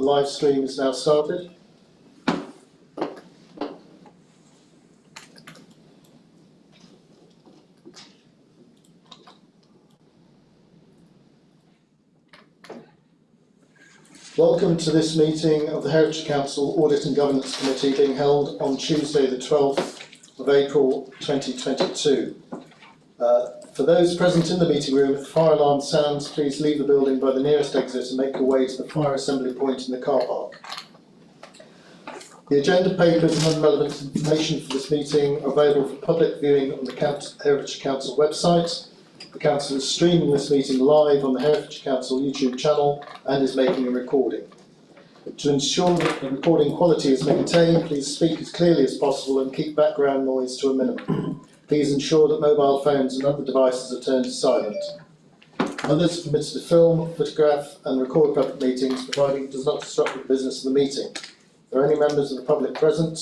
live stream is now started. Welcome to this meeting of the Herefordshire Council Audit and Governance Committee being held on Tuesday the 12th of April 2022. For those present in the meeting room, if the fire alarm sounds, please leave the building by the nearest exit and make your way to the fire assembly point in the car park. The agenda papers and other relevant information for this meeting are available for public viewing on the Herefordshire Council website. The Council is streaming this meeting live on the Herefordshire Council YouTube channel and is making a recording. To ensure that the recording quality is maintained, please speak as clearly as possible and keep background noise to a minimum. Please ensure that mobile phones and other devices are turned to silent. Others are permitted to film, photograph and record public meetings, providing it does not disrupt the business of the meeting. If there are any members of the public present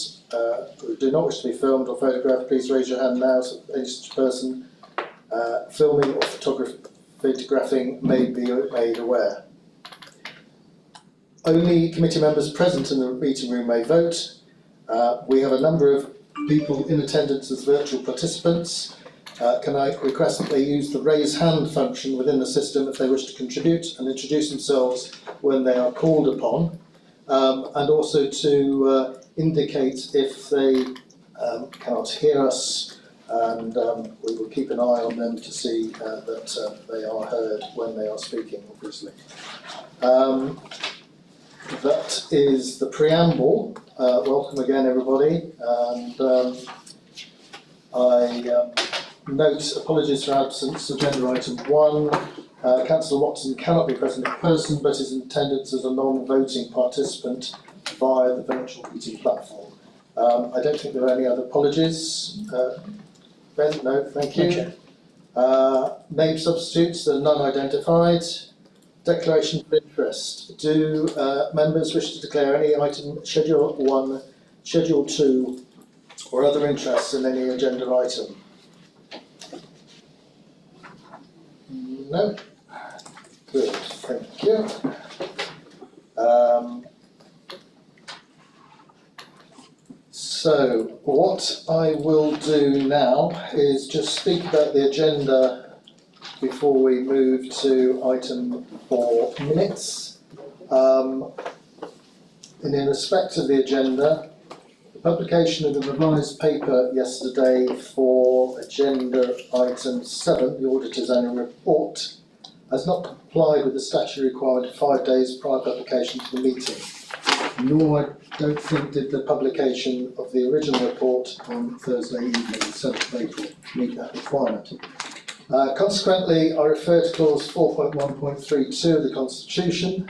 who do not wish to be filmed or photographed, please raise your hand now so that any such person filming or photographing may be made aware. Only committee members present in the meeting room may vote. We have a number of people in attendance as virtual participants. Can I request that they use the raise hand function within the system if they wish to contribute and introduce themselves when they are called upon, and also to indicate if they cannot hear us, and we will keep an eye on them to see that they are heard when they are speaking, obviously. That is the preamble. Welcome again, everybody. And I note apologies for absence. Agenda item 1. Councillor Watson cannot be present in person, but is in attendance as a non-voting participant via the virtual meeting platform. I don't think there are any other apologies. Ben, no, thank you. Name substitutes, there are none identified. Declaration of interest. Do members wish to declare any item, Schedule 1, Schedule 2, or other interests in any agenda item? No? Good, thank you. So, what I will do now is just speak about the agenda before we move to item 4 minutes. And in respect of the agenda, the publication of the revised paper yesterday for agenda item 7, the Auditor's Annual Report, has not complied with the statutory requirement of 5 days prior publication to the meeting, nor I don't think did the publication of the original report on Thursday evening, the 7th of April, meet that requirement. Consequently, I refer to clause 4.1.32 of the Constitution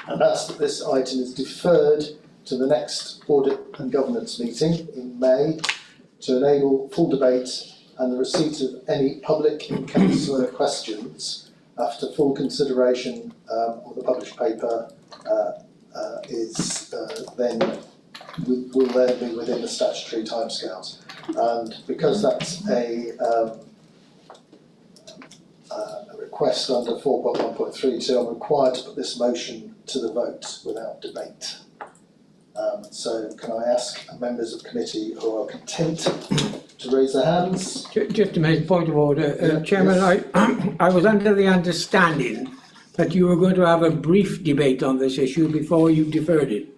and ask that this item is deferred to the next Audit and Governance meeting in May to enable full debate and the receipt of any public and councillor questions after full consideration of the published paper will then be within the statutory timescales. And because that's a request under 4.1.32, I'm required to put this motion to the vote without debate. So can I ask members of committee who are content to raise their hands? Just to make a point of order, Chairman, yes. I was under the understanding that you were going to have a brief debate on this issue before you deferred it.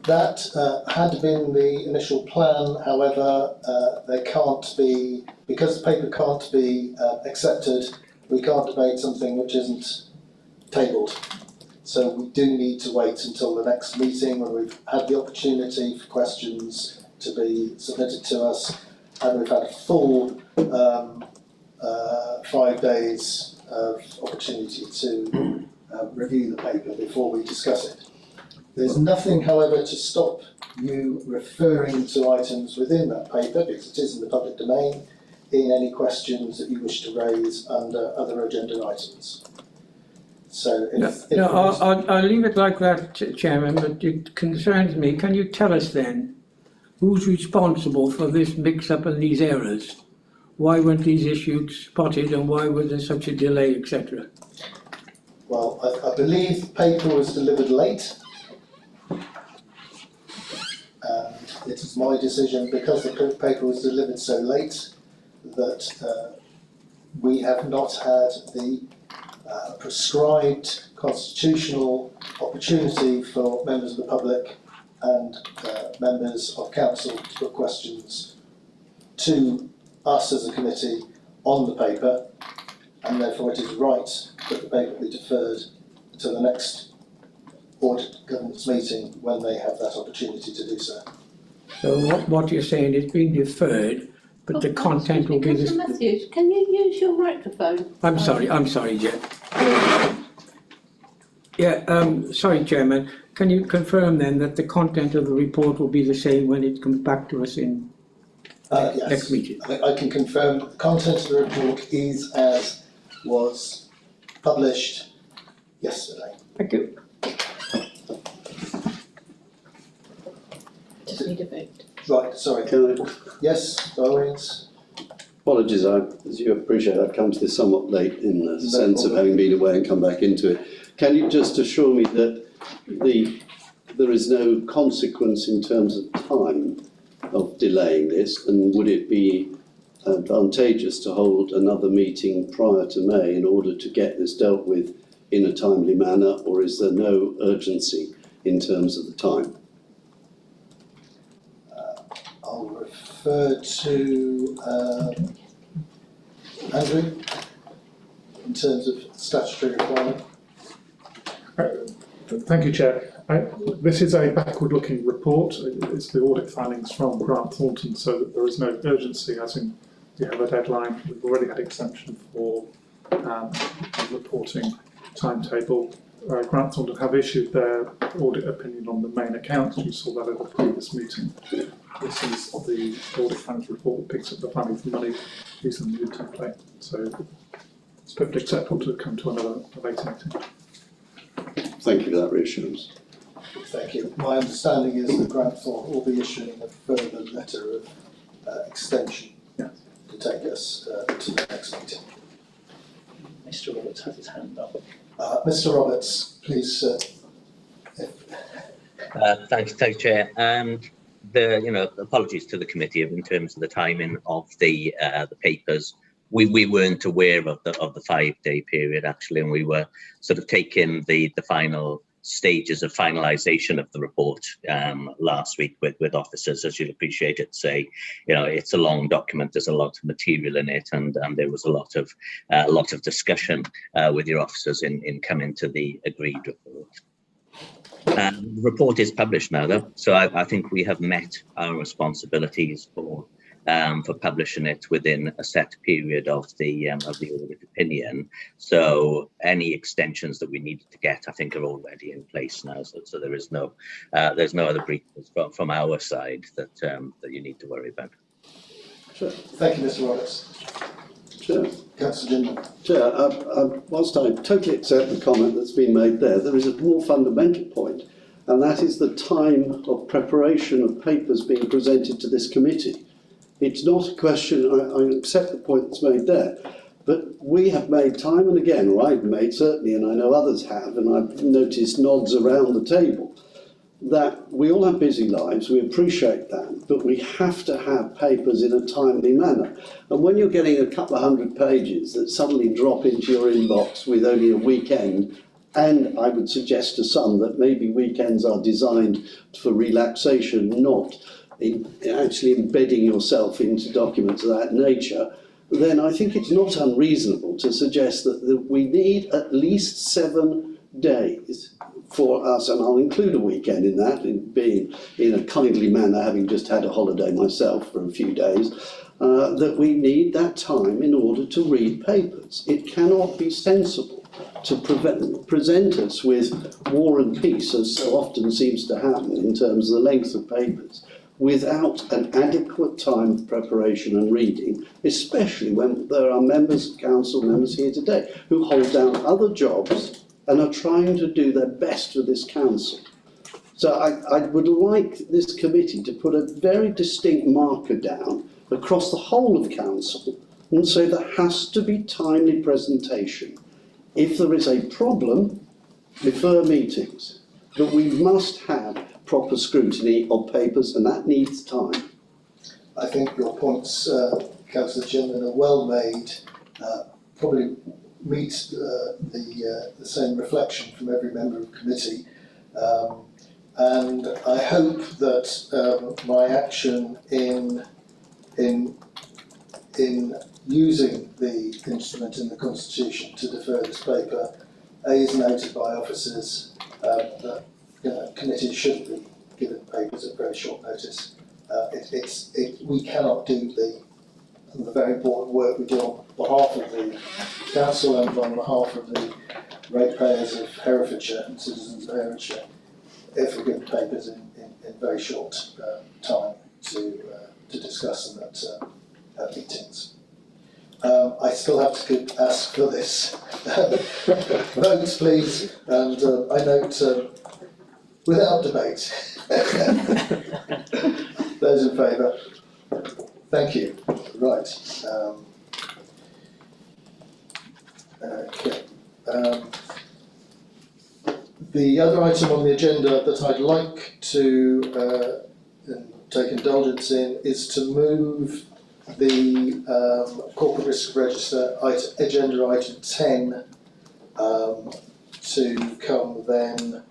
That had been the initial plan. However, there can't be, because the paper can't be accepted, we can't debate something which isn't tabled. So we do need to wait until the next meeting when we've had the opportunity for questions to be submitted to us, and we've had a full 5 days of opportunity to review the paper before we discuss it. There's nothing, however, to stop you referring to items within that paper, because it is in the public domain, in any questions that you wish to raise under other agenda items. So I'll leave it like that, Chairman, but it concerns me. Can you tell us then who's responsible for this mix-up and these errors? Why weren't these issues spotted and why was there such a delay, etc.? Well, I believe the paper was delivered late. And it is my decision, because the paper was delivered so late, that we have not had the prescribed constitutional opportunity for members of the public and members of council to put questions to us as a committee on the paper, and therefore it is right that the paper be deferred until the next audit governance meeting when they have that opportunity to do so. So what you're saying is being deferred, but the content will be Councillor Matthews, can you use your microphone? I'm sorry, Jeff. Yeah, sorry, Chairman. Can you confirm then that the content of the report will be the same when it comes back to us in Yes. next meeting? I can confirm that the content of the report is as was published yesterday. Thank you. Just need a vote. Right, sorry. Can I, Yes, Bowen's. apologies, as you appreciate, I've come to this somewhat late in the sense of having been away and come back into it. Can you just assure me that there is no consequence in terms of time of delaying this, and would it be advantageous to hold another meeting prior to May in order to get this dealt with in a timely manner, or is there no urgency in terms of the time? I'll refer to Andrew in terms of statutory requirement. Thank you, Chair. This is a backward-looking report. It's the audit findings from Grant Thornton, so that there is no urgency, as in we have a deadline. We've already had exemption for reporting timetable. Grant Thornton have issued their audit opinion on the main accounts. You saw that at the previous meeting. This is the audit findings report that picks up the value for money using the new template. So it's perfectly acceptable to come to another later meeting. Thank you for that reassurance. Thank you. My understanding is that Grant Thornton will be issuing a further letter of extension to take us to the next meeting. Mr. Roberts has his hand up. Mr. Roberts, please. Thanks, Chair. Apologies to the committee in terms of the timing of the papers. We weren't aware of the 5-day period actually, and we were sort of taking the final stages of finalisation of the report last week with officers. As you'll appreciate, it's a long document. There's a lot of material in it, and there was a lot of discussion with your officers in coming to the agreed report. The report is published now, though, so I think we have met our responsibilities for publishing it within a set period of the audit opinion. So any extensions that we needed to get, I think, are already in place now. So there is there's no other breaches from our side that you need to worry about. Sure. Thank you, Mr. Roberts. Sure. Councillor Gindler. Chair, whilst I totally accept the comment that's been made there is a more fundamental point, and that is the time of preparation of papers being presented to this committee. It's not a question, I accept the point that's made there, but we have made time and again, or I've made certainly, and I know others have, and I've noticed nods around the table, that we all have busy lives, we appreciate that, but we have to have papers in a timely manner. And when you're getting a couple of 100 pages that suddenly drop into your inbox with only a weekend, and I would suggest to some that maybe weekends are designed for relaxation, not in actually embedding yourself into documents of that nature, then I think it's not unreasonable to suggest that we need at least 7 days for us, and I'll include a weekend in that, in being in a kindly manner, having just had a holiday myself for a few days, that we need that time in order to read papers. It cannot be sensible to present us with war and peace, as so often seems to happen in terms of the length of papers, without an adequate time of preparation and reading, especially when there are members, council members here today, who hold down other jobs and are trying to do their best for this council. So I would like this committee to put a very distinct marker down across the whole of council and say there has to be timely presentation. If there is a problem, refer meetings. But we must have proper scrutiny of papers, and that needs time. I think your points, Councillor Chinman, are well made, probably meet the same reflection from every member of the committee. And I hope that my action in using the instrument in the Constitution to defer this paper, is noted by officers that committees shouldn't be given papers at very short notice. We cannot do the very important work we do on behalf of the council and on behalf of the ratepayers of Herefordshire and citizens of Herefordshire if we're given papers in very short time to discuss them at meetings. I still have to ask for this. Votes, please, and I note without debate. Those in favour? Thank you. Right. Okay. The other item on the agenda that I'd like to take indulgence in is to move the corporate risk register agenda item 10 to come then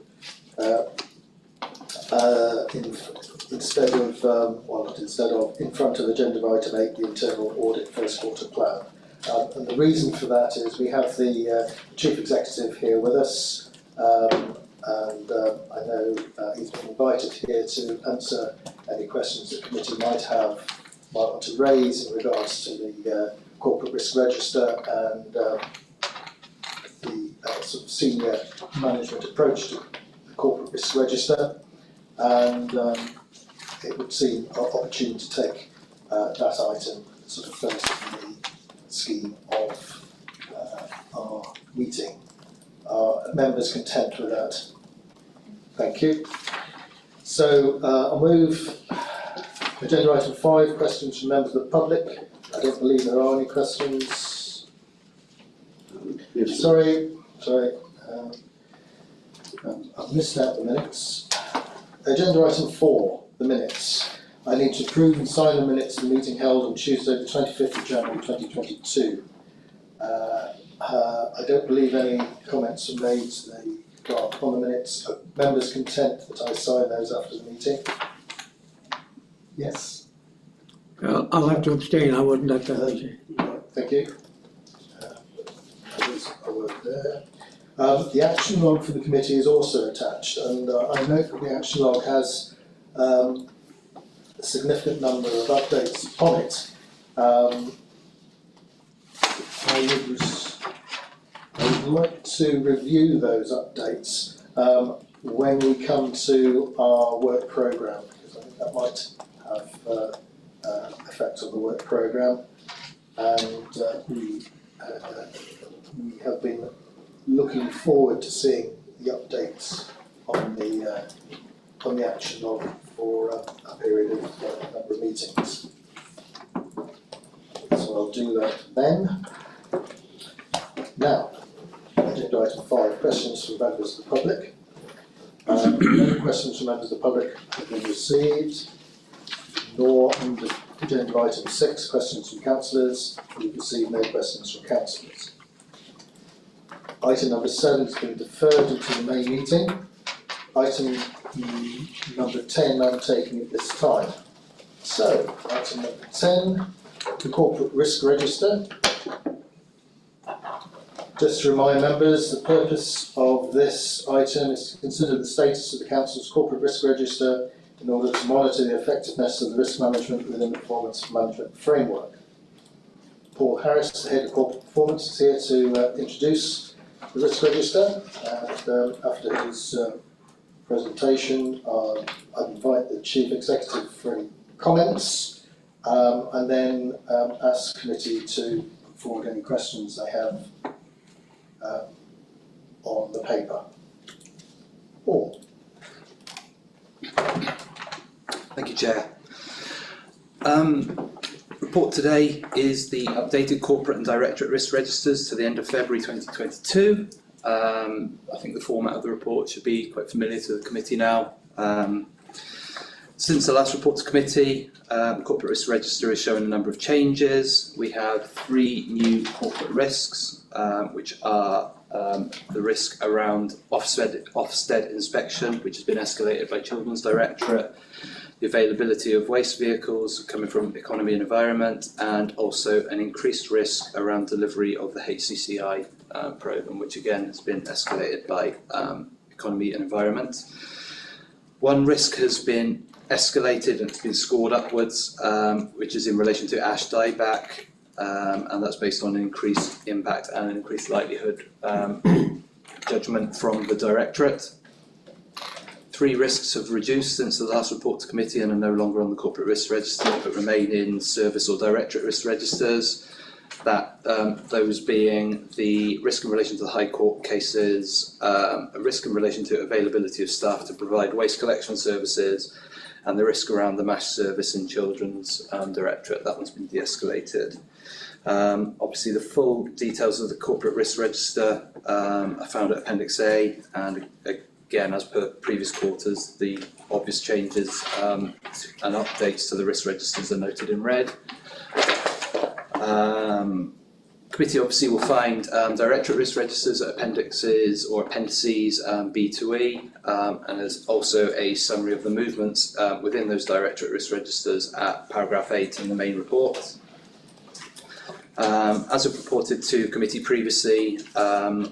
in front of agenda item 8, the internal audit first quarter plan. And the reason for that is we have the chief executive here with us, and I know he's been invited here to answer any questions the committee might want to raise in regards to the corporate risk register and the sort of senior management approach to the corporate risk register. And it would seem opportune to take that item sort of first in the scheme of our meeting. Are members content with that? Thank you. So I'll move agenda item 5, questions from members of the public. I don't believe there are any questions. Yes. Sorry. I've missed out the minutes. Agenda item 4, the minutes. I need to approve and sign the minutes of the meeting held on Tuesday the 25th of January 2022. I don't believe any comments were made to the draft on the minutes. Are members content that I sign those after the meeting? Yes. I'll have to abstain, I wasn't at that meeting. Thank you. There's a word there. The action log for the committee is also attached, and I note that the action log has a significant number of updates on it. I would like to review those updates when we come to our work programme, because I think that might have effect on the work programme, and we have been looking forward to seeing the updates on the action log for a period of a number of meetings. So I'll do that then. Now, agenda item 5, questions from members of the public. No questions from members of the public have been received, nor under agenda item 6, questions from councillors. We've received no questions from councillors. Item number 7 has been deferred into the main meeting. Item number 10 I'm taking at this time. So, item number 10, the corporate risk register. Just to remind members, the purpose of this item is to consider the status of the Council's corporate risk register in order to monitor the effectiveness of the risk management within the performance management framework. Paul Harris, the head of corporate performance, is here to introduce the risk register, and after his presentation I invite the Chief Executive for any comments, and then ask the committee to put forward any questions they have on the paper. Paul. Thank you, Chair. report today is the updated corporate and directorate risk registers to the end of February 2022. I think the format of the report should be quite familiar to the committee now. Since the last report to committee, the corporate risk register has shown a number of changes. We have 3 new corporate risks, which are the risk around Ofsted inspection, which has been escalated by Children's Directorate, the availability of waste vehicles coming from economy and environment, and also an increased risk around delivery of the HCCI programme, which again has been escalated by economy and environment. One risk has been escalated and it's been scored upwards, which is in relation to ash dieback, and that's based on an increased impact and an increased likelihood judgment from the Directorate. 3 risks have reduced since the last report to committee and are no longer on the corporate risk register but remain in service or directorate risk registers. Those being the risk in relation to the High Court cases, a risk in relation to availability of staff to provide waste collection services, and the risk around the MASH service in Children's Directorate. That one's been de-escalated. Obviously the full details of the corporate risk register are found at Appendix A, and again, as per previous quarters, the obvious changes and updates to the risk registers are noted in red. Committee obviously will find directorate risk registers at appendixes or appendices B to E, and there's also a summary of the movements within those directorate risk registers at paragraph 8 in the main report. As I've reported to committee previously,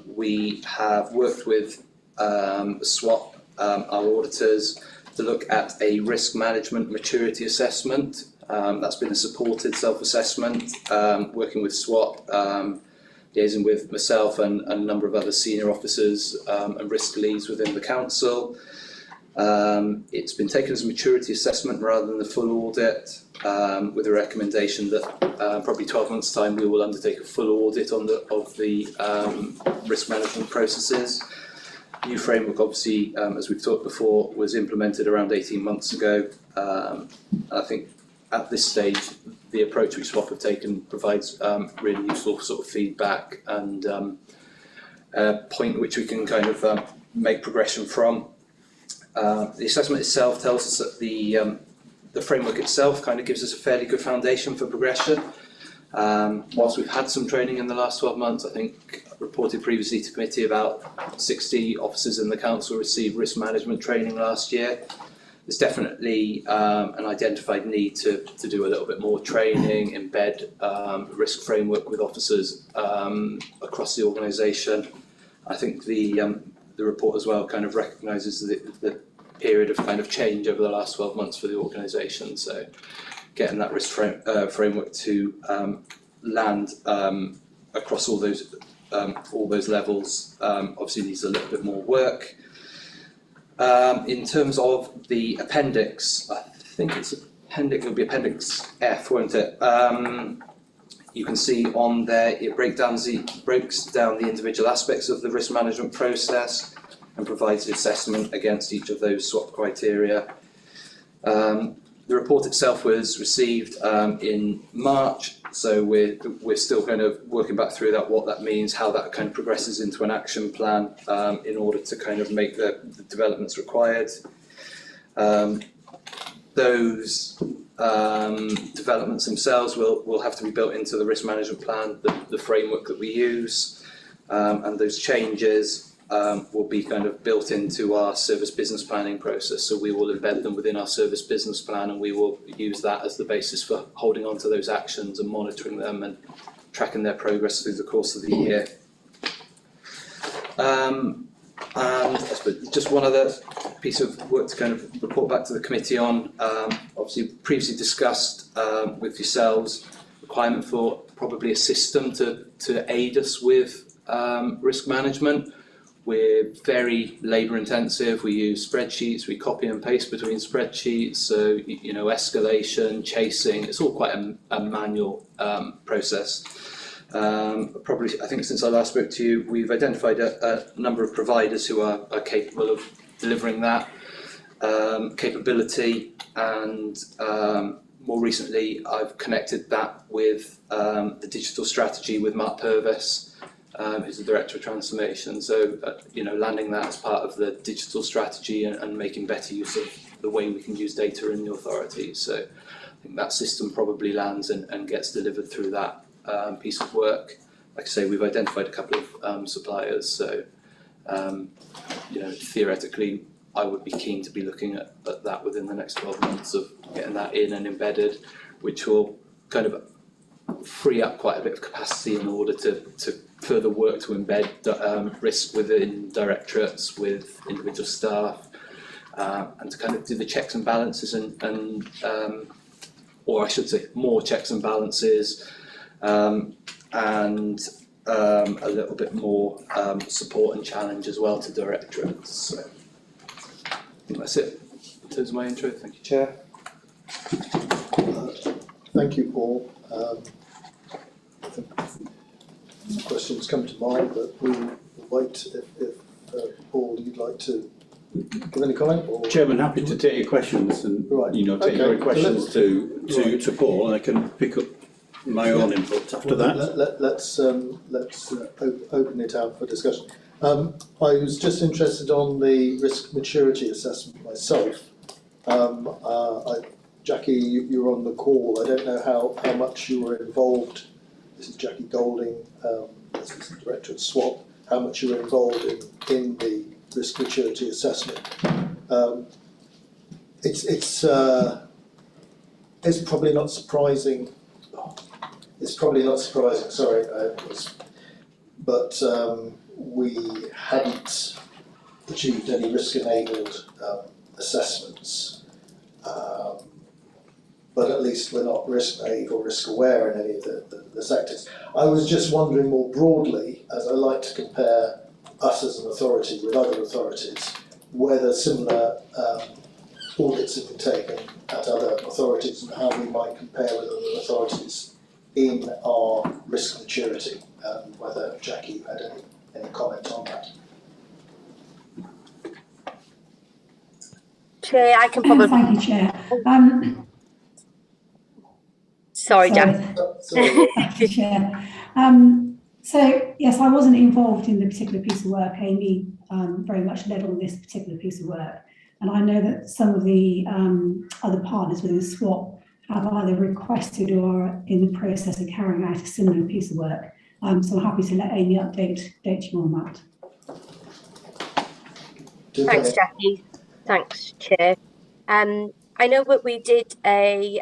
we have worked with SWAP, our auditors, to look at a risk management maturity assessment. That's been a supported self-assessment, working with SWAP, liaising with myself and a number of other senior officers and risk leads within the council. It's been taken as a maturity assessment rather than the full audit, with a recommendation that probably 12 months' time we will undertake a full audit of the risk management processes. New framework, obviously, as we've talked before, was implemented around 18 months ago. I think at this stage, the approach which SWAP have taken provides really useful sort of feedback and a point at which we can kind of make progression from. The assessment itself tells us that the framework itself kind of gives us a fairly good foundation for progression. Whilst we've had some training in the last 12 months, I think I reported previously to committee about 60 officers in the council received risk management training last year. There's definitely an identified need to do a little bit more training, embed risk framework with officers across the organisation. I think the report as well kind of recognises the period of kind of change over the last 12 months for the organisation. So getting that risk framework to land across all those levels obviously needs a little bit more work. In terms of the appendix, I think it'll be Appendix F, won't it? You can see on there it breaks down the individual aspects of the risk management process and provides assessment against each of those SWAP criteria. The report itself was received in March, so we're still kind of working back through that, what that means, how that kind of progresses into an action plan in order to kind of make the developments required. Those developments themselves will have to be built into the risk management plan, the framework that we use, and those changes will be kind of built into our service business planning process. So we will embed them within our service business plan, and we will use that as the basis for holding on to those actions and monitoring them and tracking their progress through the course of the year. And I suppose just one other piece of work to kind of report back to the committee on, obviously previously discussed with yourselves, requirement for probably a system to aid us with risk management. We're very labour intensive, we use spreadsheets, we copy and paste between spreadsheets, so you know, escalation, chasing, it's all quite a manual process. Probably, I think since I last spoke to you, we've identified a number of providers who are capable of delivering that capability, and more recently, I've connected that with the digital strategy with Mark Purvis, who's the Director of Transformation. So, landing that as part of the digital strategy and making better use of the way we can use data in the authority. So I think that system probably lands and gets delivered through that piece of work. Like I say, we've identified a couple of suppliers. So, theoretically, I would be keen to be looking at that within the next 12 months of getting that in and embedded, which will kind of free up quite a bit of capacity in order to further work to embed risk within directorates with individual staff, and to kind of do the checks and balances or I should say more checks and balances, and a little bit more support and challenge as well to directorates. So I think that's it in terms of my intro. Thank you, Chair. Thank you, Paul. I think questions come to mind, but we'll wait if Paul, you'd like to give any comment? Or? Chairman, happy to take your questions and right. take your questions to Paul, and I can pick up my own input after that. Let's open it out for discussion. I was just interested on the risk maturity assessment myself. Jackie, you were on the call. I don't know how much you were involved. This is Jackie Golding, Assistant Director at SWAP. How much you were involved in the risk maturity assessment? It's probably not surprising. It's probably not surprising. Sorry, but we hadn't achieved any risk-enabled assessments. But at least we're not risk naive or risk aware in any of the sectors. I was just wondering more broadly, as I like to compare us as an authority with other authorities, whether similar audits have been taken at other authorities and how we might compare with other authorities in our risk maturity, and whether, Jackie, you had any comment on that. Chair, I can probably... Thank you, Chair. Sorry, Jack. Thank you, Chair. So, yes, I wasn't involved in the particular piece of work. Amy very much led on this particular piece of work. And I know that some of the other partners within SWAP have either requested or are in the process of carrying out a similar piece of work. So I'm happy to let Amy update you on that. Thanks, Jackie. Thanks, Chair. I know that we did a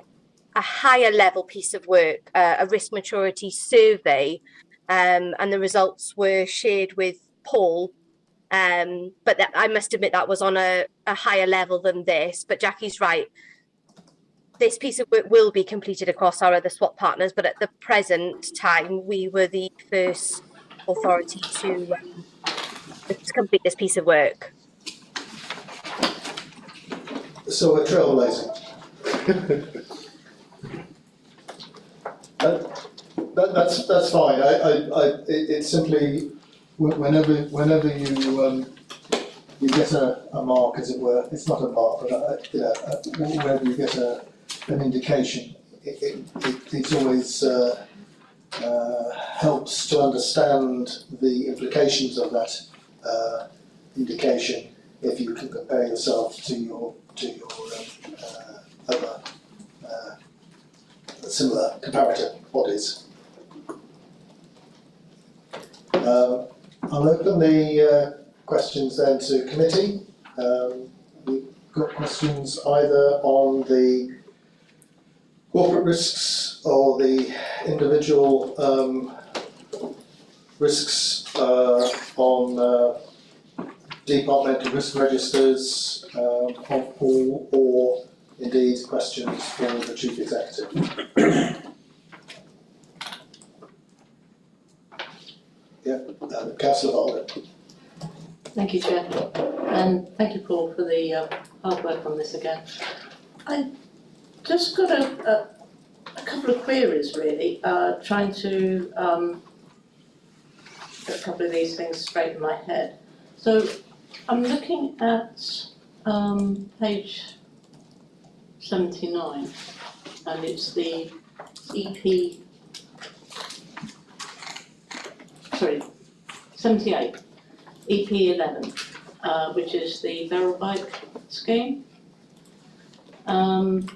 higher level piece of work, a risk maturity survey, and the results were shared with Paul. But I must admit that was on a higher level than this. But Jackie's right. This piece of work will be completed across our other SWAP partners, but at the present time, we were the first authority to complete this piece of work. So we're trailblazing. That's fine. It's simply whenever you get a mark, as it were. It's not a mark, but whenever you get an indication, it always helps to understand the implications of that indication if you can compare yourself to your other similar comparator bodies. I'll open the questions then to committee. We've got questions either on the corporate risks or the individual risks on departmental risk registers of Paul, or indeed questions for the Chief Executive. Yeah, Councillor Audit. Thank you, Chair, and thank you, Paul, for the hard work on this again. I just got a couple of queries, really, trying to get a couple of these things straight in my head. So I'm looking at page 79, and it's the EP, sorry, 78, EP 11, which is the barrel bike scheme,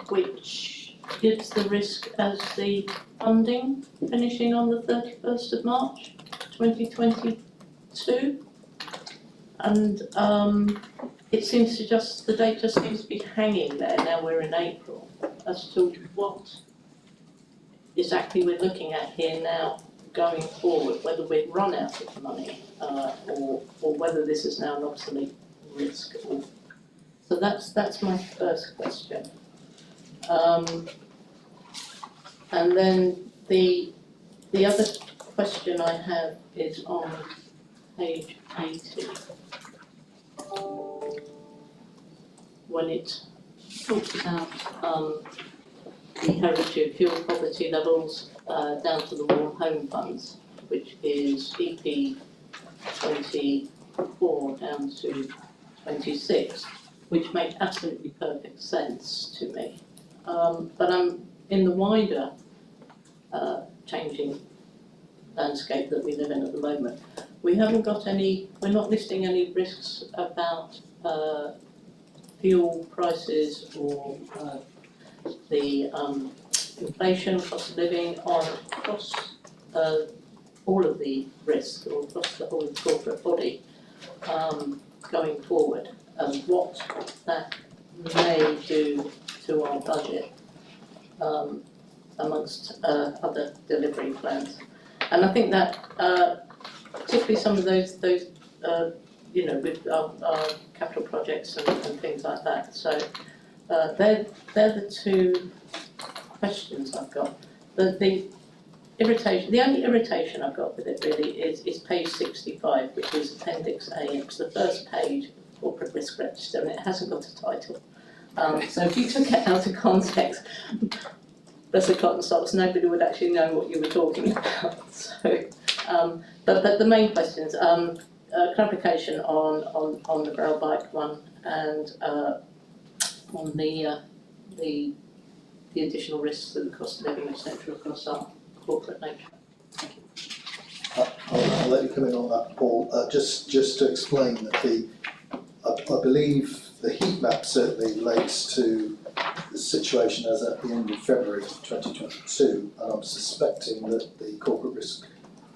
which gives the risk as the funding finishing on the 31st of March 2022. And it seems to just, the date just seems to be hanging there, now we're in April, as to what exactly we're looking at here now going forward, whether we've run out of money or whether this is now an obsolete risk. So that's my first question. And then the other question I have is on page 80, when it talks about the heritage fuel poverty levels down to the warm home funds, which is EP 24 down to 26, which makes absolutely perfect sense to me. But I'm in the wider changing landscape that we live in at the moment. We haven't got any, we're not listing any risks about fuel prices or the inflation, cost of living across all of the risks or across the whole corporate body going forward, and what that may do to our budget amongst other delivery plans. And I think that particularly some of those you know, with our capital projects and things like that. So they're the two questions I've got. The irritation, the only irritation I've got with it really is page 65, which is Appendix A. It's the first page of the Corporate Risk Register, and it hasn't got a title. So if you took it out of context, bless the cotton socks, nobody would actually know what you were talking about. So, but the main questions, clarification on the barrel bike one, and on the additional risks of the cost of living, etc., across our corporate nature. Thank you. I'll let you come in on that, Paul. Just to explain that I believe the heat map certainly relates to the situation as at the end of February 2022, and I'm suspecting that the corporate risk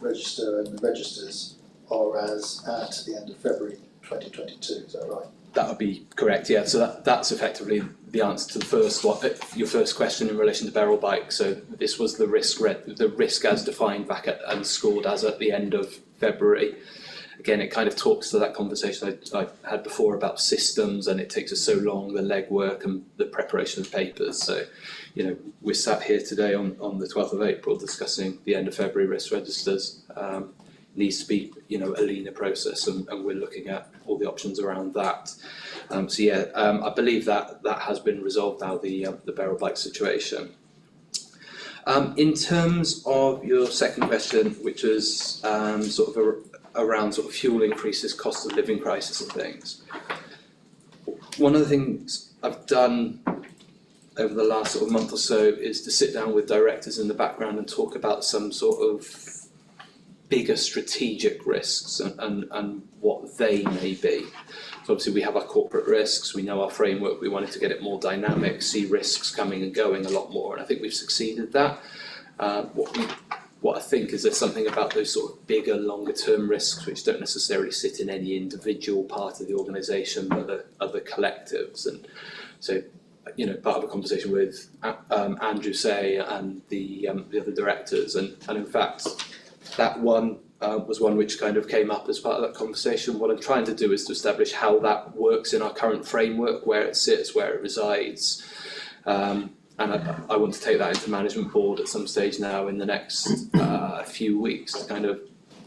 register and the registers are as at the end of February 2022. Is that right? That would be correct, yeah. So that's effectively the answer to the first one, your first question in relation to barrel bike. So this was the risk as defined back at and scored as at the end of February. Again, it kind of talks to that conversation I had before about systems, and it takes us so long, the legwork and the preparation of papers. So, you know, we're sat here today on the 12th of April discussing the end of February risk registers. Needs to be, you know, a leaner process, and we're looking at all the options around that. So yeah, I believe that has been resolved now, the barrel bike situation. In terms of your second question, which was sort of around sort of fuel increases, cost of living crisis and things. One of the things I've done over the last sort of month or so is to sit down with directors in the background and talk about some sort of bigger strategic risks and what they may be. So obviously we have our corporate risks, we know our framework, we wanted to get it more dynamic, see risks coming and going a lot more, and I think we've succeeded that. What I think is there's something about those sort of bigger, longer term risks which don't necessarily sit in any individual part of the organisation, but other collectives. And so, you know, part of a conversation with Andrew Say and the other directors, and in fact that one was one which kind of came up as part of that conversation. What I'm trying to do is to establish how that works in our current framework, where it sits, where it resides. And I want to take that into management board at some stage now in the next few weeks to kind of,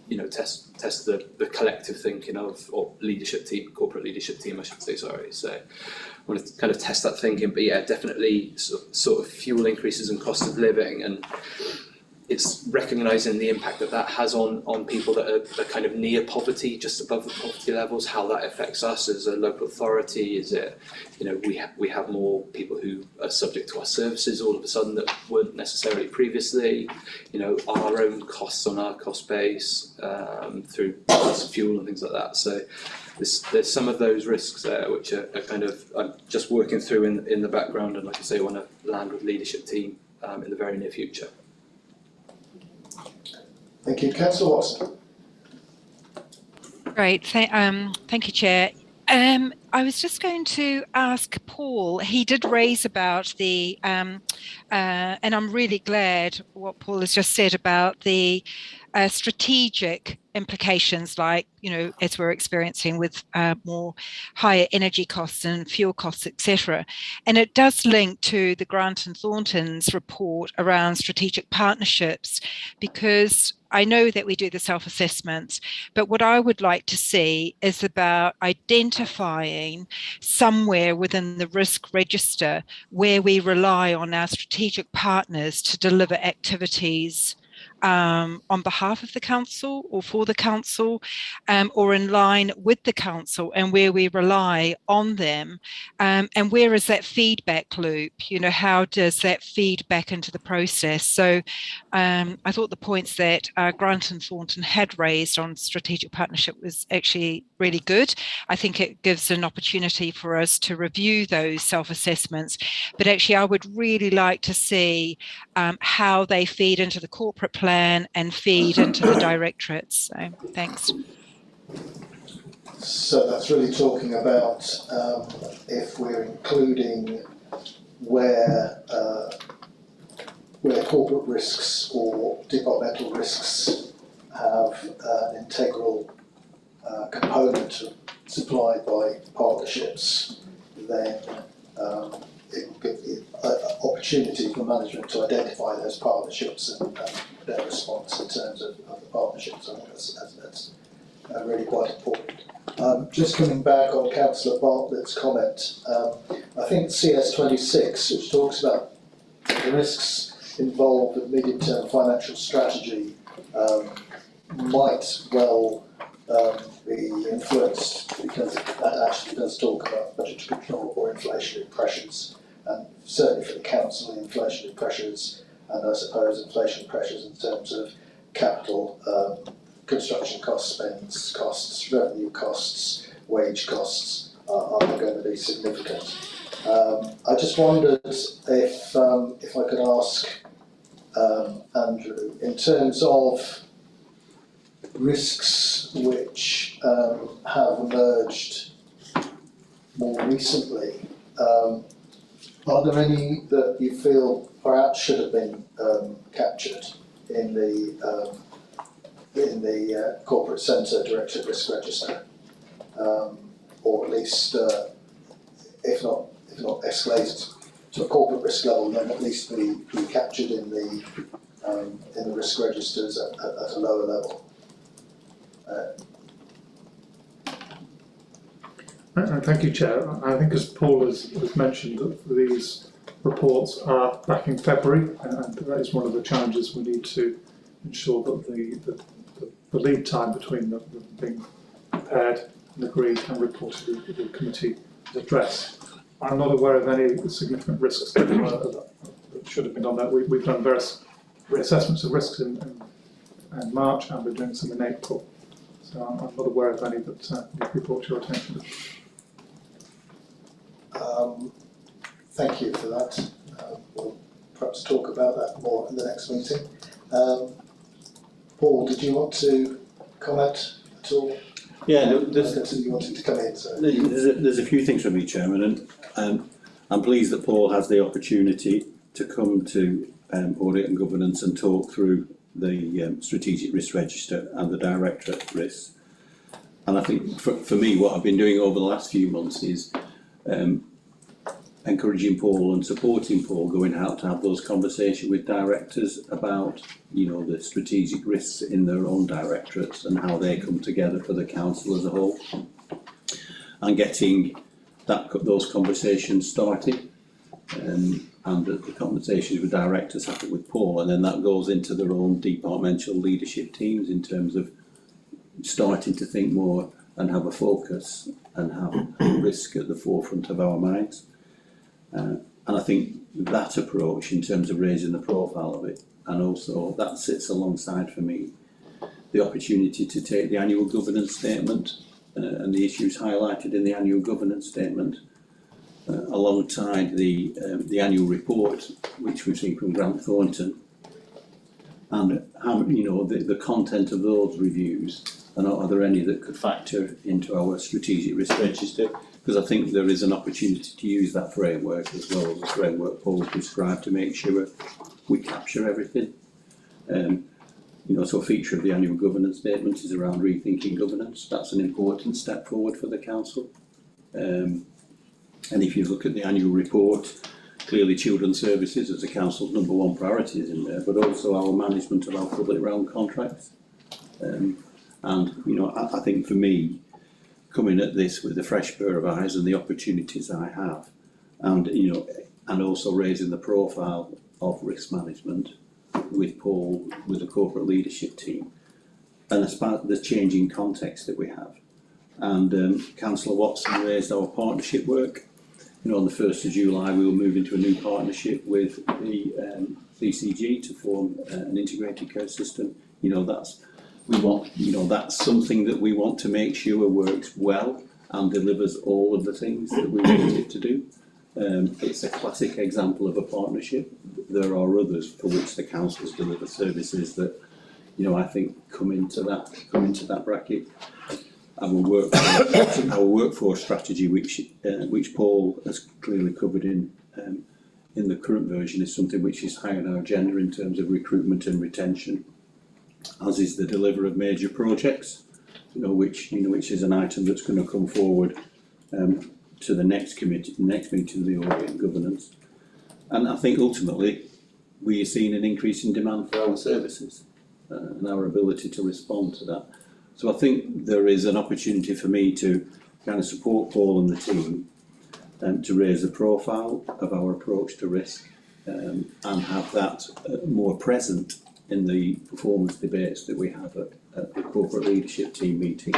you know, test the collective thinking of, or leadership team, corporate leadership team, I should say, sorry. So I want to kind of test that thinking, but yeah, definitely sort of fuel increases and cost of living. And it's recognising the impact that that has on people that are kind of near poverty, just above the poverty levels, how that affects us as a local authority. Is it, you know, we have more people who are subject to our services all of a sudden that weren't necessarily previously. You know, our own costs on our cost base through price of fuel and things like that. So there's some of those risks there which are kind of I'm just working through in the background, and like I say, I want to land with leadership team in the very near future. Thank you. Councillor Watson. Great. Thank you, Chair. I was just going to ask Paul, he did raise about the, and I'm really glad what Paul has just said about the strategic implications, like, you know, as we're experiencing with more higher energy costs and fuel costs, etc. And it does link to the Grant and Thornton's report around strategic partnerships, because I know that we do the self-assessments, but what I would like to see is about identifying somewhere within the risk register where we rely on our strategic partners to deliver activities on behalf of the council or for the council, or in line with the council, and where we rely on them, and where is that feedback loop? You know, how does that feed back into the process? So I thought the points that Grant and Thornton had raised on strategic partnership was actually really good. I think it gives an opportunity for us to review those self-assessments, but actually I would really like to see how they feed into the corporate plan and feed into the directorates. So thanks. So that's really talking about if we're including where corporate risks or departmental risks have an integral component supplied by partnerships, then it will give the opportunity for management to identify those partnerships and their response in terms of the partnerships. I think that's really quite important. Just coming back on Councillor Bartlett's comment, I think CS26, which talks about the risks involved in medium-term financial strategy, might well be influenced, because that actually does talk about budgetary control or inflationary pressures, and certainly for the council, the inflationary pressures, and I suppose inflationary pressures in terms of capital, construction costs, spends costs, revenue costs, wage costs are going to be significant. I just wondered if I could ask Andrew, in terms of risks which have emerged more recently, are there any that you feel perhaps should have been captured in the corporate centre directorate risk register, or at least if not escalated to a corporate risk level, then at least be captured in the risk registers at a lower level? Thank you, Chair. I think, as Paul has mentioned, that these reports are back in February, and that is one of the challenges. We need to ensure that the lead time between them being prepared and agreed and reported to the committee is addressed. I'm not aware of any significant risks that should have been done that. We've done various reassessments of risks in March, and we're doing some in April. So I'm not aware of any that need to be brought to your attention. Thank you for that. We'll perhaps talk about that more in the next meeting. Paul, did you want to comment at all? Yeah, you wanted to come in. So. There's a few things from me, Chairman, and I'm pleased that Paul has the opportunity to come to Audit and Governance and talk through the strategic risk register and the directorate risks. And I think for me, what I've been doing over the last few months is encouraging Paul and supporting Paul going out to have those conversations with directors about, you know, the strategic risks in their own directorates and how they come together for the council as a whole, and getting those conversations started. and the conversations with directors happen with Paul, and then that goes into their own departmental leadership teams in terms of starting to think more and have a focus and have risk at the forefront of our minds. And I think that approach in terms of raising the profile of it, and also that sits alongside for me the opportunity to take the annual governance statement and the issues highlighted in the annual governance statement alongside the annual report which we've seen from Grant Thornton, and how, you know, the content of those reviews, and are there any that could factor into our strategic risk register, because I think there is an opportunity to use that framework as well as the framework Paul described to make sure we capture everything. You know, so a feature of the annual governance statement is around rethinking governance. That's an important step forward for the council. And if you look at the annual report, clearly children's services as the council's #1 priority is in there, but also our management of our public realm contracts. And you know, I think for me, coming at this with a fresh pair of eyes and the opportunities I have, and you know, and also raising the profile of risk management with Paul, with the corporate leadership team, and as part of the changing context that we have. And Councillor Watson raised our partnership work. You know, on the 1st of July, we will move into a new partnership with the CCG to form an integrated care system. You know, that's something that we want to make sure works well and delivers all of the things that we want it to do. It's a classic example of a partnership. There are others for which the councils deliver services that, you know, I think come into that bracket. Our workforce strategy, which Paul has clearly covered in the current version, is something which is high on our agenda in terms of recruitment and retention, as is the delivery of major projects, which is an item that's going to come forward to the next committee, the next meeting of the Audit and Governance. And I think ultimately we are seeing an increase in demand for our services and our ability to respond to that. So I think there is an opportunity for me to kind of support Paul and the team to raise the profile of our approach to risk and have that more present in the performance debates that we have at the corporate leadership team meetings,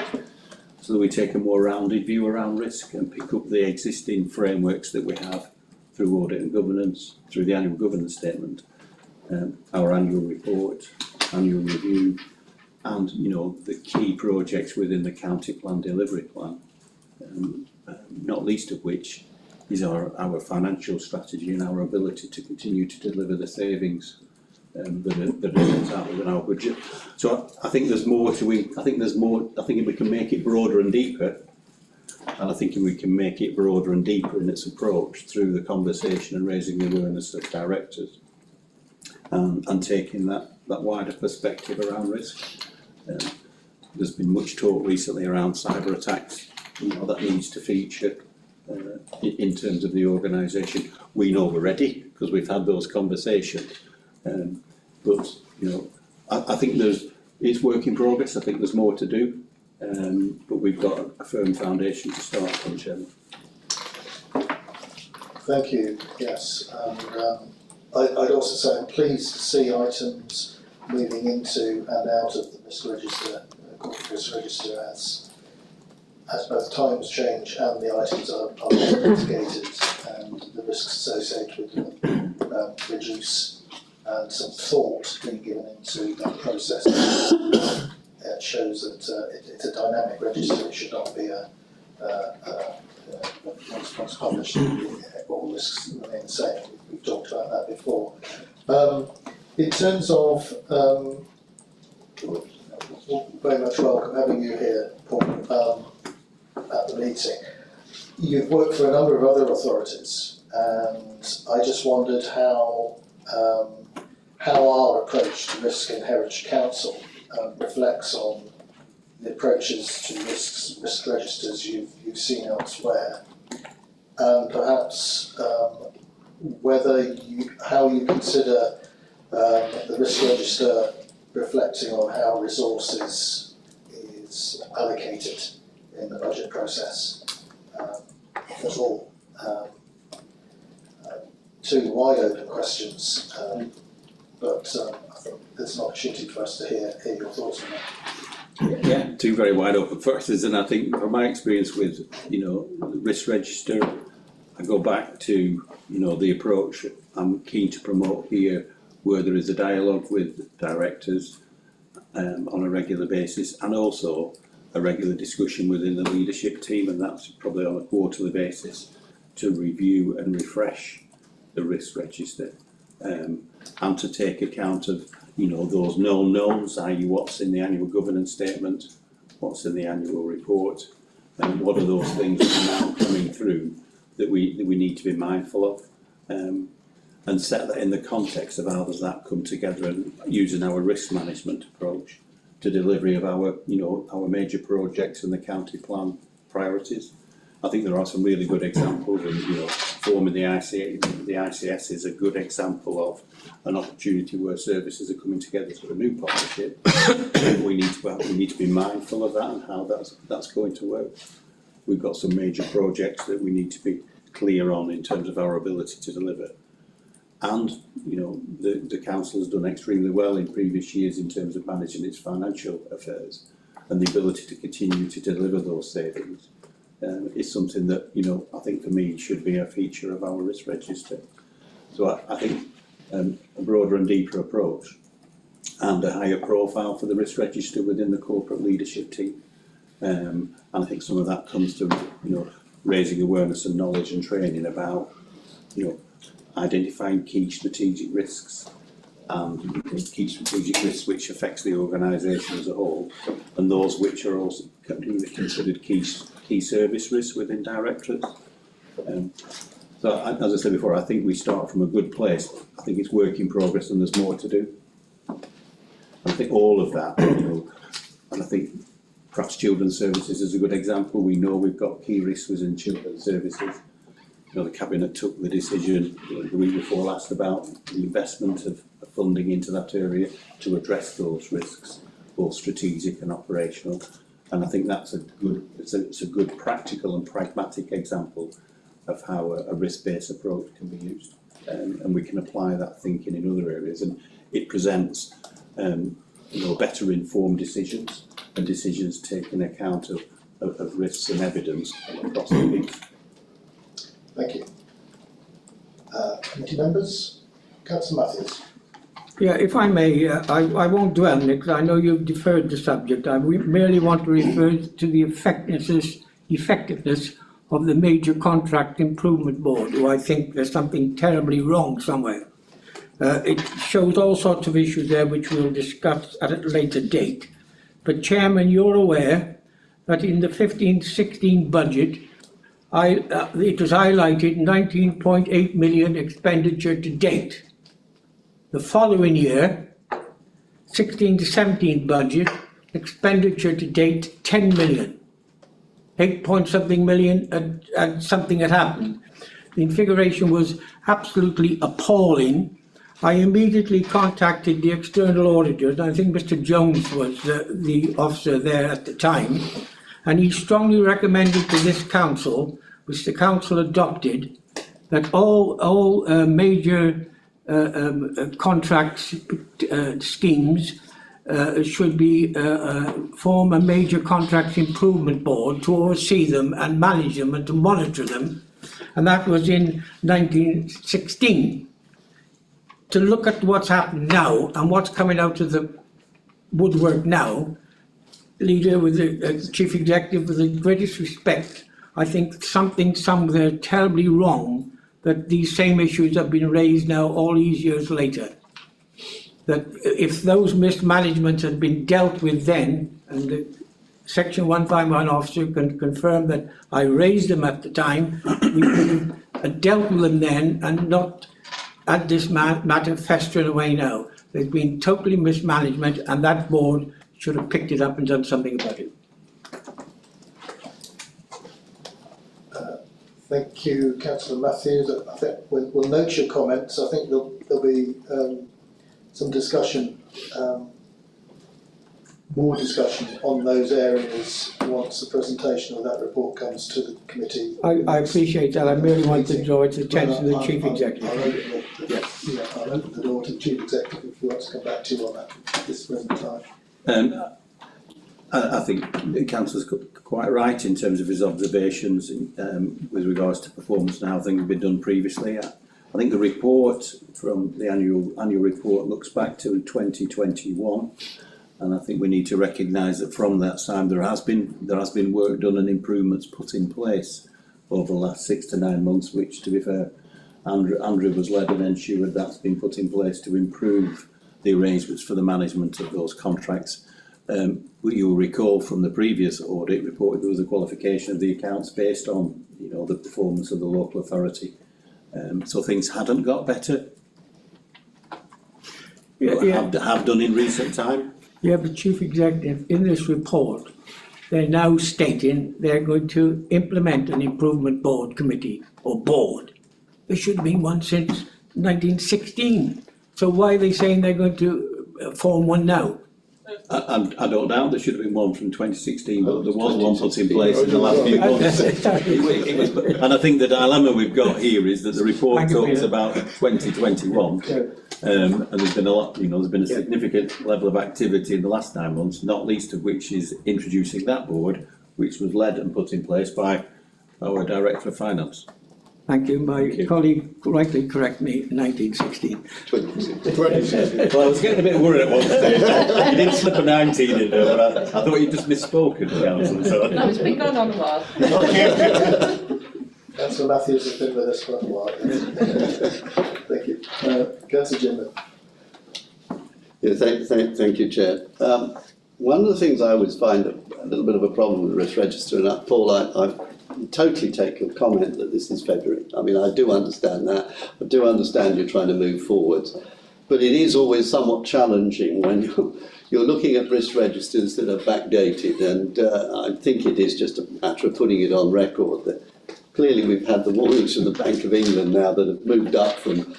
so that we take a more rounded view around risk and pick up the existing frameworks that we have through Audit and Governance, through the annual governance statement, our annual report, annual review, and the key projects within the county plan delivery plan, not least of which is our financial strategy and our ability to continue to deliver the savings that are out within our budget. So I think there's more to it. I think if we can make it broader and deeper, and I think if we can make it broader and deeper in its approach through the conversation and raising the awareness of directors, and taking that wider perspective around risk. There's been much talk recently around cyber attacks. That needs to feature in terms of the organisation. We know we're ready because we've had those conversations. But I think it's work in progress. I think there's more to do, but we've got a firm foundation to start on, Chairman. Thank you. Yes, and I'd also say I'm pleased to see items moving into and out of the risk register, corporate risk register, as both times change and the items are mitigated and the risks associated with them reduce. And some thought being given into that process. It shows that it's a dynamic register. It should not be once published, all risks remain the same. We've talked about that before. In terms of, very much welcome having you here, Paul, at the meeting. You've worked for a number of other authorities, and I just wondered how our approach to risk in Heritage Council reflects on the approaches to risk registers you've seen elsewhere, and perhaps how you consider the risk register reflecting on how resources is allocated in the budget process at all. two wide open questions, but I think there's an opportunity for us to hear your thoughts on that. Yeah, two very wide open questions, and I think from my experience with, the risk register, I go back to, the approach I'm keen to promote here, where there is a dialogue with directors on a regular basis, and also a regular discussion within the leadership team, and that's probably on a quarterly basis, to review and refresh the risk register, and to take account of those known knowns, i.e. what's in the annual governance statement, what's in the annual report, and what are those things that are now coming through that we need to be mindful of, and set that in the context of how does that come together, and using our risk management approach to delivery of our major projects and the county plan priorities. I think there are some really good examples, and forming the ICS is a good example of an opportunity where services are coming together to a new partnership. we need to be mindful of that and how that's going to work. We've got some major projects that we need to be clear on in terms of our ability to deliver. And the council has done extremely well in previous years in terms of managing its financial affairs, and the ability to continue to deliver those savings is something that I think for me should be a feature of our risk register. So I think a broader and deeper approach and a higher profile for the risk register within the corporate leadership team, and I think some of that comes to raising awareness and knowledge and training about identifying key strategic risks, and key strategic risks which affects the organisation as a whole, and those which are also considered key service risks within directorates. So as I said before, I think we start from a good place. I think it's work in progress and there's more to do. I think all of that, and I think perhaps children's services is a good example. We know we've got key risks within children's services. The Cabinet took the decision the week before last about the investment of funding into that area to address those risks, both strategic and operational. And I think that's a good practical and pragmatic example of how a risk-based approach can be used, and we can apply that thinking in other areas, and it presents better informed decisions and decisions taking account of risks and evidence across the piece. Thank you. Committee members, Councillor Matthews. Yeah, if I may, I won't dwell on it because I know you've deferred the subject. I merely want to refer to the effectiveness of the Major Contract Improvement Board, who I think there's something terribly wrong somewhere. It shows all sorts of issues there which we'll discuss at a later date. But Chairman, you're aware that in the 15-16 budget, it was highlighted 19.8 million expenditure to date. The following year, 16-17 budget, expenditure to date 10 million. 8-point-something million and something had happened. The configuration was absolutely appalling. I immediately contacted the external auditors. I think Mr. Jones was the officer there at the time, and he strongly recommended to this council, which the council adopted, that all major contracts schemes should be form a major contracts improvement board to oversee them and manage them and to monitor them, and that was in 1916. To look at what's happened now and what's coming out of the woodwork now, leader with the chief executive, with the greatest respect, I think something somewhere terribly wrong that these same issues have been raised now all these years later. That if those mismanagements had been dealt with then, and the Section 151 officer can confirm that I raised them at the time, we could have dealt with them then and not had this matter festering away now. There's been totally mismanagement, and that board should have picked it up and done something about it. Thank you, Councillor Matthews. I think we'll note your comments. I think there'll be some discussion more discussion on those areas once the presentation of that report comes to the committee. I appreciate that. I merely want to draw its attention to the Chief Executive. I'll open the door to the Chief Executive if he wants to come back to you on that at this present time. I think the Councillor's quite right in terms of his observations with regards to performance and how things have been done previously. I think the report from the annual report looks back to 2021, and I think we need to recognise that from that time there has been work done and improvements put in place over the last 6 to 9 months, which, to be fair, Andrew was led and ensured that's been put in place to improve the arrangements for the management of those contracts. You'll recall from the previous audit report there was a qualification of the accounts based on the performance of the local authority. So things hadn't got better. Have done in recent time. Yeah, but Chief Executive, in this report, they're now stating they're going to implement an improvement board committee or board. There should have been one since 1916. So why are they saying they're going to form one now? I don't doubt there should have been one from 2016, but there was one put in place in the last few months. And I think the dilemma we've got here is that the report talks about 2021, and there's been a lot, there's been a significant level of activity in the last 9 months, not least of which is introducing that board, which was led and put in place by our Director of Finance. Thank you. My colleague rightly correct me, 1916. 2016. Well, I was getting a bit worried at one stage. You didn't slip a 19 in there, but I thought you just misspoken, Councillor. So. No, it's been going on a while. Councillor Matthews has been with us for a while. Thank you. Councillor Jimmer. Yeah, thank you, Chair. One of the things I always find a little bit of a problem with the risk register, and Paul, I totally take your comment that this is February. I mean, I do understand that. I do understand you're trying to move forward. But it is always somewhat challenging when you're looking at risk registers that are backdated. And I think it is just a matter of putting it on record that clearly we've had the warnings from the Bank of England now that have moved up from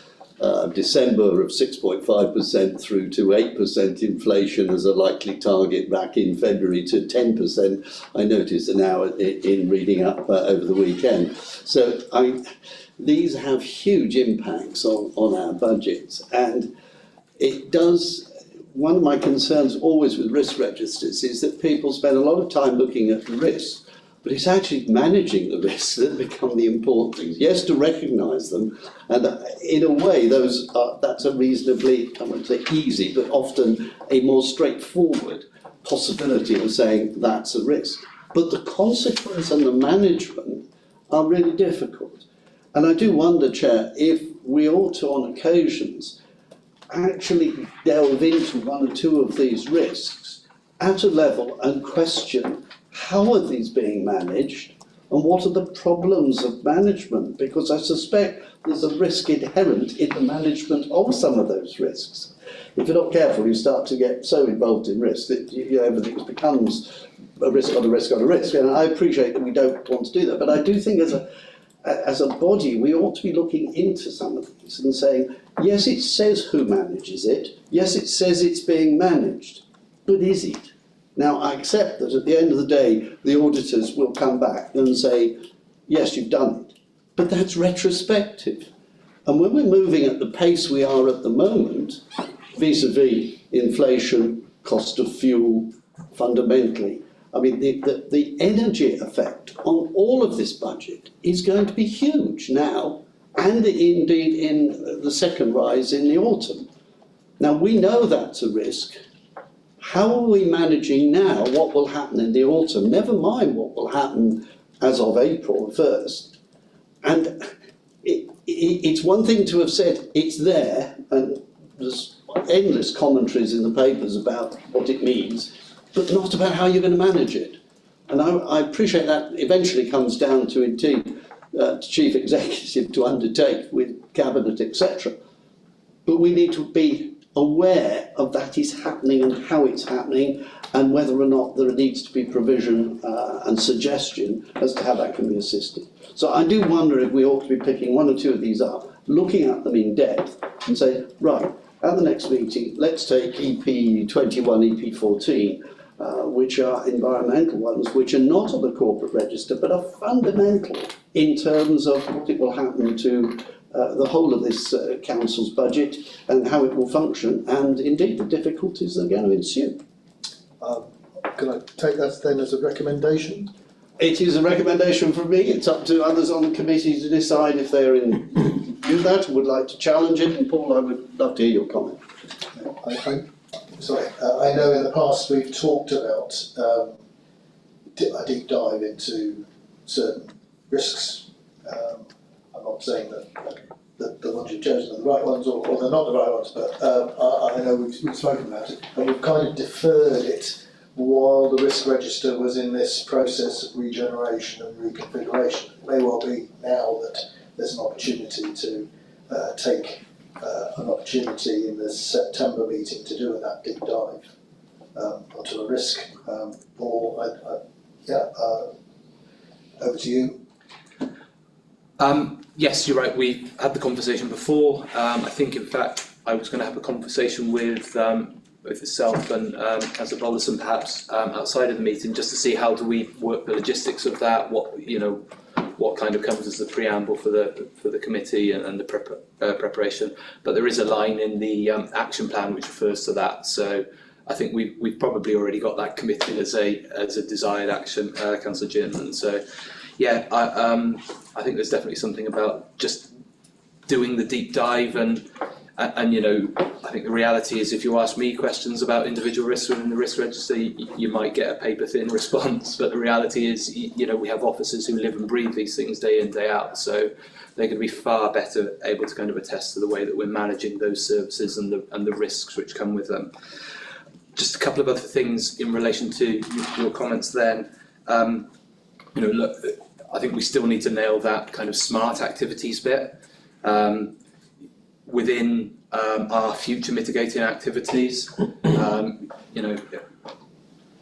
December of 6.5% through to 8% inflation as a likely target back in February to 10%. I noticed now in reading up over the weekend. So these have huge impacts on our budgets, and it does. One of my concerns always with risk registers is that people spend a lot of time looking at the risks, but it's actually managing the risks that become the important things. Yes, to recognise them, and in a way, that's a reasonably, I won't say easy, but often a more straightforward possibility of saying that's a risk. But the consequence and the management are really difficult. And I do wonder, Chair, if we ought to, on occasions, actually delve into one or two of these risks at a level and question how are these being managed and what are the problems of management? Because I suspect there's a risk inherent in the management of some of those risks. If you're not careful, you start to get so involved in risk that everything becomes a risk on a risk on a risk. And I appreciate that we don't want to do that, but I do think as a body, we ought to be looking into some of these and saying, yes, it says who manages it. Yes, it says it's being managed, but is it? Now, I accept that at the end of the day, the auditors will come back and say, yes, you've done it. But that's retrospective. And when we're moving at the pace we are at the moment, vis-a-vis inflation, cost of fuel, fundamentally, I mean, the energy effect on all of this budget is going to be huge now, and indeed in the second rise in the autumn. Now, we know that's a risk. How are we managing now what will happen in the autumn? Never mind what will happen as of April 1st. And it's one thing to have said it's there, and there's endless commentaries in the papers about what it means, but not about how you're going to manage it. And I appreciate that eventually comes down to, indeed, Chief Executive to undertake with Cabinet, etc. But we need to be aware of that is happening and how it's happening, and whether or not there needs to be provision and suggestion as to how that can be assisted. So I do wonder if we ought to be picking one or two of these up, looking at them in depth and say, right, at the next meeting, let's take EP 21, EP 14, which are environmental ones, which are not on the corporate register, but are fundamental in terms of what it will happen to the whole of this council's budget and how it will function, and indeed the difficulties that are going to ensue. Can I take that then as a recommendation? It is a recommendation from me. It's up to others on the committee to decide if they're in do that and would like to challenge it. And Paul, I would love to hear your comment. I know in the past we've talked about a deep dive into certain risks. I'm not saying that the ones you've chosen are the right ones or they're not the right ones, but I know we've spoken about it, and we've kind of deferred it while the risk register was in this process of regeneration and reconfiguration. It may well be now that there's an opportunity to take an opportunity in the September meeting to do that deep dive onto a risk. Paul, over to you. Yes, you're right. We've had the conversation before. I think, in fact, I was going to have a conversation with both yourself and Councillor Bollison, perhaps outside of the meeting, just to see how do we work the logistics of that. What kind of comes as the preamble for the committee and the preparation. But there is a line in the action plan which refers to that. So I think we've probably already got that committed as a desired action, Councillor Jim. And so, yeah, I think there's definitely something about just doing the deep dive and I think the reality is if you ask me questions about individual risks within the risk register, you might get a paper thin response, but the reality is, we have officers who live and breathe these things day in, day out, so they're going to be far better able to kind of attest to the way that we're managing those services and the risks which come with them. Just a couple of other things in relation to your comments then. Look, I think we still need to nail that kind of smart activities bit. Within our future mitigating activities,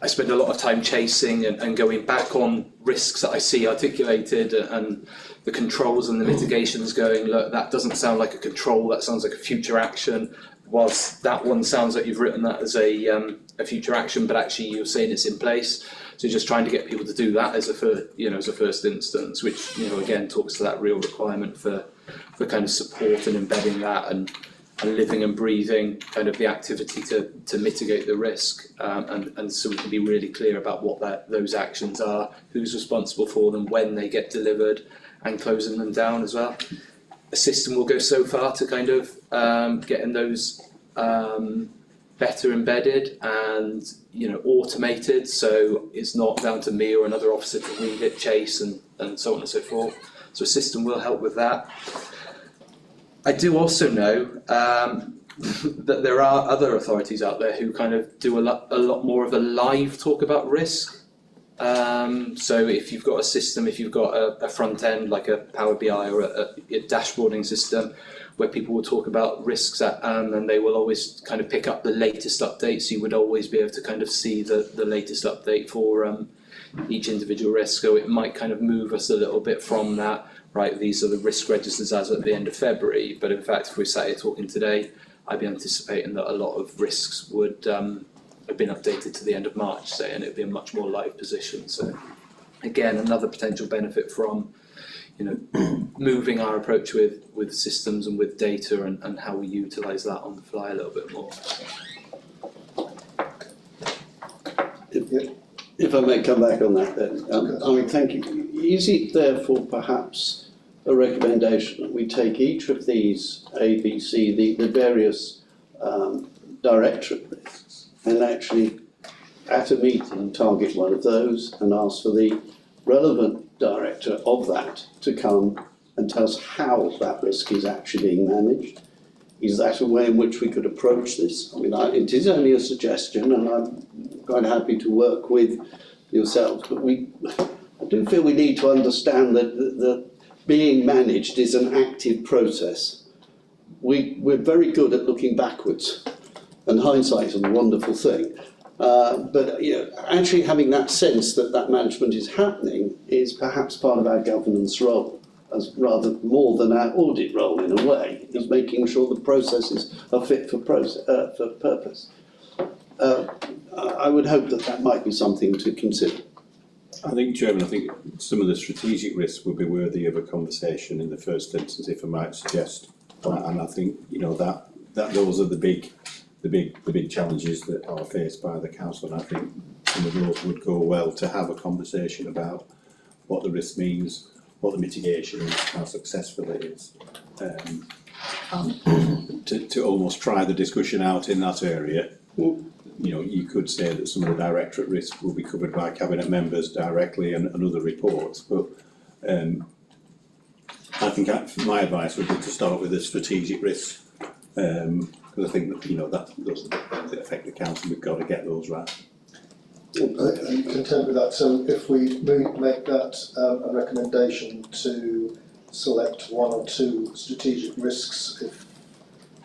I spend a lot of time chasing and going back on risks that I see articulated and the controls and the mitigations going, look, that doesn't sound like a control, that sounds like a future action, whilst that one sounds like you've written that as a future action, but actually you're saying it's in place. So just trying to get people to do that as a first instance, which again talks to that real requirement for kind of support and embedding that and living and breathing kind of the activity to mitigate the risk, and so we can be really clear about what those actions are, who's responsible for them, when they get delivered, and closing them down as well. A system will go so far to kind of getting those better embedded and automated, so it's not down to me or another officer to read it, chase and so on and so forth. So a system will help with that. I do also know that there are other authorities out there who kind of do a lot more of a live talk about risk. So if you've got a system, if you've got a front end like a Power BI or a dashboarding system where people will talk about risks and they will always kind of pick up the latest updates, you would always be able to kind of see the latest update for each individual risk. So it might kind of move us a little bit from that, right, these are the risk registers as at the end of February, but in fact if we sat here talking today, I'd be anticipating that a lot of risks would have been updated to the end of March, say, and it'd be a much more live position. So again, another potential benefit from moving our approach with systems and with data and how we utilise that on the fly a little bit more. If I may come back on that then, thank you. Is it therefore perhaps a recommendation that we take each of these A, B, C, the various directorate risks, and actually at a meeting target one of those and ask for the relevant director of that to come and tell us how that risk is actually being managed? Is that a way in which we could approach this? I mean, it is only a suggestion, and I'm quite happy to work with yourselves, but I do feel we need to understand that being managed is an active process. We're very good at looking backwards, and hindsight is a wonderful thing. But actually having that sense that management is happening is perhaps part of our governance role, as rather more than our audit role in a way, is making sure the processes are fit for purpose. I would hope that that might be something to consider. I think, Chairman, I think some of the strategic risks would be worthy of a conversation in the first instance, if I might suggest. And I think, you know, that those are the big challenges that are faced by the council. And I think some of those would go well to have a conversation about what the risk means, what the mitigation is, how successful it is. To almost try the discussion out in that area. You know, you could say that some of the directorate risk will be covered by cabinet members directly and other reports, but I think my advice would be to start with the strategic risks, because I think that, you know, that affect the council. We've got to get those right. Are you content with that? So if we make that a recommendation to select one or two strategic risks,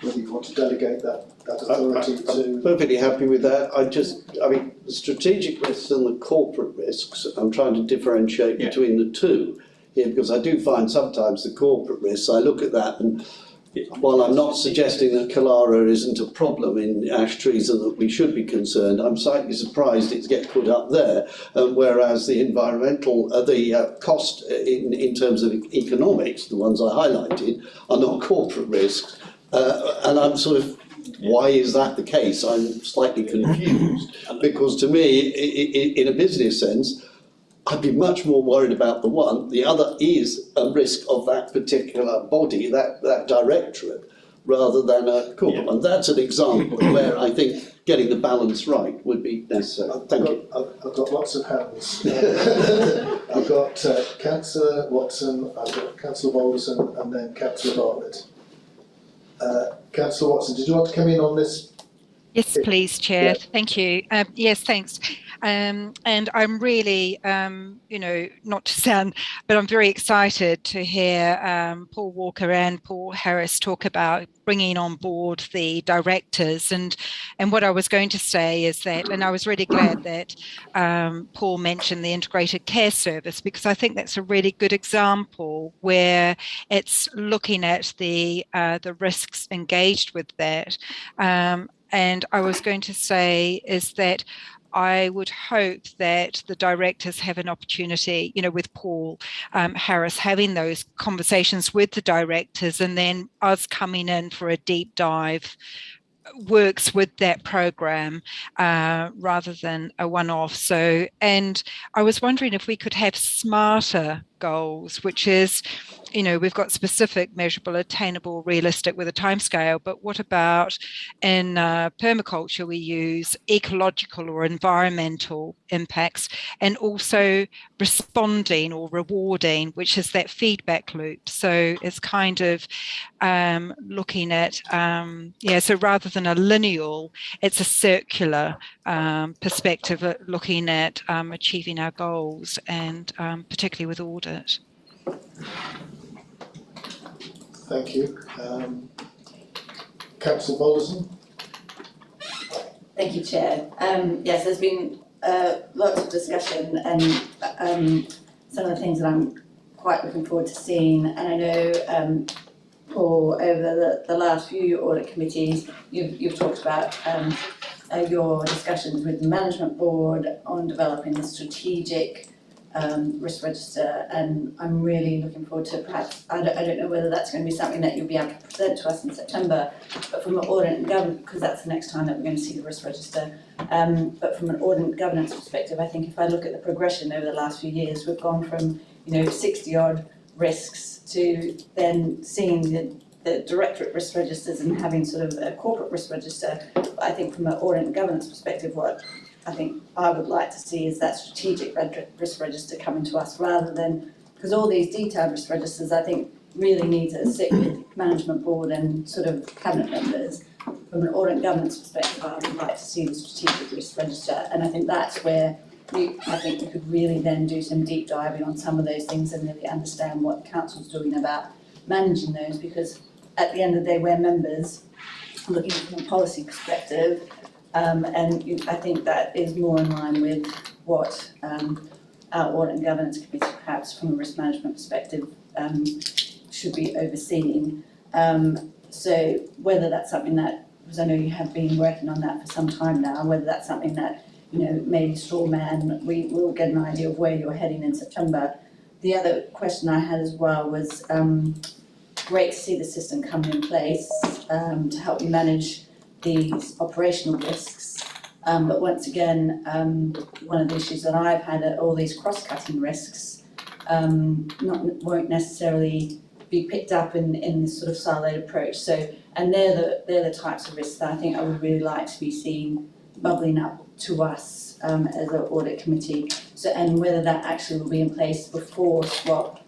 whether you want to delegate that authority to... I'm perfectly happy with that. I mean, the strategic risks and the corporate risks, I'm trying to differentiate between the two here, because I do find sometimes the corporate risks, I look at that and while I'm not suggesting that cholera isn't a problem in ash trees and that we should be concerned, I'm slightly surprised it gets put up there, whereas the environmental, the cost in terms of economics, the ones I highlighted, are not corporate risks. And I'm sort of, why is that the case? I'm slightly confused, because to me, in a business sense, I'd be much more worried about the one. The other is a risk of that particular body, that directorate, rather than a corporate one. That's an example where I think getting the balance right would be necessary. Thank you. I've got lots of hands. I've got Councillor Watson, I've got Councillor Bolson, and then Councillor Bartlett. Councillor Watson, did you want to come in on this? Yes, please, Chair. Yeah. Thank you. Yes, thanks. And I'm really, you know, not to sound, but I'm very excited to hear Paul Walker and Paul Harris talk about bringing on board the directors. And what I was going to say is that, and I was really glad that Paul mentioned the integrated care service, because I think that's a really good example where it's looking at the risks engaged with that. And I was going to say is that I would hope that the directors have an opportunity, you know, with Paul Harris having those conversations with the directors, and then us coming in for a deep dive works with that program rather than a one-off. So, and I was wondering if we could have smarter goals, which is, you know, we've got specific, measurable, attainable, realistic with a timescale, but what about in permaculture we use ecological or environmental impacts, and also responding or rewarding, which is that feedback loop. So it's kind of looking at, so rather than a lineal, it's a circular perspective at looking at achieving our goals, and particularly with audit. Thank you. Councillor Bolson. Thank you, Chair. Yes, there's been lots of discussion, and some of the things that I'm quite looking forward to seeing. And I know, Paul, over the last few audit committees, you've talked about your discussions with the management board on developing the strategic risk register, and I'm really looking forward to perhaps, I don't know whether that's going to be something that you'll be able to present to us in September, but from an audit and governance, because that's the next time that we're going to see the risk register, but from an audit and governance perspective, I think if I look at the progression over the last few years, we've gone from 60 odd risks to then seeing the directorate risk registers and having sort of a corporate risk register. But I think from an audit and governance perspective, what I think I would like to see is that strategic risk register coming to us, rather than, because all these detailed risk registers I think really need to sit with management board and sort of cabinet members. From an audit and governance perspective, I would like to see the strategic risk register, and I think that's where I think we could really then do some deep diving on some of those things and really understand what the council's doing about managing those, because at the end of the day we're members looking from a policy perspective. And I think that is more in line with what our audit and governance committee, perhaps from a risk management perspective, should be overseeing. So whether that's something that because I know you have been working on that for some time now, whether that's something that, you know, maybe straw man, we will get an idea of where you're heading in September. The other question I had as well was, great to see the system coming in place to help you manage these operational risks. But once again, one of the issues that I've had are all these cross-cutting risks won't necessarily be picked up in this sort of siloed approach. So, and they're the types of risks that I think I would really like to be seeing bubbling up to us as an audit committee. So, and whether that actually will be in place before SWAP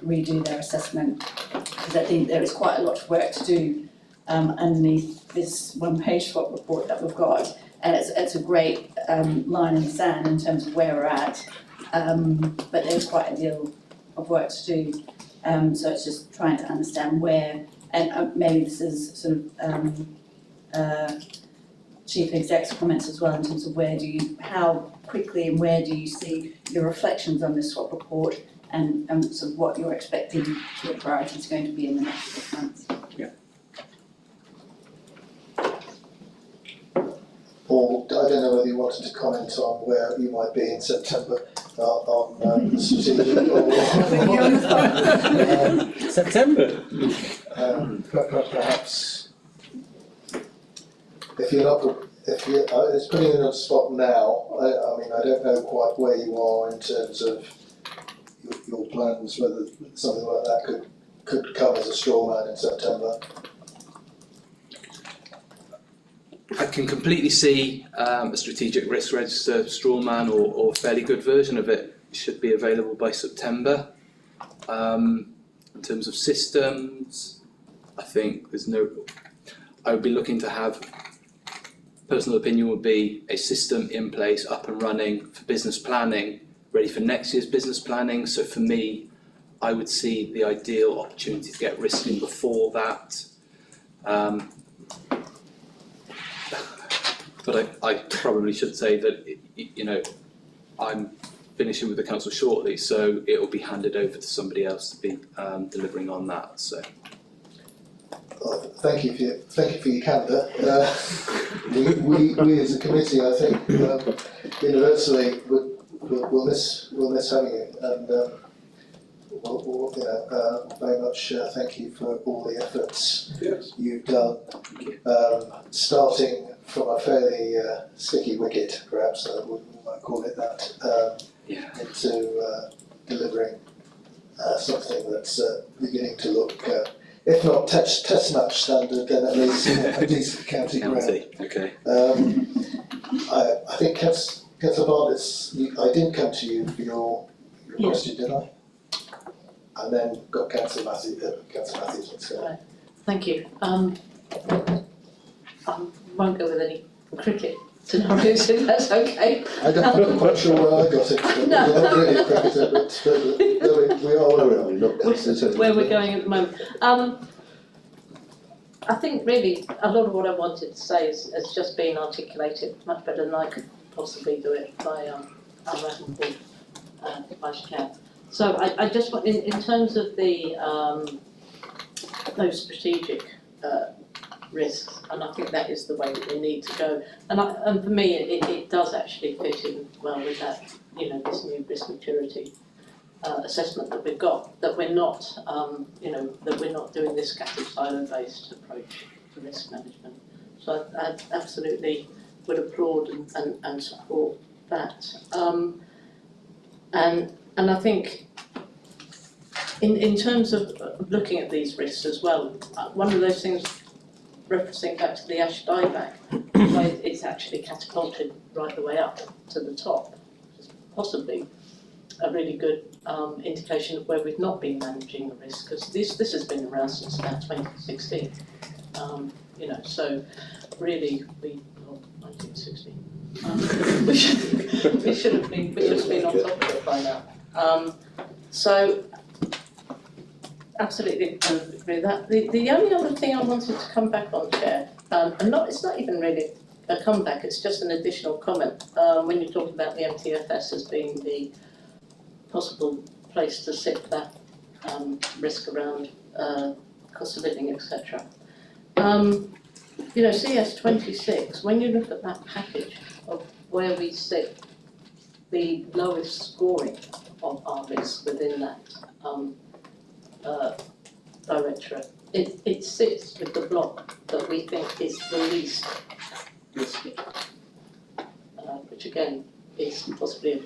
redo their assessment, because I think there is quite a lot of work to do underneath this one-page SWAP report that we've got, and it's a great line in the sand in terms of where we're at, but there's quite a deal of work to do, so it's just trying to understand where, and maybe this is sort of Chief Exec's comments as well in terms of how quickly and where do you see your reflections on this SWAP report, and sort of what you're expecting your priorities are going to be in the next 6 months. Paul, I don't know whether you wanted to comment on where you might be in September on the strategic or September. Perhaps if it's putting you on the spot now. I mean, I don't know quite where you are in terms of your plans, whether something like that could come as a straw man in September. I can completely see a strategic risk register straw man or a fairly good version of it should be available by September. In terms of systems, I think I would be looking to have, personal opinion would be a system in place, up and running for business planning, ready for next year's business planning. So for me, I would see the ideal opportunity to get risk in before that. But I probably should say that, I'm finishing with the council shortly, so it will be handed over to somebody else to be delivering on that. So. Thank you for your candour. We as a committee, I think, universally we'll miss having you, and we'll very much thank you for all the efforts you've done, starting from a fairly sticky wicket, perhaps we might call it that, into delivering something that's beginning to look, if not test match standard, then at least a decent county ground. Okay. I think Councillor Bartlett, I did come to you for your question, did I? And then got Councillor Matthews. Right. Thank you. I won't go with any cricket scenarios, if that's okay. I'm not quite sure where I got it. We're not really a cricketer, but we are where we are. Where we're going at the moment. I think really a lot of what I wanted to say has just been articulated much better than I could possibly do it by our Admiral Vice Chair. So I just want, in terms of the those strategic risks, and I think that is the way that we need to go. And for me, it does actually fit in well with that, this new risk maturity assessment that we've got. That we're not, that we're not doing this scattered silo-based approach to risk management. So I absolutely would applaud and support that. And I think in terms of looking at these risks as well, one of those things, referencing back to the ash dieback, it's actually catapulted right the way up to the top, possibly a really good indication of where we've not been managing the risk, because this has been around since about 2016. So really 1916. We should have been on top of it by now. So absolutely agree with that. The only other thing I wanted to come back on, Chair, it's not even really a comeback, it's just an additional comment. When you talk about the MTFS as being the possible place to sit that risk around cost of living, etc. You know, CS26, when you look at that package of where we sit, the lowest scoring of our risk within that directorate, it sits with the block that we think is the least risky, which again is possibly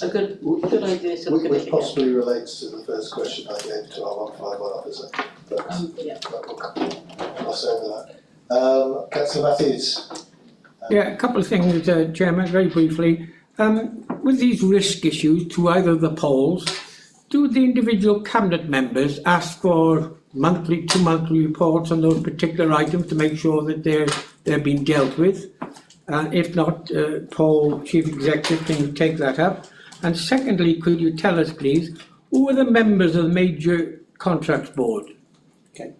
a good idea to look at it Which again. possibly relates to the first question I gave to our 151 officer, but Yeah. we'll gloss over that. Councillor Matthews. Yeah, a couple of things, Chairman, very briefly. With these risk issues to either of the polls, do the individual cabinet members ask for monthly, 2 monthly reports on those particular items to make sure that they're being dealt with? If not, Paul, Chief Executive, can you take that up? And secondly, could you tell us, please, who are the members of the Major Contracts Board? Okay.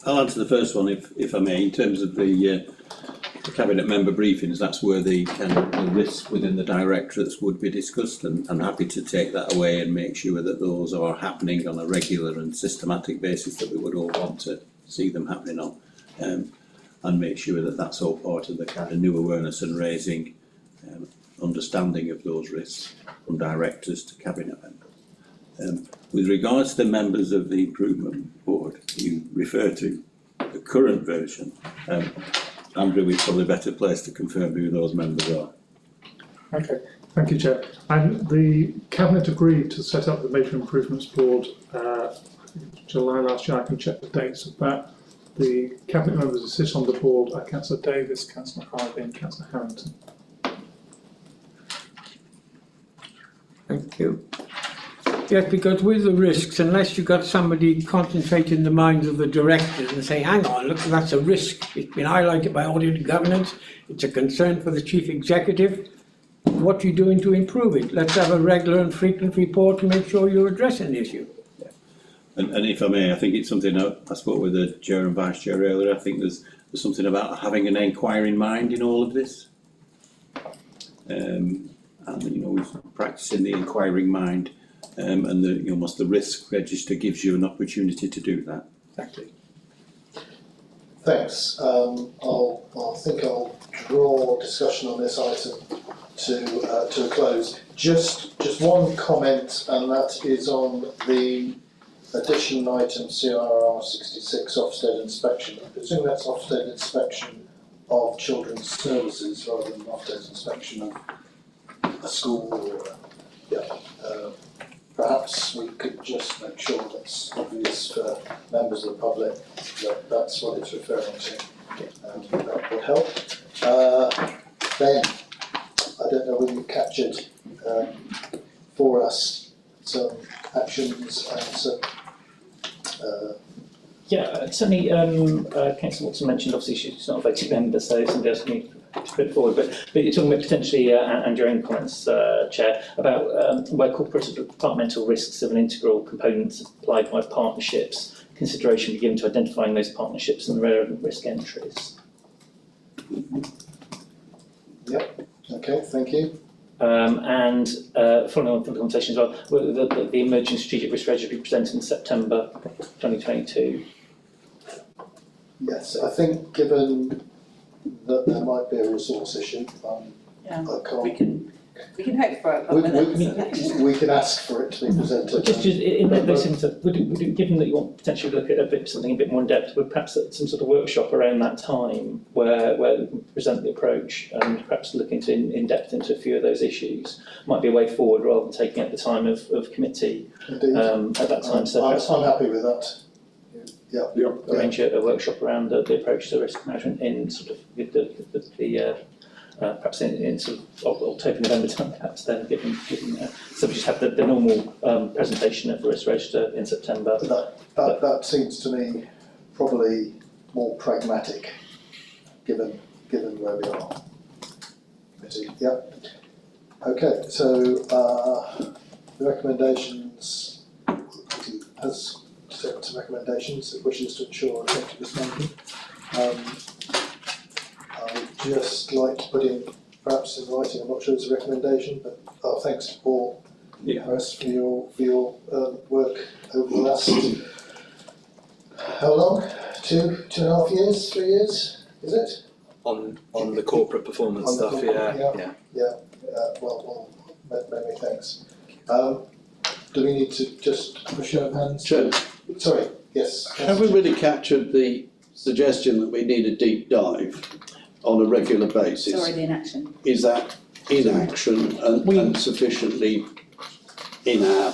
I'll answer the first one, if I may. In terms of the cabinet member briefings, that's where the kind of the risk within the directorates would be discussed, and I'm happy to take that away and make sure that those are happening on a regular and systematic basis that we would all want to see them happening on, and make sure that that's all part of the kind of new awareness and raising understanding of those risks from directors to cabinet members. With regards to the members of the improvement board, you refer to the current version. Andrew is probably better placed to confirm who those members are. Okay, thank you, Chair. And the Cabinet agreed to set up the Major Improvements Board July last year. I can check the dates of that. The Cabinet members who sit on the board are Councillor Davis, Councillor Harvey and Councillor Harrington. Thank you. Yes, because with the risks, unless you've got somebody concentrating in the minds of the directors and say, hang on, look, that's a risk. It's been highlighted by Audit and Governance. It's a concern for the Chief Executive. What are you doing to improve it? Let's have a regular and frequent report to make sure you're addressing the issue. Yeah. And if I may, I think it's something I spoke with the Chair and Vice Chair earlier. I think there's something about having an inquiring mind in all of this. And we're practicing the inquiring mind. And almost the risk register gives you an opportunity to do that. Exactly. Thanks. I think I'll draw discussion on this item to a close. Just one comment, and that is on the addition item CRR 66 Ofsted inspection. I presume that's Ofsted inspection of children's services rather than Ofsted inspection of a school or perhaps we could just make sure that's obvious for members of the public that that's what it's referring to. That would help. Ben, I don't know whether you captured for us some actions and some. Yeah, certainly. Councillor Watson mentioned obviously she's not a voting member, so somebody else can to put it forward. But you're talking about potentially, and your own comments, Chair, about where corporate and departmental risks of an integral component applied by partnerships, consideration be given to identifying those partnerships and the relevant risk entries. Yep. Okay. Thank you. And following on from the conversation as well, the emerging strategic risk register will be presented in September 2022. Yes, I think given that there might be a resource issue, Yeah. I can't. We can hope for it, We can ask for it to be presented. Just in those instances, given that you want to potentially look at something a bit more in depth, would perhaps some sort of workshop around that time where we can present the approach and perhaps look into in depth into a few of those issues might be a way forward rather than taking up the time of committee at that time. So I'm happy with that. Yeah. Arrange a workshop around the approach to risk management in sort of with the perhaps in sort of October, November time, perhaps then, given so we just have the normal presentation of the risk register in September. That seems to me probably more pragmatic, given where we are. Yeah. Okay. So the recommendations has set some recommendations. It wishes to ensure effective spending. I would just like to put in, perhaps in writing, I'm not sure it's a recommendation, but thanks to Paul Harris for your work over the last how long? 2.5 years, 3 years, is it? On the corporate performance On the stuff, corporate, yeah. Well, many thanks. Do we need to just push show of hands? Chair, Sorry, yes. have we really captured the suggestion that we need a deep dive on a regular basis? It's already in action. Is that in action and sufficiently in our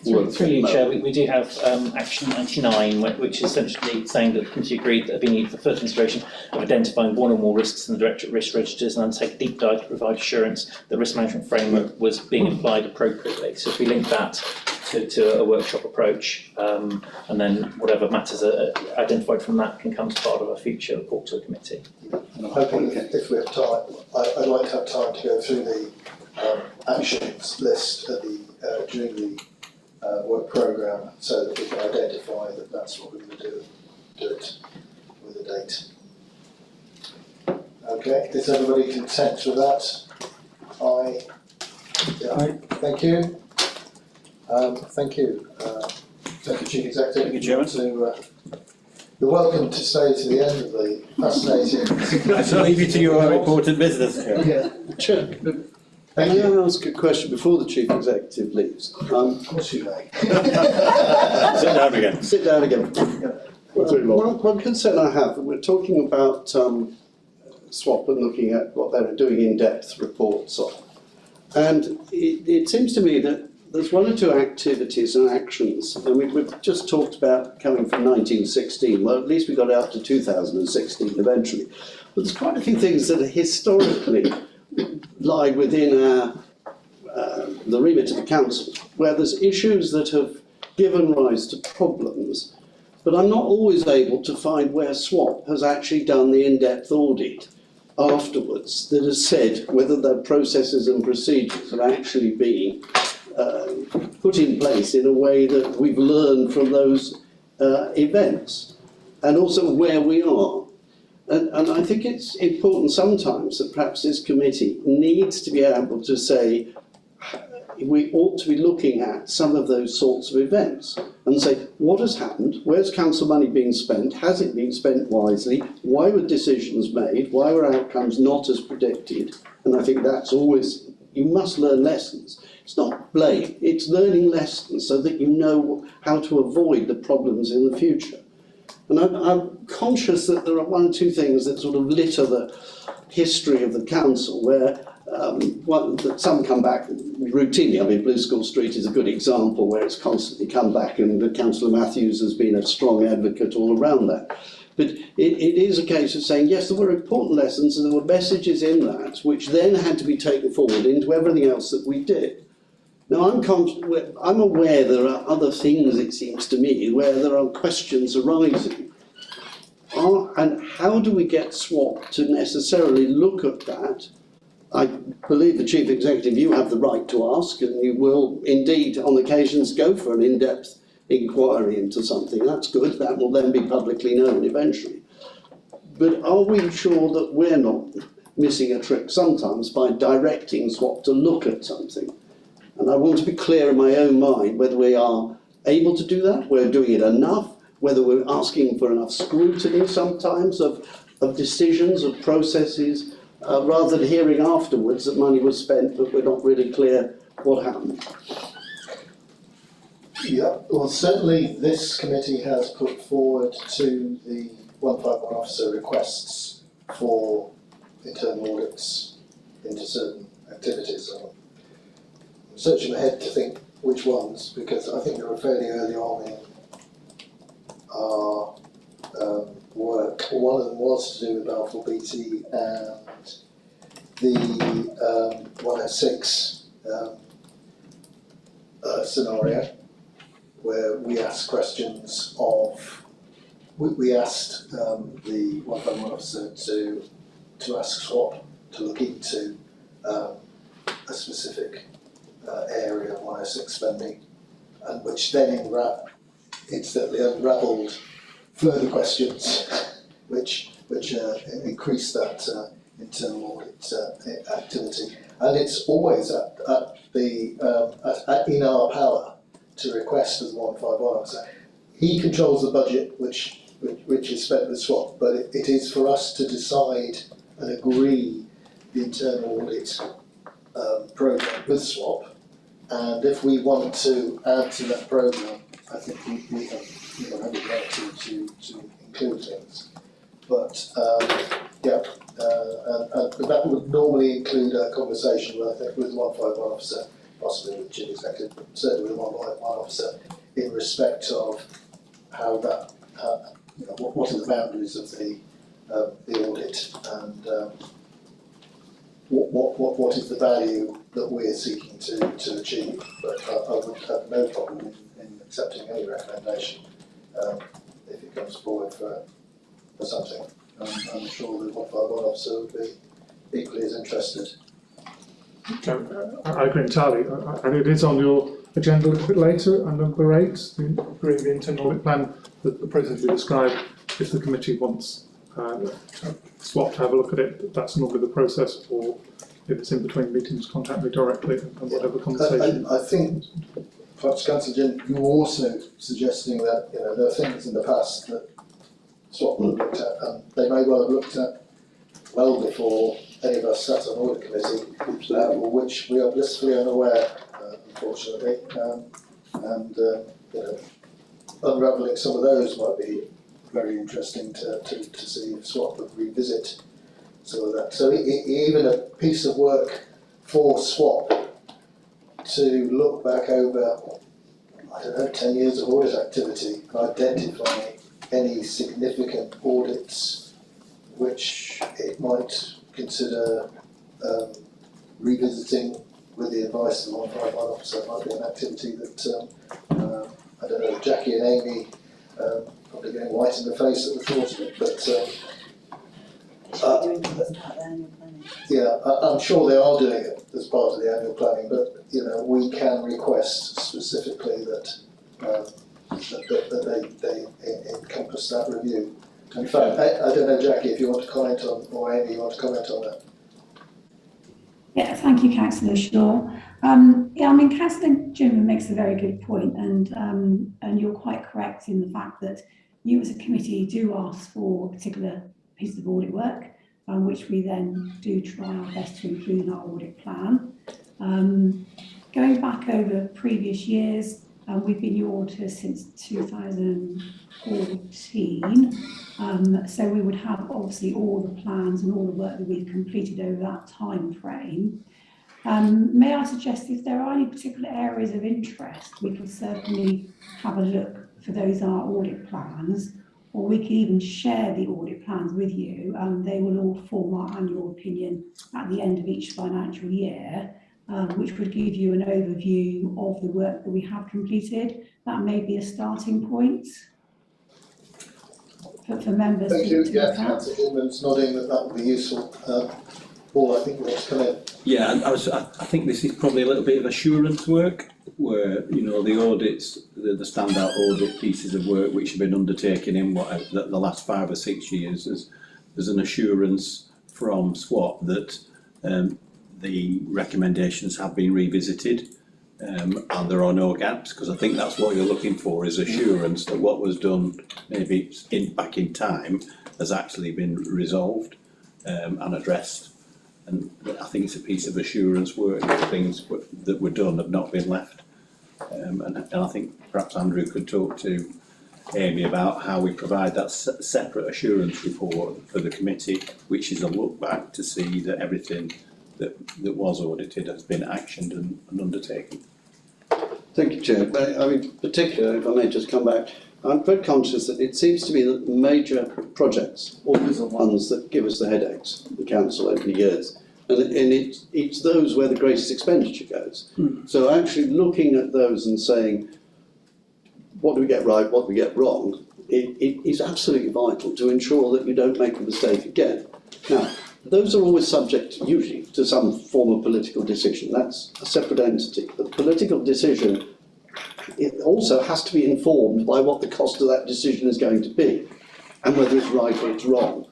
work? Through you, Chair, we do have Action 99, which is essentially saying that the committee agreed that there be need for further consideration of identifying one or more risks in the Directorate Risk Registers and undertake a deep dive to provide assurance that risk management framework was being applied appropriately. So if we link that to a workshop approach, and then whatever matters are identified from that can come as part of a future report to a committee. And I'm hoping if we have time, I'd like to have time to go through the actions list at during the work programme so that we can identify that that's what we're going to do it with a date. Okay, is everybody content with that? Thank you. Thank you. Thank you, Chief Executive. Thank you, Chairman. You're welcome to stay to the end of the fascinating. I shall leave you to your important business, Chairman. Yeah. Chair, can I ask a question before the Chief Executive leaves? Of course you may. Sit down again. Sit down again. One concern I have, we're talking about SWAP and looking at what they're doing in-depth reports on. And it seems to me that there's one or two activities and actions, and we've just talked about coming from 1916, well at least we got out to 2016 eventually. But there's quite a few things that are historically lie within the remit of the Council, where there's issues that have given rise to problems, but I'm not always able to find where SWAP has actually done the in-depth audit afterwards that has said whether their processes and procedures have actually been put in place in a way that we've learned from those events, and also where we are. And I think it's important sometimes that perhaps this committee needs to be able to say we ought to be looking at some of those sorts of events and say what has happened, where's council money being spent, has it been spent wisely, why were decisions made, why were outcomes not as predicted. And I think that's always, you must learn lessons. It's not blame, it's learning lessons so that you know how to avoid the problems in the future. And I'm conscious that there are one or two things that sort of litter the history of the council where some come back routinely. I mean, Blue School Street is a good example where it's constantly come back, and Councillor Matthews has been a strong advocate all around that. But it is a case of saying, yes, there were important lessons and there were messages in that which then had to be taken forward into everything else that we did. Now, I'm aware there are other things, it seems to me, where there are questions arising. And how do we get SWAP to necessarily look at that? I believe the Chief Executive, you have the right to ask, and you will indeed, on occasions, go for an in-depth inquiry into something. That's good, that will then be publicly known eventually. But are we sure that we're not missing a trick sometimes by directing SWAP to look at something? And I want to be clear in my own mind whether we are able to do that, we're doing it enough, whether we're asking for enough scrutiny sometimes of decisions, of processes, rather than hearing afterwards that money was spent but we're not really clear what happened. Yeah, well certainly this committee has put forward to the 151 officer requests for internal audits into certain activities. I'm searching my head to think which ones, because I think they were fairly early on in our work. One of them was to do with Balfour BT and the 106 scenario, where we asked questions of, we asked the 151 officer to ask SWAP to look into a specific area of 106 spending, and which then instantly unravelled further questions which increase that internal audit activity. And it's always in our power to request as 151 officer, he controls the budget which is spent with SWAP, but it is for us to decide and agree the internal audit programme with SWAP. And if we want to add to that programme, I think we have every right to include things. But but that would normally include a conversation with, I think, with the 151 officer, possibly with chief executive, but certainly with the 151 officer, in respect of how that, what are the boundaries of the audit, and what is the value that we're seeking to achieve. But I would have no problem in accepting any recommendation if it comes forward for something. I'm sure the 151 officer would be equally as interested. I agree entirely, and it is on your agenda a little bit later, and number 8, the internal audit plan, the process you described. If the committee wants SWAP to have a look at it, that's normally the process, or if it's in between meetings, contact me directly and whatever conversation. I think, perhaps Councillor Jim, you were also suggesting that there are things in the past that SWAP would have looked at, and they may well have looked at well before any of us sat on audit committee, which we are blissfully unaware, unfortunately, and unravelling some of those might be very interesting to see if SWAP would revisit some of that. So even a piece of work for SWAP to look back over, 10 years of audit activity, identify any significant audits which it might consider revisiting with the advice of the 151 officer might be an activity that I don't know, Jackie and Amy probably getting white in the face at the thought of it, but I'm sure they are doing it as part of the annual planning, but we can request specifically that they encompass that review. In fact, I don't know, Jackie, if you want to comment on, or Amy, you want to comment on that? Yeah, thank you, Councillor Shaw. Councillor Jim makes a very good point, and you're quite correct in the fact that you as a committee do ask for a particular piece of audit work, which we then do try our best to include in our audit plan. Going back over previous years, we've been your auditors since 2014, so we would have obviously all the plans and all the work that we've completed over that time frame. May I suggest if there are any particular areas of interest, we could certainly have a look for those in our audit plans, or we could even share the audit plans with you. They will all form our annual opinion at the end of each financial year, which would give you an overview of the work that we have completed. That may be a starting point for members. Thank you. Yeah, Councillor Inman's nodding that would be useful. Paul, I think you want to come in. Yeah, I think this is probably a little bit of assurance work, where the audits, the standout audit pieces of work which have been undertaken in the last 5 or 6 years, there's an assurance from SWAP that the recommendations have been revisited and there are no gaps, because I think that's what you're looking for, is assurance that what was done maybe back in time has actually been resolved and addressed. And I think it's a piece of assurance work that things that were done have not been left. And I think perhaps Andrew could talk to Amy about how we provide that separate assurance report for the committee, which is a look back to see that everything that was audited has been actioned and undertaken. Thank you, Chair. Particularly, if I may just come back, I'm very conscious that it seems to be that major projects, always the ones that give us the headaches, the council over the years, and it's those where the greatest expenditure goes. So actually looking at those and saying, what do we get right, what do we get wrong, it is absolutely vital to ensure that you don't make the mistake again. Now, those are always subject, usually, to some form of political decision. That's a separate entity. The political decision, it also has to be informed by what the cost of that decision is going to be and whether it's right or it's wrong.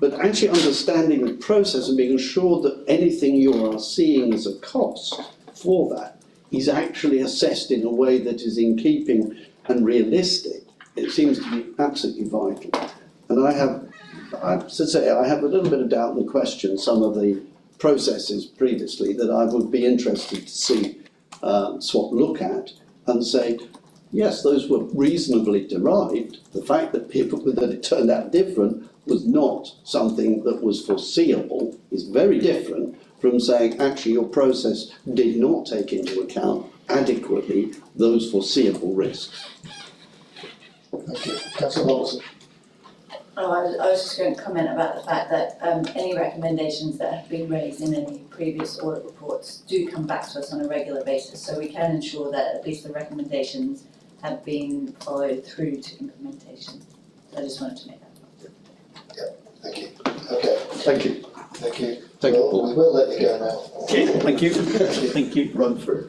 But actually understanding the process and being assured that anything you are seeing as a cost for that is actually assessed in a way that is in keeping and realistic, it seems to be absolutely vital. And I have a little bit of doubt and question some of the processes previously that I would be interested to see SWAP look at and say, yes, those were reasonably derived. The fact that it turned out different was not something that was foreseeable, is very different from saying, actually, your process did not take into account adequately those foreseeable risks. Thank you. Councillor Robertson. Oh, I was just going to comment about the fact that any recommendations that have been raised in any previous audit reports do come back to us on a regular basis, so we can ensure that at least the recommendations have been followed through to implementation. So I just wanted to make that point. Yeah, thank you. Okay. Thank you. Thank you. Thank you. We will let you go now. Okay, thank you. Thank you. Run through.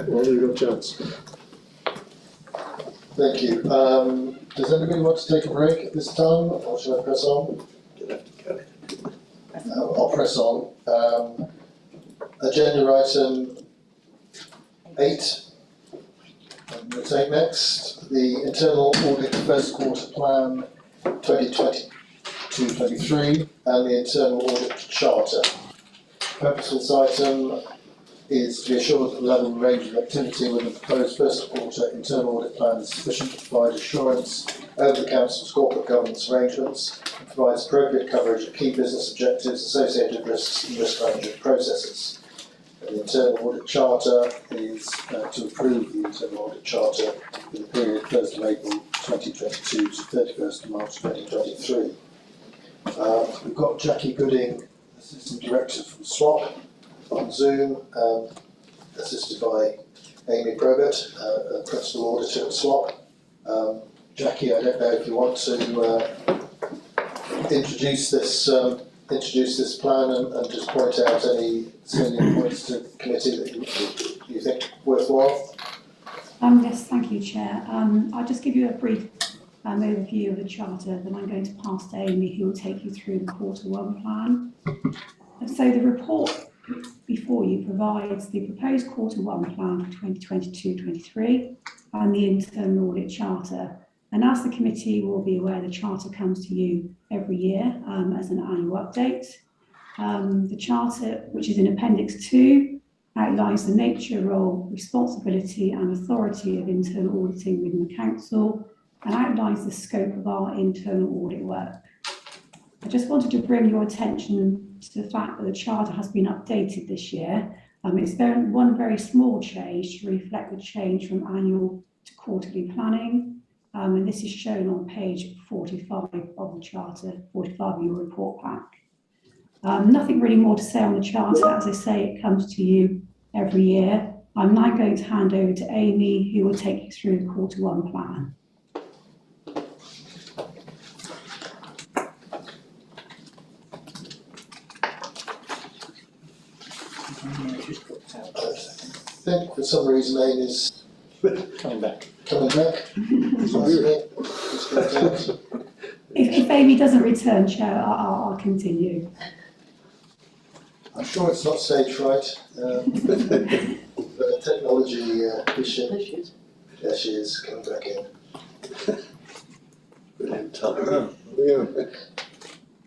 Well, you've got a chance. Thank you. Does anybody want to take a break at this time, or shall I press on? I'll press on. Agenda item 8. We'll take next the internal audit first quarter plan 2022-23 and the internal audit charter. Purpose of this item is to be assured that the level and range of activity within the proposed first quarter internal audit plan is sufficient to provide assurance over the Council's corporate governance arrangements and provides appropriate coverage of key business objectives, associated risks and risk management processes. The internal audit charter is to approve the internal audit charter for the period 1st of April 2022 to 31st of March 2023. We've got Jackie Gooding, Assistant Director from SWAP, on Zoom, assisted by Amy Probert, Principal Auditor at SWAP. Jackie, I don't know if you want to introduce this plan and just point out any salient points to the committee that you think worthwhile. Yes, thank you, Chair. I'll just give you a brief overview of the charter, then I'm going to pass to Amy, who will take you through the quarter 1 plan. So the report before you provides the proposed quarter 1 plan for 2022-23 and the internal audit charter. And as the committee will be aware, the charter comes to you every year as an annual update. The charter, which is in Appendix 2, outlines the nature, role, responsibility and authority of internal auditing within the council and outlines the scope of our internal audit work. I just wanted to bring your attention to the fact that the charter has been updated this year. It's one very small change to reflect the change from annual to quarterly planning. And this is shown on page 45 of the charter, 45 of your report pack. Nothing really more to say on the charter. As I say, it comes to you every year. I'm now going to hand over to Amy, who will take you through the quarter 1 plan. I think for some reason Amy's Coming back. If Amy doesn't return, Chair, I'll continue. I'm sure it's not stage fright, but a technology issue. There she is, coming back in. Brilliant time.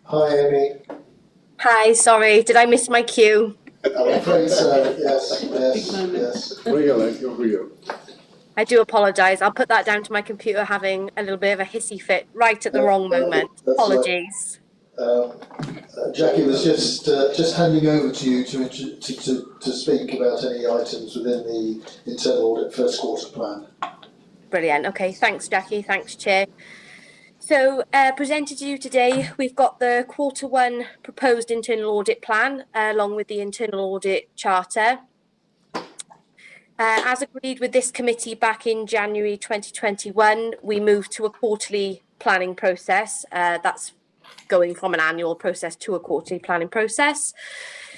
Hi Amy. Hi, sorry, did I miss my cue? I'm afraid so, yes. I do apologise. I'll put that down to my computer having a little bit of a hissy fit right at the wrong moment. Apologies. Jackie was just handing over to you to speak about any items within the internal audit first quarter plan. Brilliant. Okay, thanks, Jackie. Thanks, Chair. So, presented to you today, we've got the quarter 1 proposed internal audit plan, along with the internal audit charter. As agreed with this committee back in January 2021, we moved to a quarterly planning process. That's going from an annual process to a quarterly planning process.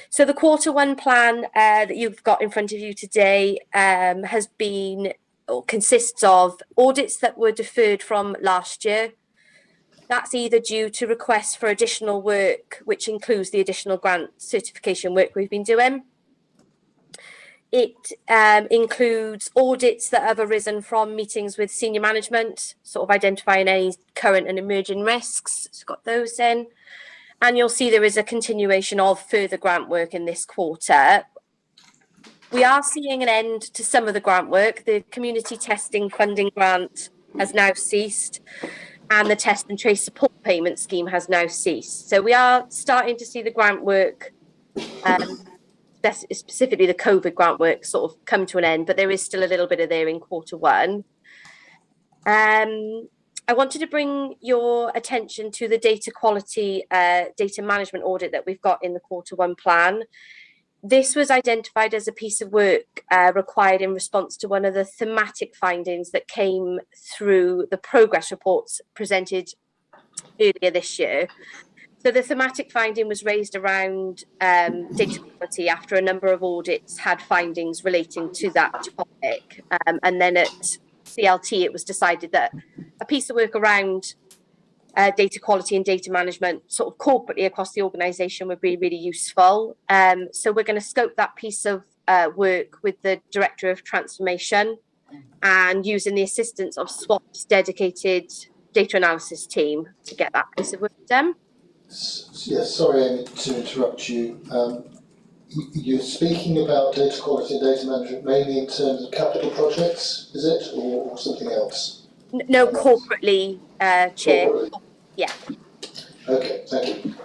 So the quarter 1 plan that you've got in front of you today has been, or consists of audits that were deferred from last year. That's either due to requests for additional work, which includes the additional grant certification work we've been doing. It includes audits that have arisen from meetings with senior management, sort of identifying any current and emerging risks. It's got those in. And you'll see there is a continuation of further grant work in this quarter. We are seeing an end to some of the grant work. The community testing funding grant has now ceased, and the test and trace support payment scheme has now ceased. So we are starting to see the grant work, specifically the COVID grant work, sort of come to an end, but there is still a little bit of there in Q1. I wanted to bring your attention to the data quality, data management audit that we've got in the Q1 plan. This was identified as a piece of work required in response to one of the thematic findings that came through the progress reports presented earlier this year. So the thematic finding was raised around data quality after a number of audits had findings relating to that topic. And then at CLT, it was decided that a piece of work around data quality and data management sort of corporately across the organisation would be really useful. So we're going to scope that piece of work with the Director of Transformation and using the assistance of SWAP's dedicated data analysis team to get that piece of work done. Yes, sorry Amy to interrupt you. You're speaking about data quality and data management mainly in terms of capital projects, is it, or something else? No, corporately, Chair. Corporately. Yeah. Okay, thank you.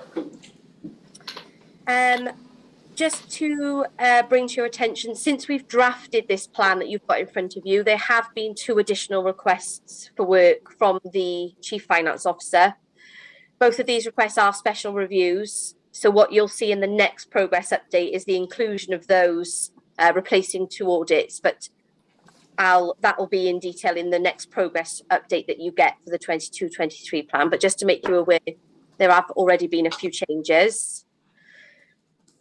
Just to bring to your attention, since we've drafted this plan that you've got in front of you, there have been 2 additional requests for work from the Chief Finance Officer. Both of these requests are special reviews. So what you'll see in the next progress update is the inclusion of those replacing 2 audits, but that will be in detail in the next progress update that you get for the 22-23 plan. But just to make you aware, there have already been a few changes.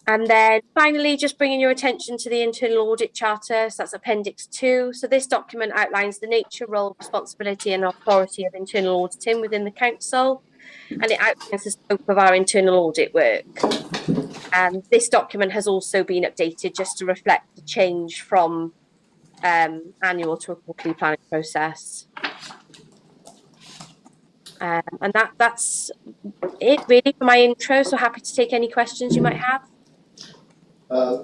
And then finally, just bringing your attention to the Internal Audit Charter. So that's Appendix 2. So this document outlines the nature, role, responsibility and authority of internal auditing within the council. And it outlines the scope of our internal audit work. And this document has also been updated just to reflect the change from annual to a quarterly planning process. And that's it really for my intro. So happy to take any questions you might have.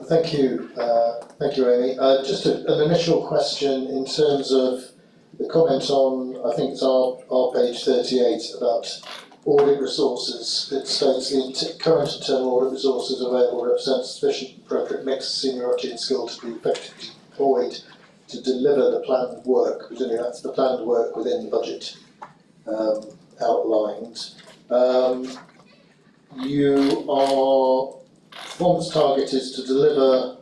Thank you, Amy. Just an initial question in terms of the comment on, I think it's our page 38 about audit resources. It states the current internal audit resources available represent sufficient appropriate mix of seniority and skill to be effectively deployed to deliver the planned work. Presumably that's the planned work within the budget outlined. Performance target is to deliver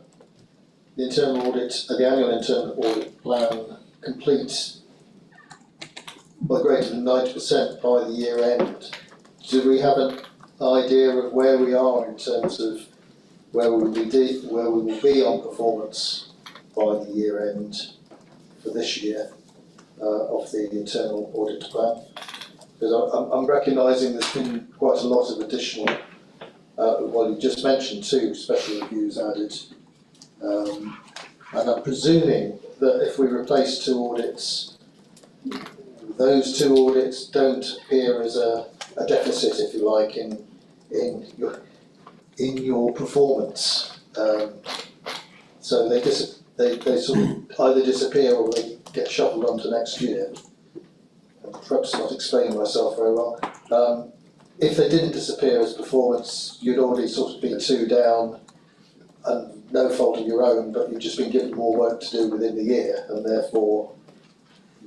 the internal audit, the annual internal audit plan complete by greater than 90% by the year end. Do we have an idea of where we are in terms of where we will be on performance by the year end for this year of the internal audit plan? Because I'm recognising there's been quite a lot of additional. Well, you just mentioned 2 special reviews added, and I'm presuming that if we replace 2 audits, those 2 audits don't appear as a deficit, if you like, in your performance. So they sort of either disappear or they get shuffled onto next year. I'm perhaps not explaining myself very well. If they didn't disappear as performance, you'd already sort of be 2 down, and no fault of your own, but you've just been given more work to do within the year, and therefore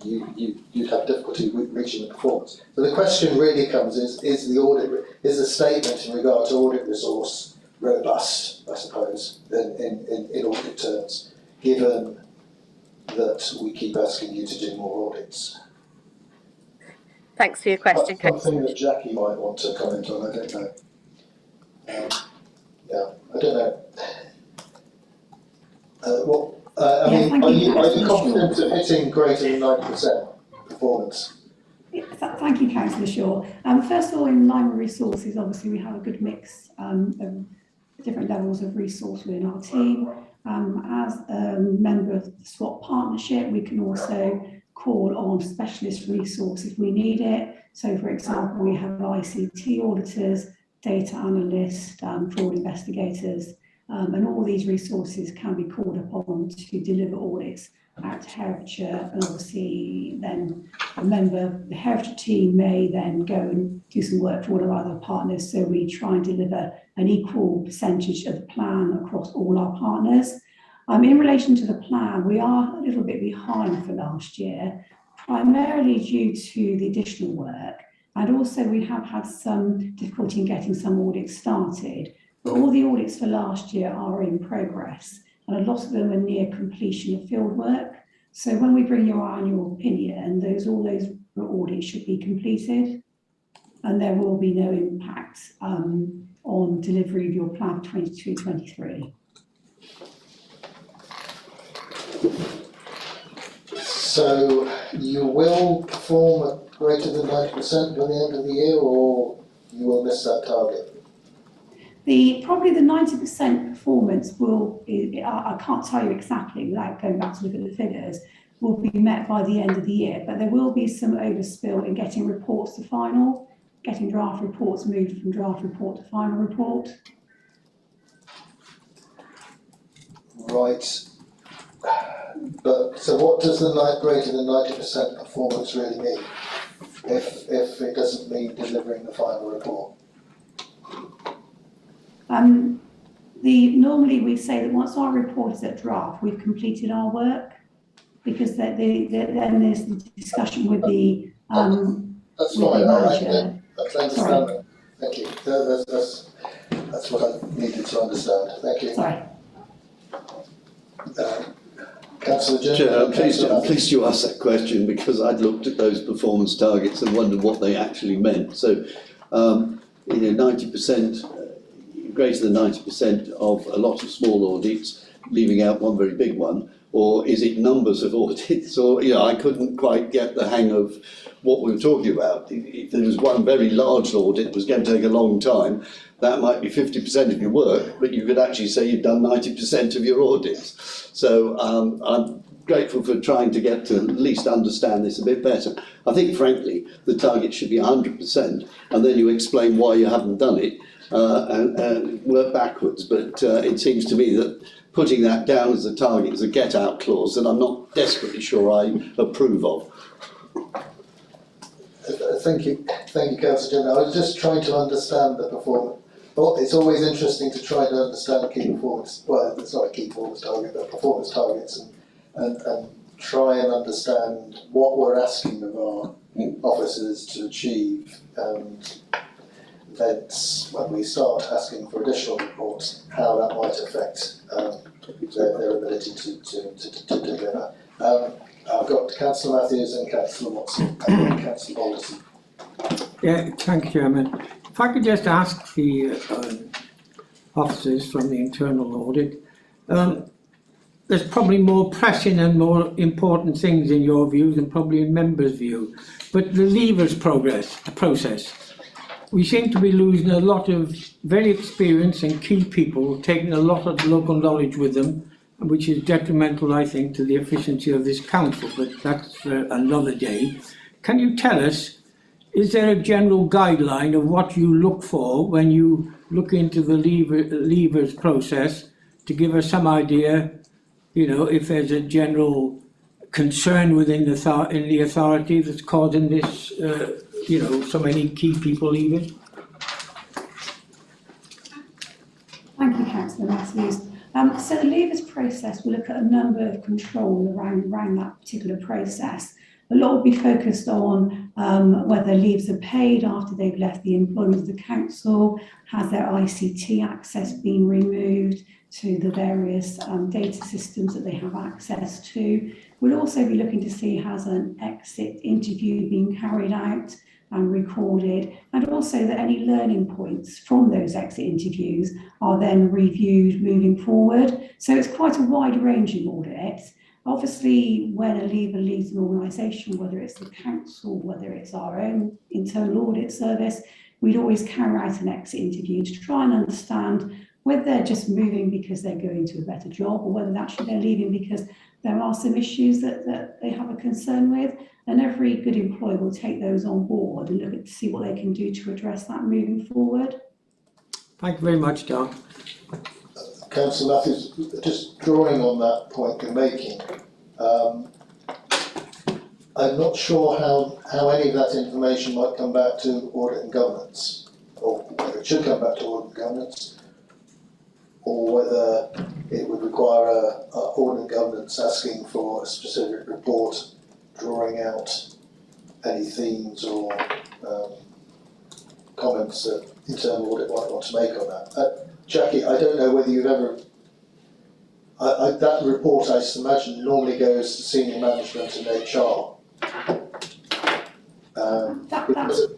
you'd have difficulty reaching the performance. So the question really comes is the statement in regard to audit resource robust, I suppose, in audit terms, given that we keep asking you to do more audits? Thanks for your question. Something that Jackie might want to comment on, I don't know. I don't know. Are you confident of hitting greater than 90% performance? Thank you, Councillor Shaw. First of all, in line with resources, obviously we have a good mix of different levels of resource within our team. As a member of the SWAT partnership, we can also call on specialist resource if we need it. So, for example, we have ICT auditors, data analysts, fraud investigators, and all these resources can be called upon to deliver audits at Herefordshire, and obviously then a member of the Herefordshire team may then go and do some work for one of our other partners, so we try and deliver an equal percentage of the plan across all our partners. In relation to the plan, we are a little bit behind for last year, primarily due to the additional work, and also we have had some difficulty in getting some audits started. But all the audits for last year are in progress, and a lot of them are near completion of field work. So when we bring your annual opinion, all those audits should be completed, and there will be no impact on delivery of your plan 22-23. So you will perform at greater than 90% by the end of the year, or you will miss that target? Probably the 90% performance will, I can't tell you exactly without going back to look at the figures, will be met by the end of the year, but there will be some overspill in getting reports to final, getting draft reports moved from draft report to final report. Right. But so what does the greater than 90% performance really mean if it doesn't mean delivering the final report? Normally we say that once our report is at draft, we've completed our work, because then there's the discussion with the that's with fine. the manager. I understand that. Thank you. That's what I needed to understand. Thank you. Sorry. Councillor Chair, I'm pleased you asked that question, because I'd looked at those performance targets and wondered what they actually meant. So, 90%. Greater than 90% of a lot of small audits, leaving out one very big one, or is it numbers of audits? Or, I couldn't quite get the hang of what we were talking about. If there was one very large audit that was going to take a long time, that might be 50% of your work, but you could actually say you've done 90% of your audits. So I'm grateful for trying to get to at least understand this a bit better. I think, frankly, the target should be 100%, and then you explain why you haven't done it. And work backwards, but it seems to me that putting that down as a target is a get-out clause that I'm not desperately sure I approve of. Thank you, Councillor General. I was just trying to understand the performance. Well, it's always interesting to try to understand key performance. Well, it's not a key performance target, but performance targets, and try and understand what we're asking of our officers to achieve. And events, when we start asking for additional reports, how that might affect their ability to deliver. I've got Councillor Matthews and Councillor Watson and Councillor Balderson. Yeah, thank you, Chairman. If I could just ask the officers from the internal audit, there's probably more pressing and more important things in your view than probably in members' view, but the levers process. We seem to be losing a lot of very experienced and key people, taking a lot of local knowledge with them, which is detrimental, I think, to the efficiency of this council, but that's for another day. Can you tell us, is there a general guideline of what you look for when you look into the levers process, to give us some idea, if there's a general concern within the authority that's causing this so many key people leaving? Thank you, Councillor Matthews. So the levers process will look at a number of controls around that particular process. A lot will be focused on whether leaves are paid after they've left the employment of the council, has their ICT access been removed to the various data systems that they have access to. We'll also be looking to see has an exit interview been carried out and recorded, and also that any learning points from those exit interviews are then reviewed moving forward. So it's quite a wide-ranging audit. Obviously, when a leaver leaves an organisation, whether it's the council, whether it's our own internal audit service, we'd always carry out an exit interview to try and understand whether they're just moving because they're going to a better job, or whether actually they're leaving because there are some issues that they have a concern with. And every good employer will take those on board and look at to see what they can do to address that moving forward. Thank you very much, John. Councillor Matthews, just drawing on that point you're making, I'm not sure how any of that information might come back to audit and governance, or whether it should come back to audit and governance, or whether it would require a audit and governance asking for a specific report drawing out any themes or comments that internal audit might want to make on that. Jackie, I don't know whether you've ever, that report I imagine normally goes to senior management and HR.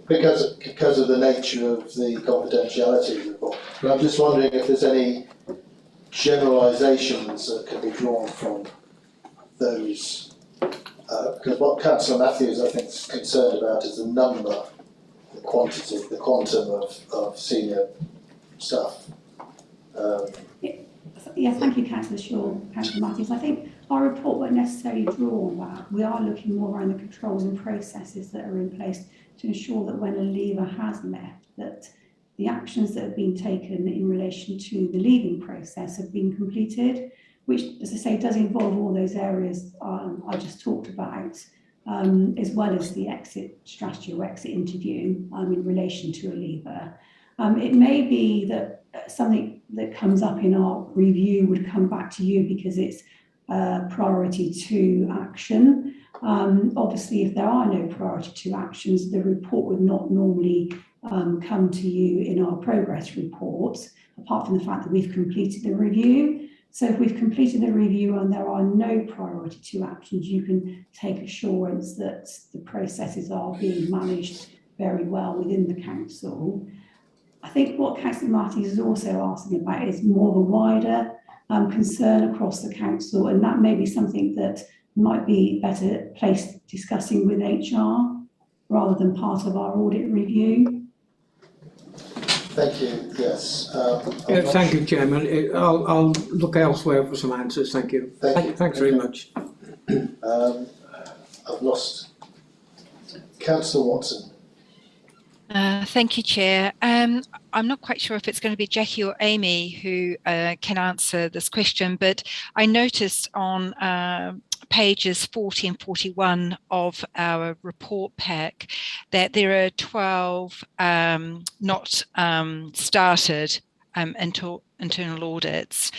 Because of the nature of the confidentiality report. But I'm just wondering if there's any generalisations that can be drawn from those. Because what Councillor Matthews, I think, is concerned about is the number, the quantity, the quantum of senior staff. Yeah, thank you, Councillor Shaw, Councillor Matthews. I think our report won't necessarily draw on that. We are looking more around the controls and processes that are in place to ensure that when a leaver has left, that the actions that have been taken in relation to the leaving process have been completed, which, as I say, does involve all those areas I just talked about, as well as the exit strategy or exit interview in relation to a leaver. It may be that something that comes up in our review would come back to you because it's priority 2 action. Obviously, if there are no priority 2 actions, the report would not normally come to you in our progress reports, apart from the fact that we've completed the review. So if we've completed the review and there are no priority 2 actions, you can take assurance that the processes are being managed very well within the council. I think what Councillor Martins is also asking about is more of a wider concern across the council, and that may be something that might be better placed discussing with HR rather than part of our audit review. Thank you, yes. Thank you, Chairman. I'll look elsewhere for some answers, thank you. Thanks very much. I've lost Councillor Watson. Thank you, Chair. I'm not quite sure if it's going to be Jackie or Amy who can answer this question, but I noticed on pages 40 and 41 of our report pack that there are 12 not started internal audits,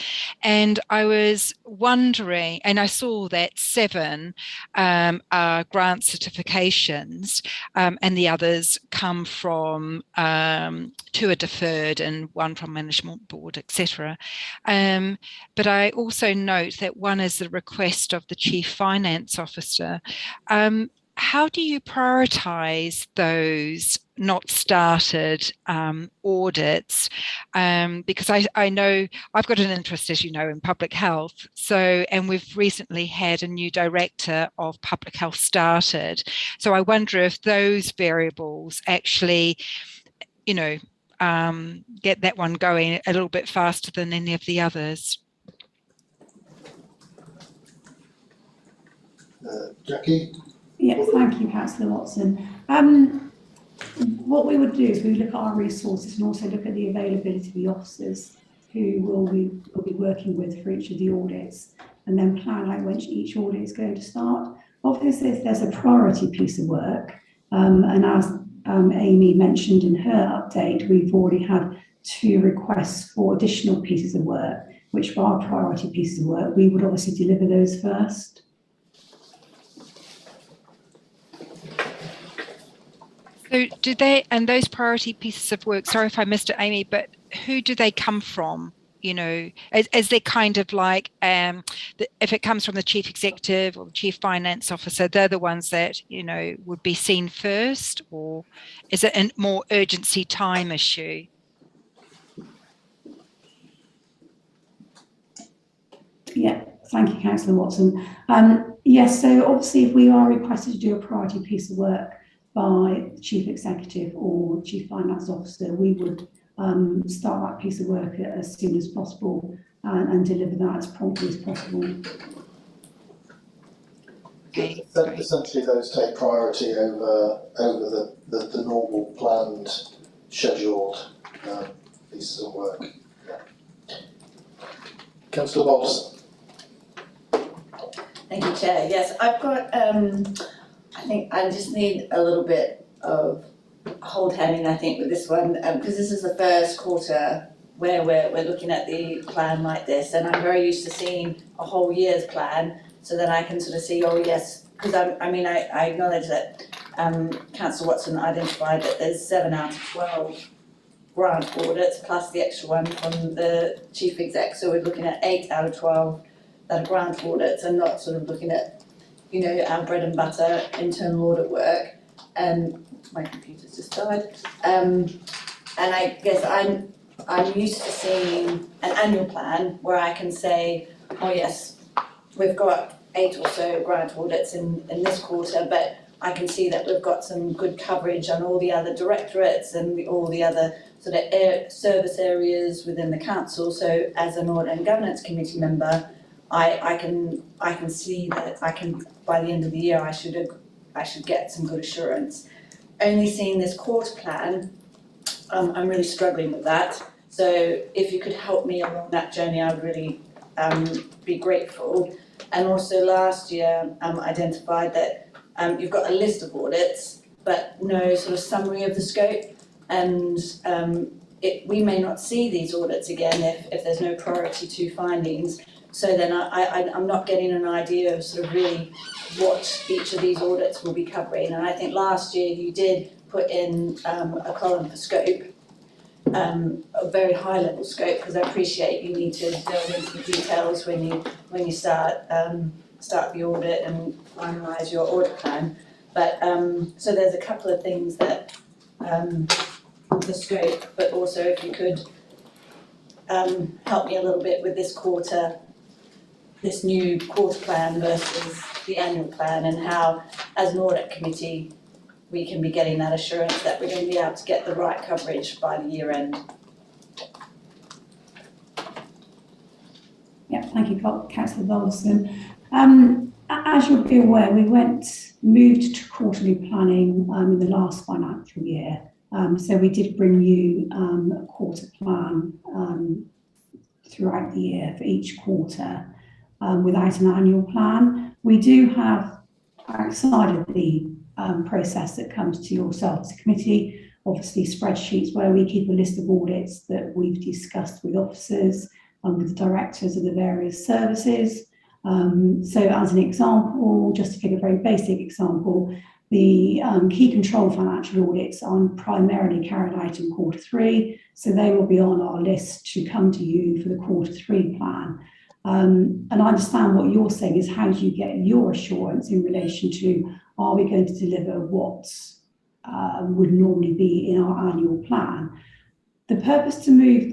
and I was wondering, and I saw that 7 are grant certifications, and the others come from 2 are deferred and 1 from management board, etc. But I also note that 1 is the request of the Chief Finance Officer. How do you prioritise those not started audits? Because I know I've got an interest, as you know, in public health. So, and we've recently had a new director of public health started. So I wonder if those variables actually, you know, get that one going a little bit faster than any of the others. Jackie? Yes, thank you, Councillor Watson. What we would do is we would look at our resources and also look at the availability of the officers who we'll be working with for each of the audits, and then plan out when each audit is going to start. Obviously, if there's a priority piece of work, and as Amy mentioned in her update, we've already had 2 requests for additional pieces of work, which are priority pieces of work. We would obviously deliver those first. So do they, and those priority pieces of work, sorry if I missed it, Amy, but who do they come from? You know, as they kind of like, if it comes from the Chief Executive or the Chief Finance Officer, they're the ones that, you know, would be seen first, or is it a more urgency time issue? Yeah, thank you, Councillor Watson. Yes, so obviously if we are requested to do a priority piece of work by the Chief Executive or Chief Finance Officer, we would start that piece of work as soon as possible and deliver that as promptly as possible. Okay, Essentially, those take priority over the normal planned, scheduled pieces of work. Yeah. Councillor Bolton. Thank you, Chair. Yes, I've got, I think I just need a little bit of hold-handing, I think, with this one, because this is the first quarter where we're looking at the plan like this, and I'm very used to seeing a whole year's plan, so that I can sort of see, oh yes, because I acknowledge that Councillor Watson identified that there's 7 out of 12 grant audits, plus the extra one from the Chief Exec, so we're looking at 8 out of 12 that are grant audits, and not sort of looking at, you know, our bread and butter internal audit work. My computer's just died. And I guess I'm used to seeing an annual plan where I can say, oh yes, we've got 8 or so grant audits in this quarter, but I can see that we've got some good coverage on all the other directorates and all the other sort of service areas within the council. So as an audit and governance committee member, I can see that I can, by the end of the year, I should get some good assurance. Only seeing this quarter plan, I'm really struggling with that. So if you could help me along that journey, I would really be grateful. And also last year, identified that you've got a list of audits, but no sort of summary of the scope. And we may not see these audits again if there's no priority to findings. So then I'm not getting an idea of sort of really what each of these audits will be covering. And I think last year you did put in a column for scope, a very high level scope, because I appreciate you need to delve into the details when you start the audit and finalise your audit plan. But so there's a couple of things that the scope, but also if you could help me a little bit with this quarter, this new quarter plan versus the annual plan, and how, as an audit committee, we can be getting that assurance that we're going to be able to get the right coverage by the year end. Yeah, thank you, Councillor Bolton. As you'll be aware, we moved to quarterly planning in the last financial year. So we did bring you a quarter plan throughout the year for each quarter without an annual plan. We do have, outside of the process that comes to yourself as a committee, obviously spreadsheets where we keep a list of audits that we've discussed with officers and with the directors of the various services. So as an example, just to give a very basic example, the key control financial audits are primarily carried out in quarter 3, so they will be on our list to come to you for the quarter 3 plan. And I understand what you're saying is, how do you get your assurance in relation to, are we going to deliver what would normally be in our annual plan? The purpose to move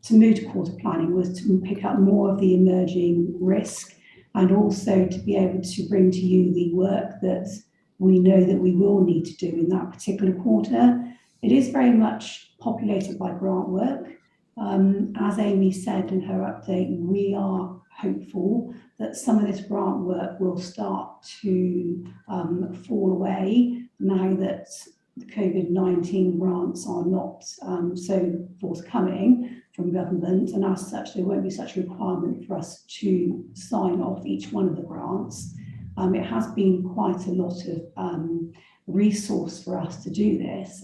to quarter planning was to pick up more of the emerging risk, and also to be able to bring to you the work that we know that we will need to do in that particular quarter. It is very much populated by grant work. As Amy said in her update, we are hopeful that some of this grant work will start to fall away now that the COVID-19 grants are not so forthcoming from government, and as such there won't be such a requirement for us to sign off each one of the grants. It has been quite a lot of resource for us to do this,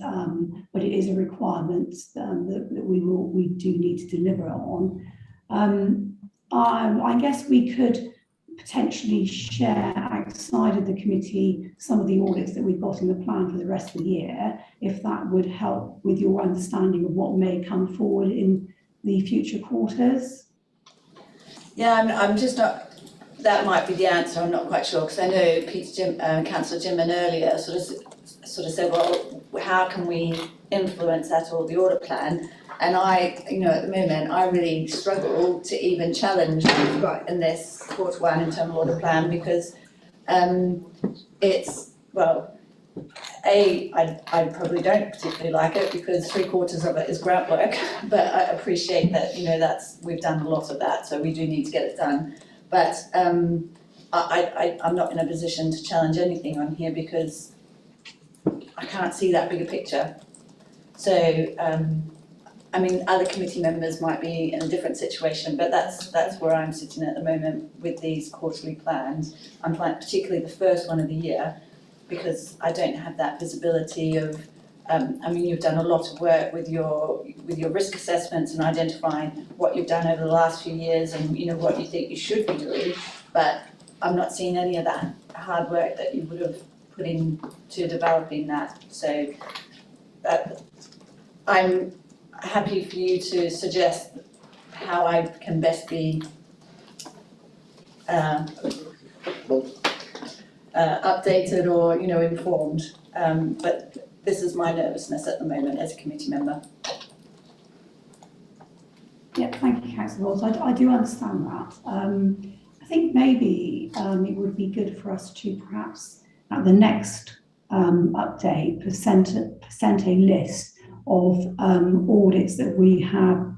but it is a requirement that we do need to deliver on. I guess we could potentially share outside of the committee some of the audits that we've got in the plan for the rest of the year, if that would help with your understanding of what may come forward in the future quarters. Yeah, I'm just not. That might be the answer. I'm not quite sure, because I know Councillor Jimman earlier sort of said, well, how can we influence that or the audit plan? And at the moment, I really struggle to even challenge what we've got in this quarter 1 internal audit plan, because it's, well, I probably don't particularly like it because 3/4 of it is grant work, but I appreciate that, we've done a lot of that, so we do need to get it done. But I'm not in a position to challenge anything on here because I can't see that bigger picture. So, other committee members might be in a different situation, but that's where I'm sitting at the moment with these quarterly plans. I'm particularly the first one of the year, because I don't have that visibility of, you've done a lot of work with your risk assessments and identifying what you've done over the last few years and, what you think you should be doing, but I'm not seeing any of that hard work that you would have put into developing that. So I'm happy for you to suggest how I can best be updated or, informed. But this is my nervousness at the moment as a committee member. Yeah, thank you, Councillor Walls. I do understand that. I think maybe it would be good for us to perhaps at the next update present a list of audits that we have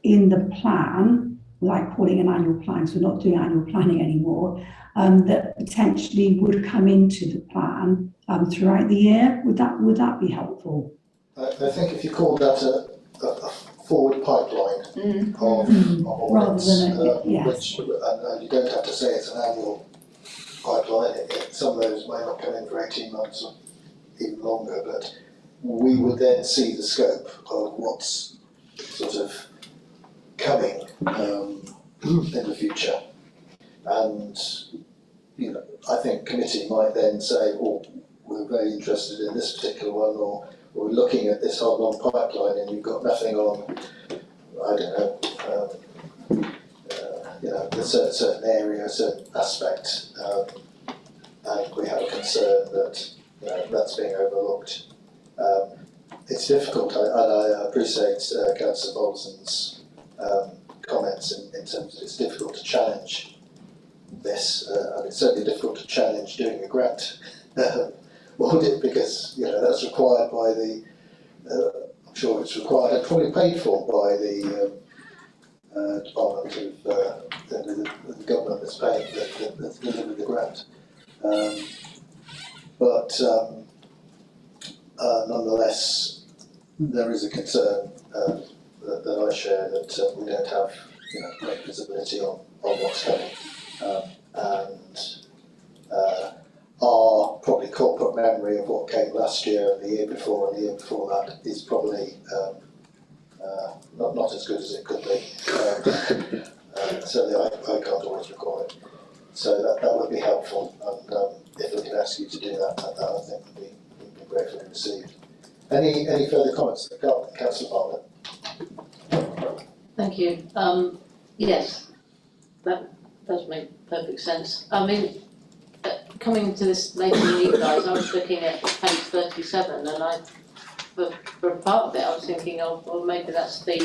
in the plan, like calling an annual plan, because we're not doing annual planning anymore, that potentially would come into the plan throughout the year. Would that be helpful? I think if you call that a forward pipeline of rather audits, than yes. which and you don't have to say it's an annual pipeline. Some of those may not come in for 18 months or even longer, but we would then see the scope of what's sort of coming in the future. And I think committee might then say, oh, we're very interested in this particular one, or we're looking at this whole long pipeline and you've got nothing on, I don't know, a certain area, a certain aspect, and we have a concern that that's being overlooked. It's difficult, and I appreciate Councillor Bolton's comments in terms of it's difficult to challenge this, and it's certainly difficult to challenge doing a grant audit because that's required by the, I'm sure it's required and probably paid for by the Department of the government that's paying, that's delivering the grant. But nonetheless, there is a concern that I share that we don't have great visibility on what's coming, and our probably corporate memory of what came last year and the year before and the year before that is probably not as good as it could be. Certainly I can't always recall it. So that would be helpful, and if we could ask you to do that I think would be gratefully received. Any further comments? Councillor Palmer. Thank you. Yes, that does make perfect sense. Coming to this later than you guys, I was looking at page 37, and for part of it, I was thinking, oh, well, maybe that's the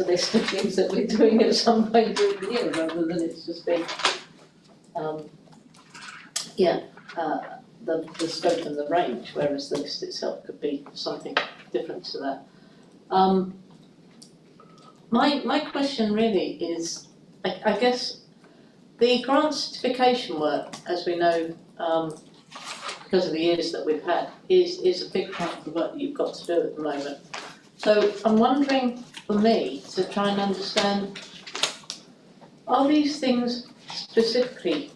list of things that we're doing at some point during the year, rather than it's just been, the scope and the range, whereas the list itself could be something different to that. My question really is, I guess, the grant certification work, as we know, because of the years that we've had, is a big part of the work that you've got to do at the moment. So I'm wondering, for me, to try and understand, are these things specifically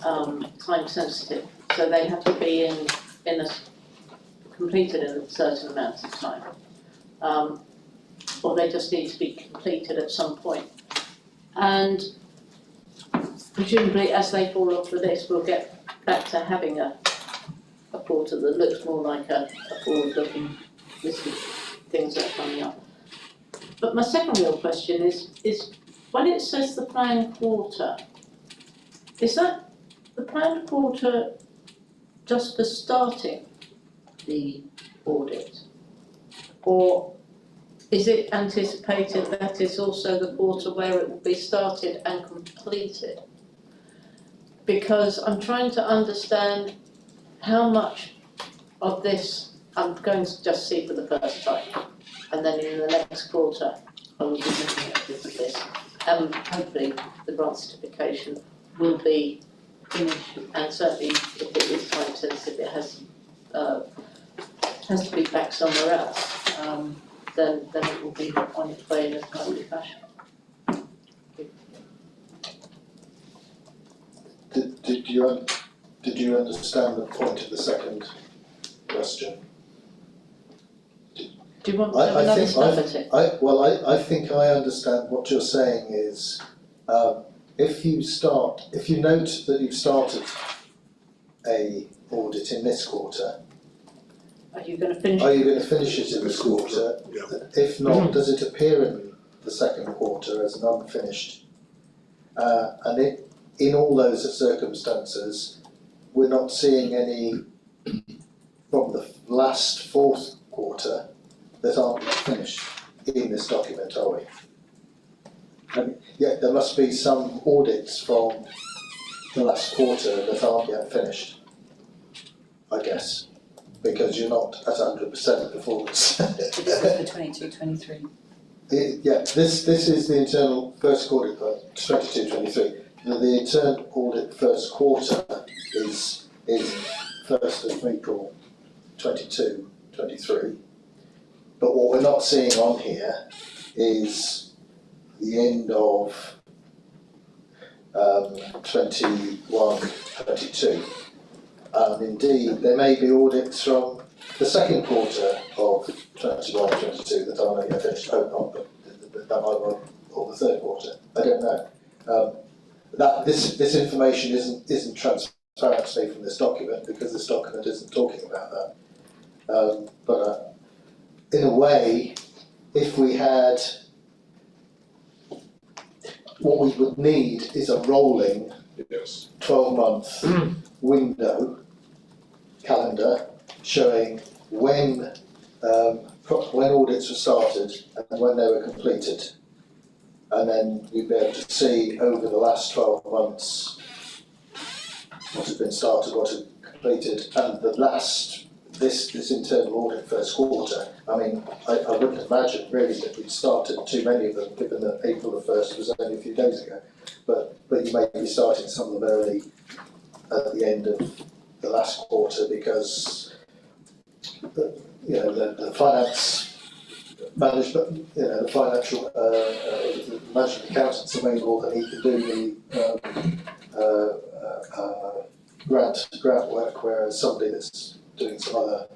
time sensitive, so they have to be completed in a certain amount of time, or they just need to be completed at some point? And presumably, as they fall off the list, we'll get back to having a portal that looks more like a forward-looking list of things that are coming up. But my second real question is when it says the planned quarter, is that the planned quarter just for starting the audit, or is it anticipated that it's also the quarter where it will be started and completed? Because I'm trying to understand how much of this I'm going to just see for the first time, and then in the next quarter I will be looking at this. Hopefully the grant certification will be finished, and certainly if it is time sensitive, it has to be back somewhere else. Then it will be on its way in a timely fashion. Did you understand the point of the second question? Do you want to have another stab at it? I think I understand what you're saying is, if you note that you've started a audit in this quarter, Are you going to finish? are you going to finish it in this quarter? Yeah. If not, does it appear in the second quarter as an unfinished? And in all those circumstances, we're not seeing any from the last fourth quarter that aren't yet finished in this document, are we? And yet there must be some audits from the last quarter that aren't yet finished, I guess, because you're not at 100% performance. This is for 22-23. Yeah, this is the internal first quarter for 22-23. The internal audit first quarter is 1st of April 22-23. But what we're not seeing on here is the end of 21-22. And indeed, there may be audits from the second quarter of 21-22 that are not yet finished. Hope not, but that might be or the third quarter. I don't know. That this information isn't transparent to me from this document, because this document isn't talking about that. But in a way, if we had, what we would need is a rolling 12-month window calendar showing when audits were started and when they were completed, and then we'd be able to see over the last 12 months what had been started, what had completed, and the last this internal audit first quarter. I mean, I wouldn't imagine really that we'd started too many of them, given that April the 1st was only a few days ago. But you may be starting some of them early at the end of the last quarter, because the finance management, the financial management accountants are made more than he can do the grant work, whereas somebody that's doing some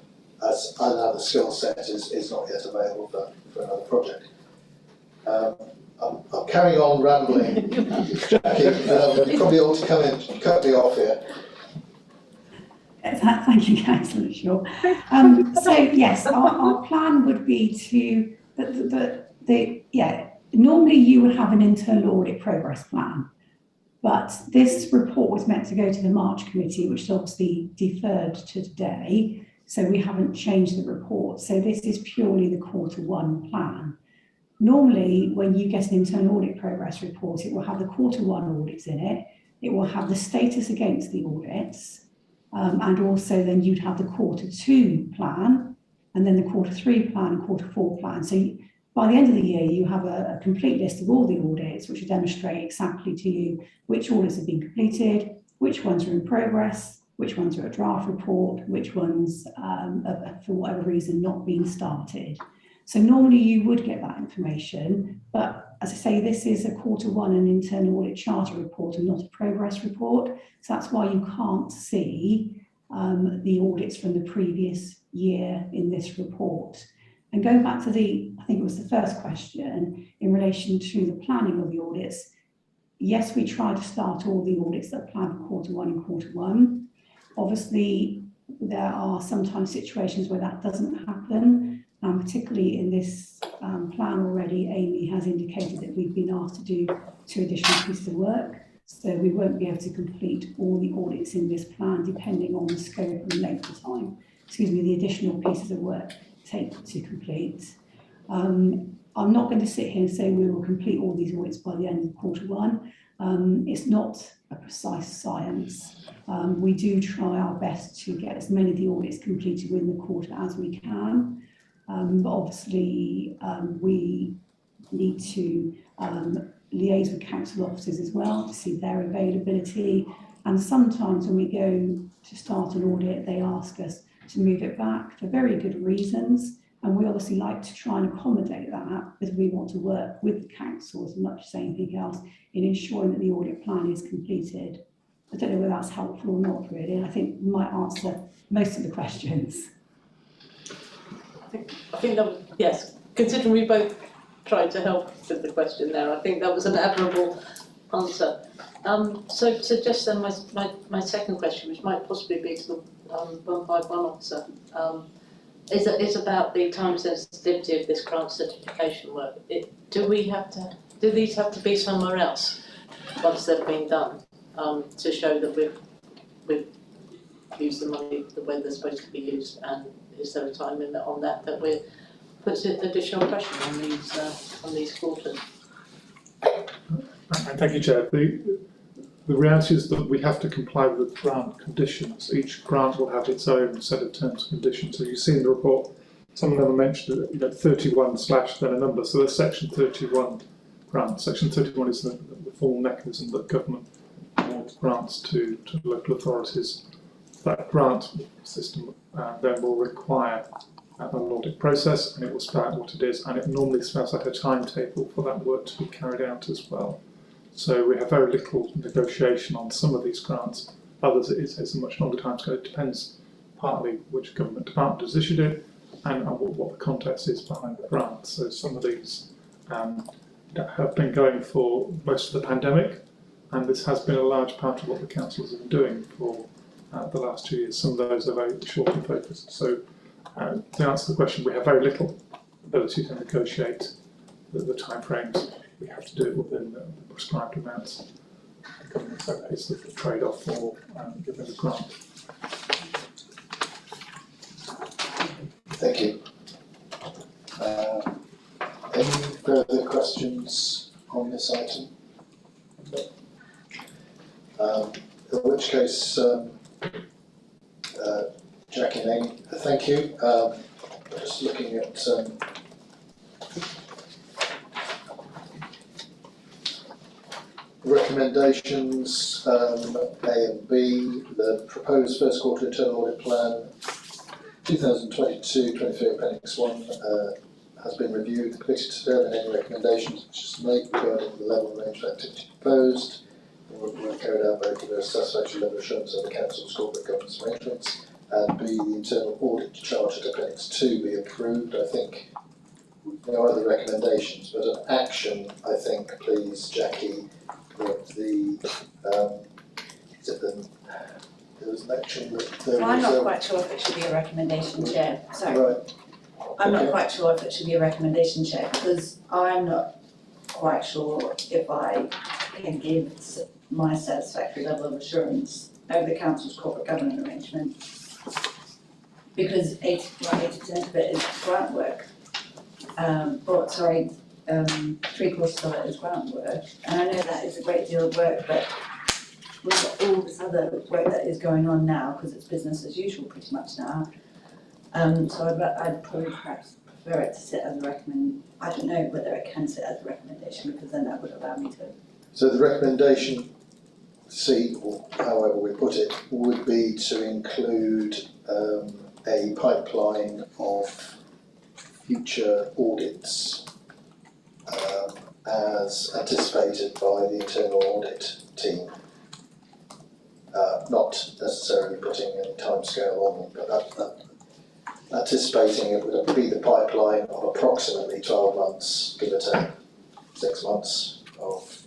another skill set is not yet available for another project. I'm carrying on rambling, Jackie. You probably ought to come in and cut me off here. Thank you, Councillor Shaw. So yes, our plan would be to normally you would have an internal audit progress plan, but this report was meant to go to the March committee, which is obviously deferred to today, so we haven't changed the report. So this is purely the Q1 plan. Normally, when you get an internal audit progress report, it will have the Q1 audits in it, it will have the status against the audits, and also then you'd have the Q2 plan, and then the Q3 plan and Q4 plan. So by the end of the year, you have a complete list of all the audits, which will demonstrate exactly to you which audits have been completed, which ones are in progress, which ones are a draft report, which ones, for whatever reason, not being started. So normally you would get that information, but as I say, this is a Q1 and internal audit charter report and not a progress report. So that's why you can't see the audits from the previous year in this report. And going back to I think it was the first question, in relation to the planning of the audits, yes, we try to start all the audits that are planned for Q1 in Q1. Obviously, there are sometimes situations where that doesn't happen, particularly in this plan already. Amy has indicated that we've been asked to do 2 additional pieces of work, so we won't be able to complete all the audits in this plan, depending on the scope and length of time, the additional pieces of work take to complete. I'm not going to sit here and say we will complete all these audits by the end of Q1. It's not a precise science. We do try our best to get as many of the audits completed within the quarter as we can. But obviously, we need to liaise with council officers as well to see their availability. And sometimes when we go to start an audit, they ask us to move it back for very good reasons. And we obviously like to try and accommodate that, because we want to work with the council as much as anything else in ensuring that the audit plan is completed. I don't know whether that's helpful or not, really. I think we might answer most of the questions. I think that was, yes, considering we both tried to help with the question there, I think that was an admirable answer. So just then my second question, which might possibly be to the 151 officer, is about the time sensitivity of this grant certification work. Do these have to be somewhere else once they've been done, to show that we've used the money the way they're supposed to be used, and is there a time limit on that we're puts additional pressure on these quarters? Thank you, Chair. The reality is that we have to comply with the grant conditions. Each grant will have its own set of terms and conditions. So you see in the report, some of them are mentioned, 31 / then a number. So there's section 31 grants. Section 31 is the formal mechanism that government awards grants to local authorities. That grant system then will require an audit process, and it will spell out what it is, and it normally spells out a timetable for that work to be carried out as well. So we have very little negotiation on some of these grants. Others it's a much longer time scale. It depends partly which government department has issued it and what the context is behind the grant. So some of these have been going for most of the pandemic, and this has been a large part of what the councils have been doing for the last 2 years. Some of those are very short and focused. So to answer the question, we have very little ability to negotiate the timeframes. We have to do it within the prescribed amounts. The government pays the trade-off for giving the grant. Thank you. Any further questions on this item? In which case, Jackie and Amy, thank you. Just looking at recommendations A and B, the proposed first quarter internal audit plan 2022-23 Appendix 1 has been reviewed. The committee to determine any recommendations which is made regarding the level and range of activity proposed. Were carried out by a satisfactory level of assurance of the Council's corporate governance arrangements. And B, the internal audit charge at Appendix 2 be approved. I think there are other recommendations, but an action, I think, please, Jackie, that there was an action that there I'm was, not quite sure if it should be a recommendation, Chair. Sorry. Right. I'm not quite sure if it should be a recommendation, Chair, because I'm not quite sure if I can give my satisfactory level of assurance over the Council's corporate governance arrangement, because 80% of it is grant work. 3/4 of it is grant work, and I know that is a great deal of work, but we've got all this other work that is going on now, because it's business as usual pretty much now. So I'd probably perhaps prefer it to sit as a recommend. I don't know whether it can sit as a recommendation, because then that would allow me to. So the recommendation C, or however we put it, would be to include a pipeline of future audits as anticipated by the internal audit team. Not necessarily putting any timescale on them, but anticipating it would be the pipeline of approximately 12 months, give or take 6 months of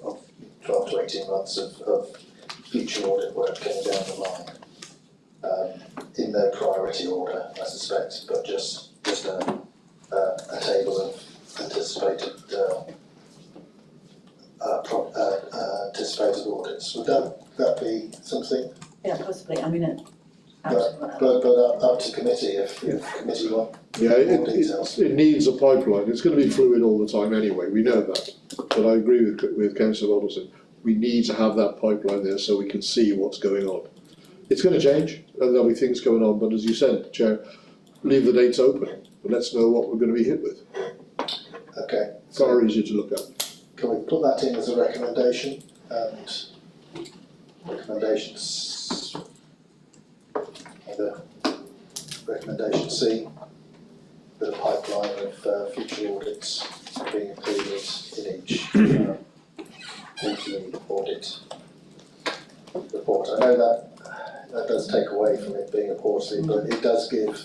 12 to 18 months of future audit work coming down the line. In no priority order, I suspect, but just a table of anticipated anticipated audits. Would that be something? Yeah, possibly. I mean, But up to committee if committee want more details. It needs a pipeline. It's going to be fluid all the time anyway. We know that. But I agree with Councillor Alderson. we need to have that pipeline there so we can see what's going on. It's going to change and there'll be things going on, but as you said, Chair, leave the dates open and let's know what we're going to be hit with. Okay. Far easier to look at. Can we put that in as a recommendation? And recommendations, either recommendation C, the pipeline of future audits being included in each weekly audit report. I know that does take away from it being a quarterly, but it does give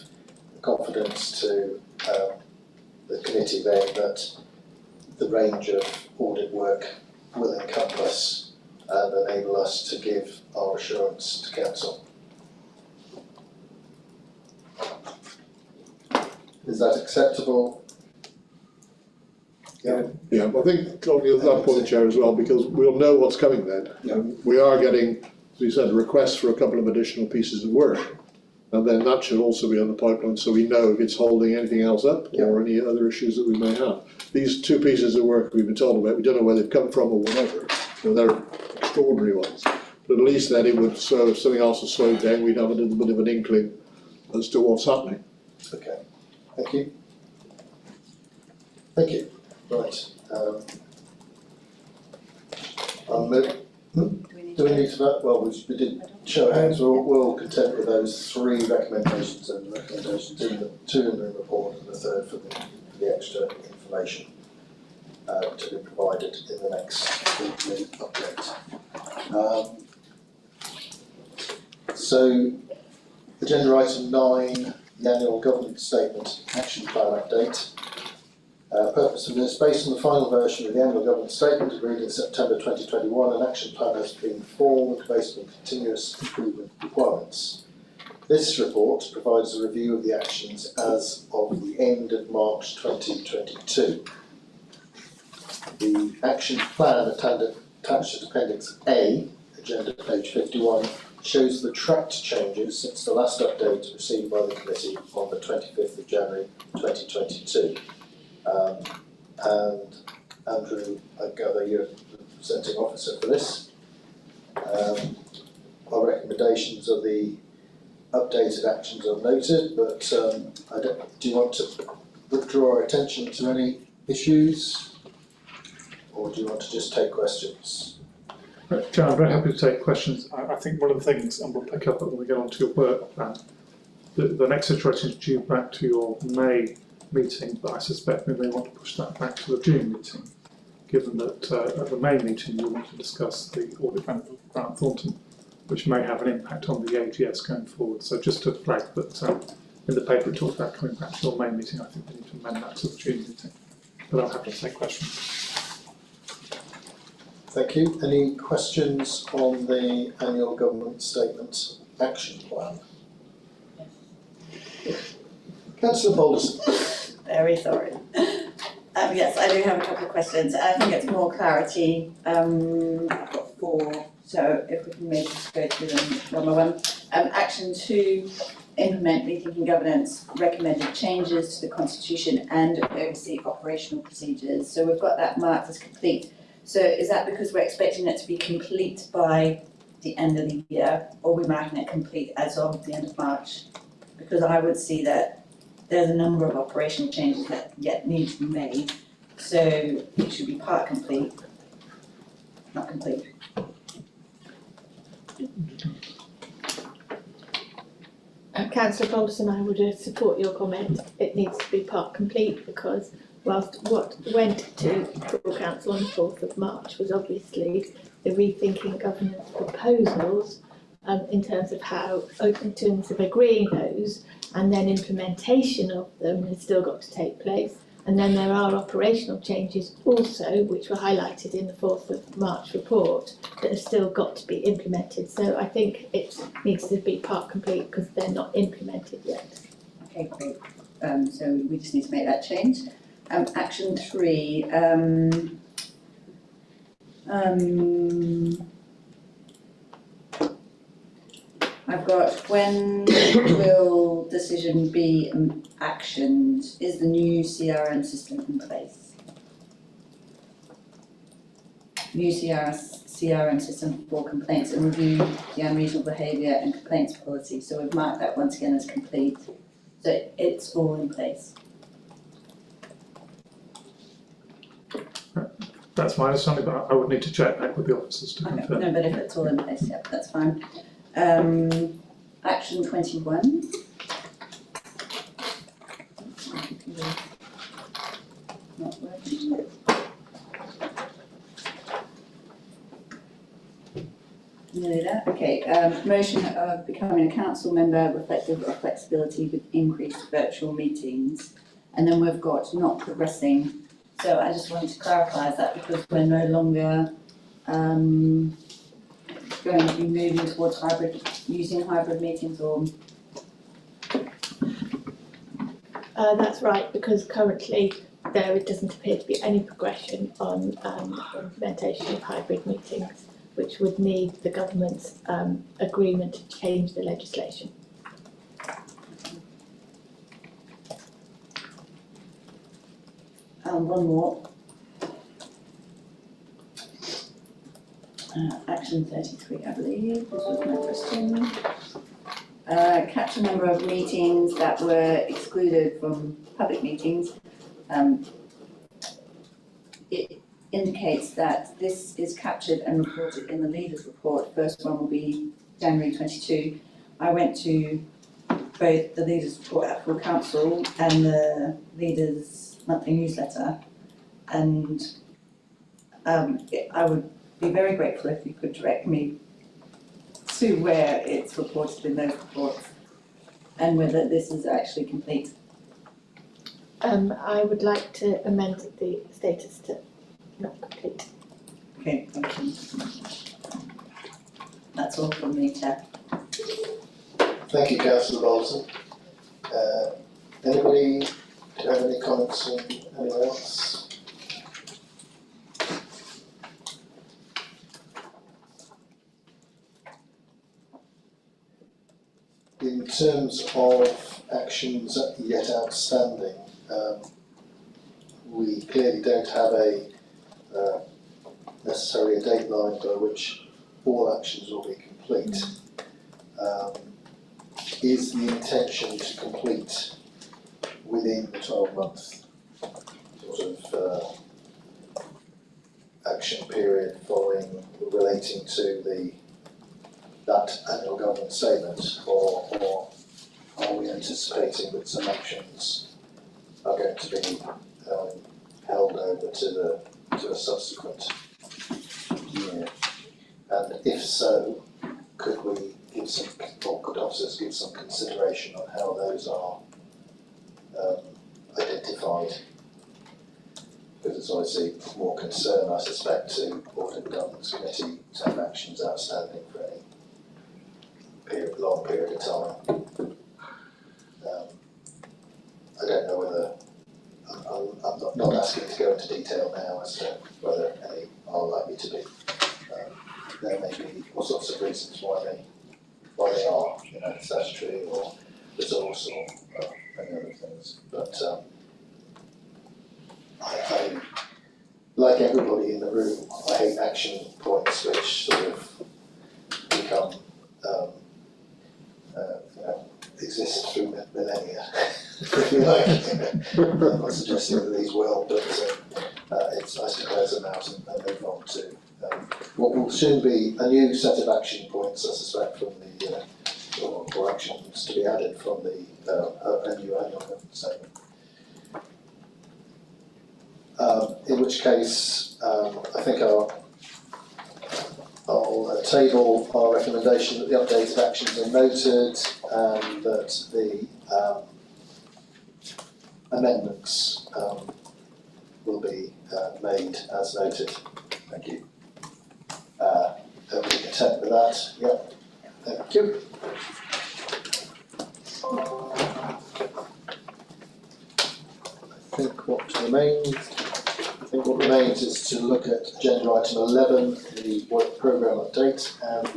confidence to the committee then that the range of audit work will encompass and enable us to give our assurance to council. Is that acceptable? Yeah, I think on that point, Chair, as well, because we'll know what's coming then. We are getting, as we said, requests for a couple of additional pieces of work. And then that should also be on the pipeline, so we know if it's holding anything else up or any other issues that we may have. These two pieces of work we've been told about, we don't know where they've come from or whatever. So they're extraordinary ones. But at least then it would, so if something else has slowed down, we'd have a little bit of an inkling as to what's happening. Okay, thank you. Thank you. Right. Do we need to vote? Well, we did show hands. We're all content with those three recommendations and recommendations in the two in the report and the third for the extra information to be provided in the next weekly update. So, agenda item 9, the annual governance statement action plan update. Purpose of this, based on the final version of the annual governance statement agreed in September 2021, an action plan has been formed based on continuous improvement requirements. This report provides a review of the actions as of the end of March 2022. The action plan attached to Appendix A, agenda page 51, shows the tracked changes since the last update received by the committee on the 25th of January 2022. And Andrew, I gather you're the presenting officer for this. Our recommendations are the updated actions I've noted, but do you want to draw our attention to any issues, or do you want to just take questions? Chair, I'm very happy to take questions. I think one of the things, and we'll pick up when we get onto your work plan, the next iteration is due back to your May meeting, but I suspect we may want to push that back to the June meeting, given that at the May meeting you want to discuss the audit plan of Grant Thornton, which may have an impact on the AGS going forward. So just to flag that in the paper it talks about coming back to your May meeting, I think we need to amend that to the June meeting. But I'm happy to take questions. Thank you. Any questions on the annual government statement action plan? Councillor Balderson. Very sorry. Yes, I do have a couple of questions. I think it's more clarity. I've got 4, so if we can maybe just go through them one by one. Action 2, implement rethinking governance, recommended changes to the constitution and oversee operational procedures. So we've got that marked as complete. So is that because we're expecting it to be complete by the end of the year, or are we marking it complete as of the end of March? Because I would see that there's a number of operational changes that yet need to be made, so it should be part complete, not complete. Councillor Balderson, I would support your comment. It needs to be part complete because whilst what went to full council on the 4th of March was obviously the rethinking governance proposals in terms of how, in terms of agreeing those, and then implementation of them has still got to take place. And then there are operational changes also, which were highlighted in the 4th of March report, that have still got to be implemented. So I think it needs to be part complete because they're not implemented yet. Okay, great. So we just need to make that change. Action 3. I've got, when will decision be actioned? Is the new CRM system in place? New CRM CRM system for complaints and review the unreasonable behaviour and complaints policy. So we've marked that once again as complete. So it's all in place. That's my understanding, but I would need to check back with the officers to Okay, confirm. no, but if it's all in place, yeah, that's fine. Action 21. Not working. Nearly there. Okay, promotion of becoming a council member reflective of flexibility with increased virtual meetings. And then we've got not progressing. So I just wanted to clarify that because we're no longer going to be moving towards using hybrid meetings or. That's right, because currently there doesn't appear to be any progression on implementation of hybrid meetings, which would need the government's agreement to change the legislation. One more. Action 33, I believe, this was my question. Capture number of meetings that were excluded from public meetings. It indicates that this is captured and reported in the leaders report. First one will be January 22. I went to both the leaders report at full council and the leaders monthly newsletter, and I would be very grateful if you could direct me to where it's reported in those reports and whether this is actually complete. I would like to amend the status to not complete. Okay, thank you. That's all from me, Chair. Thank you, Councillor Bolton. Anybody have any comments from anyone else? In terms of actions yet outstanding, we clearly don't have necessarily a deadline by which all actions will be complete. Is the intention to complete within the 12-month sort of action period following relating to that annual government statement, or are we anticipating that some actions are going to be held over to a subsequent year? And if so, could we give some, or could officers give some consideration on how those are identified? Because it's obviously more concern, I suspect, to Audit and Governance Committee to have actions outstanding for any long period of time. I don't know whether, I'm not asking to go into detail now as to whether any are likely to be. There may be all sorts of reasons why they are, statutory or resource or many other things. But I, like everybody in the room, I hate action points which sort of become exist through millennia, if you like. I'm not suggesting that these will, but it's nice to close them out and move on to what will soon be a new set of action points, I suspect, from the or actions to be added from the a new annual government statement. In which case, I think I'll table our recommendation that the updated actions are noted and that the amendments will be made as noted. Thank you. Everybody content with that? Yep. Thank you. I think what remains is to look at agenda item 11, the work programme update, and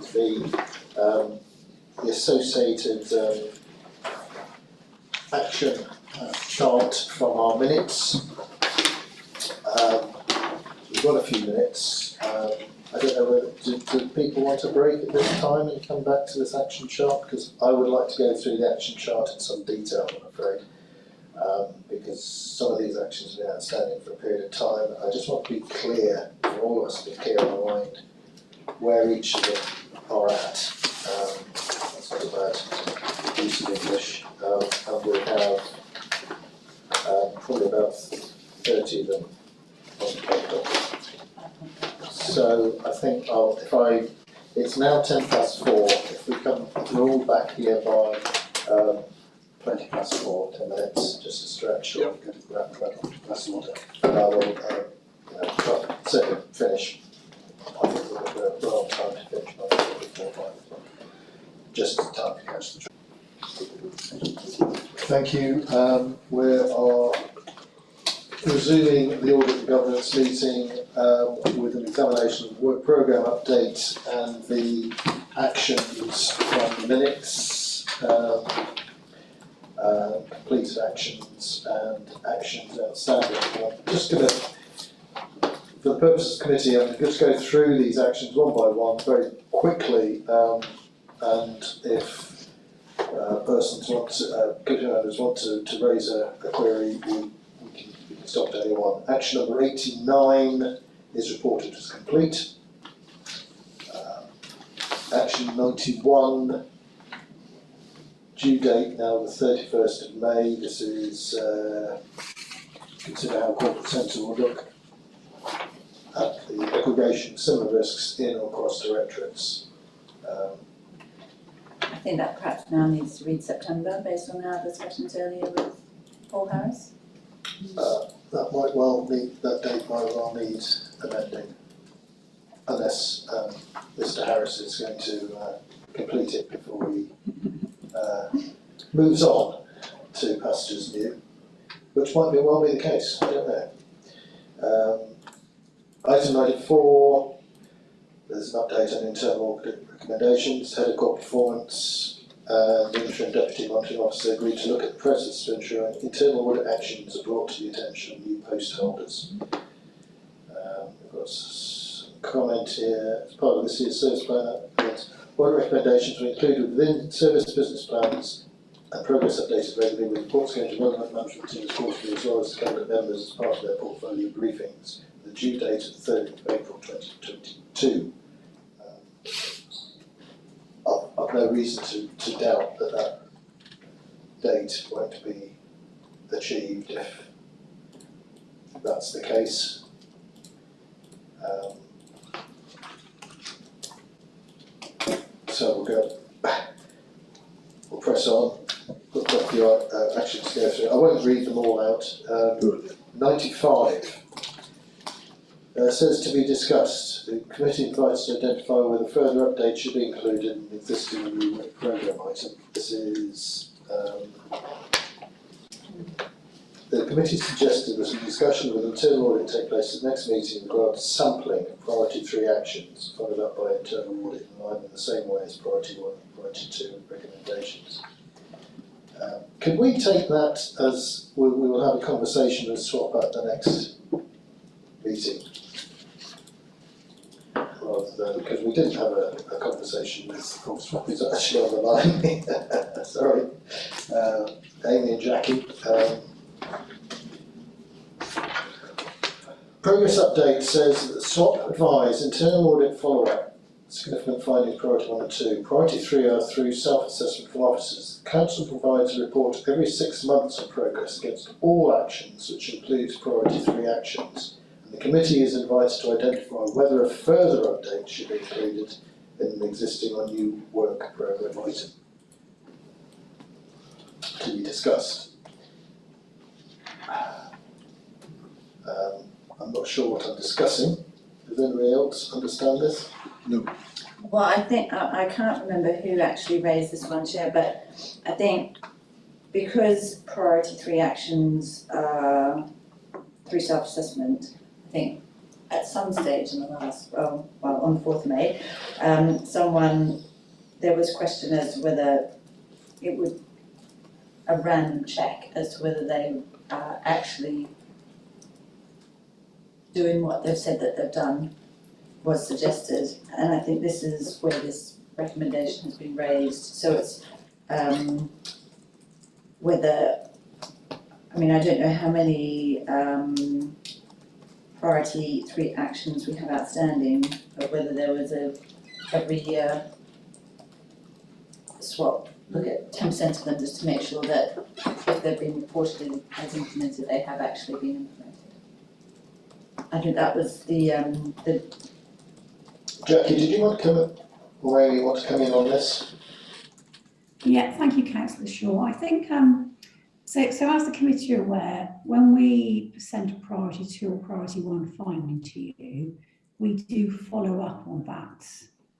the associated action chart from our minutes. got a few minutes. I don't know whether, do people want to break at this time and come back to this action chart? Because I would like to go through the action chart in some detail, I'm afraid. Because some of these actions have been outstanding for a period of time. I just want to be clear, for all of us to be clear in our mind, where each of them are at. That's not a bad use of English. And we have probably about 30 of them on paper. So I think it's now 4:10. If we're all back here by 4:20, 10 minutes, just to stretch or get a grab glass of water. And I will certainly finish. I think we're on time to finish by 4:45. Just in time to catch the train. Thank you. We are resuming the Audit and Governance meeting with an examination of the work programme update and the actions from the minutes, completed actions and actions outstanding. I'm just going to, for the purposes of the committee, I'm just going to go through these actions one by one very quickly, and if persons want to, committee members want to raise a query, we can stop at anyone. Action number 89 is reported as complete. Action 91, due date now the 31st of May. This is consider how corporate centre will look at the aggregation of similar risks in or across directorates. I think that perhaps now needs to read September based on our discussions earlier with Paul Harris. That date might well need amending, unless Mr. Harris is going to complete it before he moves on to pastures new, which might well be the case, I don't know. Item 94, there's an update on internal recommendations. Head of Corporate Performance and the interim deputy monitoring officer agreed to look at the process to ensure internal audit actions are brought to the attention of new post holders. We've got some comment here. As part of this year's service plan, audit recommendations were included within service business plans and progress updated regularly, with reports going to relevant management teams quarterly as well as to cabinet members as part of their portfolio briefings. The due date of the 3rd of April 2022. I've no reason to doubt that date won't be achieved if that's the case. So we'll press on. We've got a few actions to go through. I won't read them all out. 95. Says to be discussed. The committee invites to identify whether further updates should be included in the existing and new work programme item. This is the committee suggested that a discussion with internal audit take place at the next meeting in regard to sampling of priority 3 actions, followed up by internal audit in line in the same way as priority 1 and priority 2 recommendations. Can we take that as we will have a conversation and swap at the next meeting? Rather than, because we didn't have a conversation with Swap is actually on the line. Sorry, Amy and Jackie. Progress update says that Swap advised internal audit follow-up, significant findings priority 1 and 2. Priority 3 are through self-assessment from officers. The Council provides a report every 6 months of progress against all actions, which includes priority 3 actions. The committee is invited to identify whether a further update should be included in an existing or new work programme item to be discussed. I'm not sure what I'm discussing. Does anybody else understand this? No. Well, I think, I can't remember who actually raised this one, Chair, but I think because priority 3 actions are through self-assessment, I think at some stage in the last, on the 4th of May, there was question as to whether it would, a random check as to whether they actually doing what they've said that they've done was suggested, and I think this is where this recommendation has been raised. So it's whether, I mean, I don't know how many priority 3 actions we have outstanding, but whether there was a every year swap, look at 10% of them just to make sure that if they've been reported as implemented, they have actually been implemented. I think that was the Jackie, did you want to come in, or Amy want to come in on this? Yeah, thank you, Councillor Shaw. I think, so as the committee are aware, when we send a priority 2 or priority 1 finding to you, we do follow up on that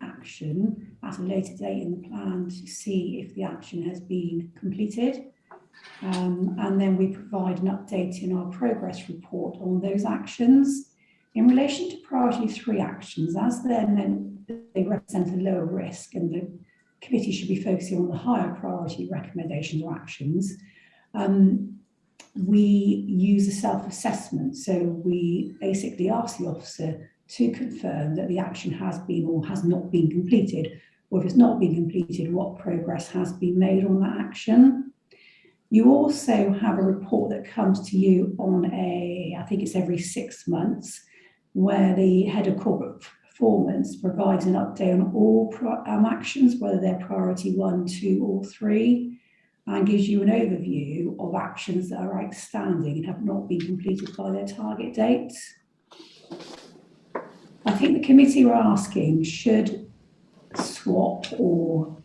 action at a later date in the plan to see if the action has been completed. And then we provide an update in our progress report on those actions. In relation to priority 3 actions, as they're meant, they represent a lower risk and the committee should be focusing on the higher priority recommendations or actions, we use a self-assessment. So we basically ask the officer to confirm that the action has been or has not been completed, or if it's not been completed, what progress has been made on that action. You also have a report that comes to you on I think it's every 6 months, where the head of corporate performance provides an update on all actions, whether they're priority 1, 2 or 3, and gives you an overview of actions that are outstanding and have not been completed by their target dates. I think the committee were asking, should SWAP or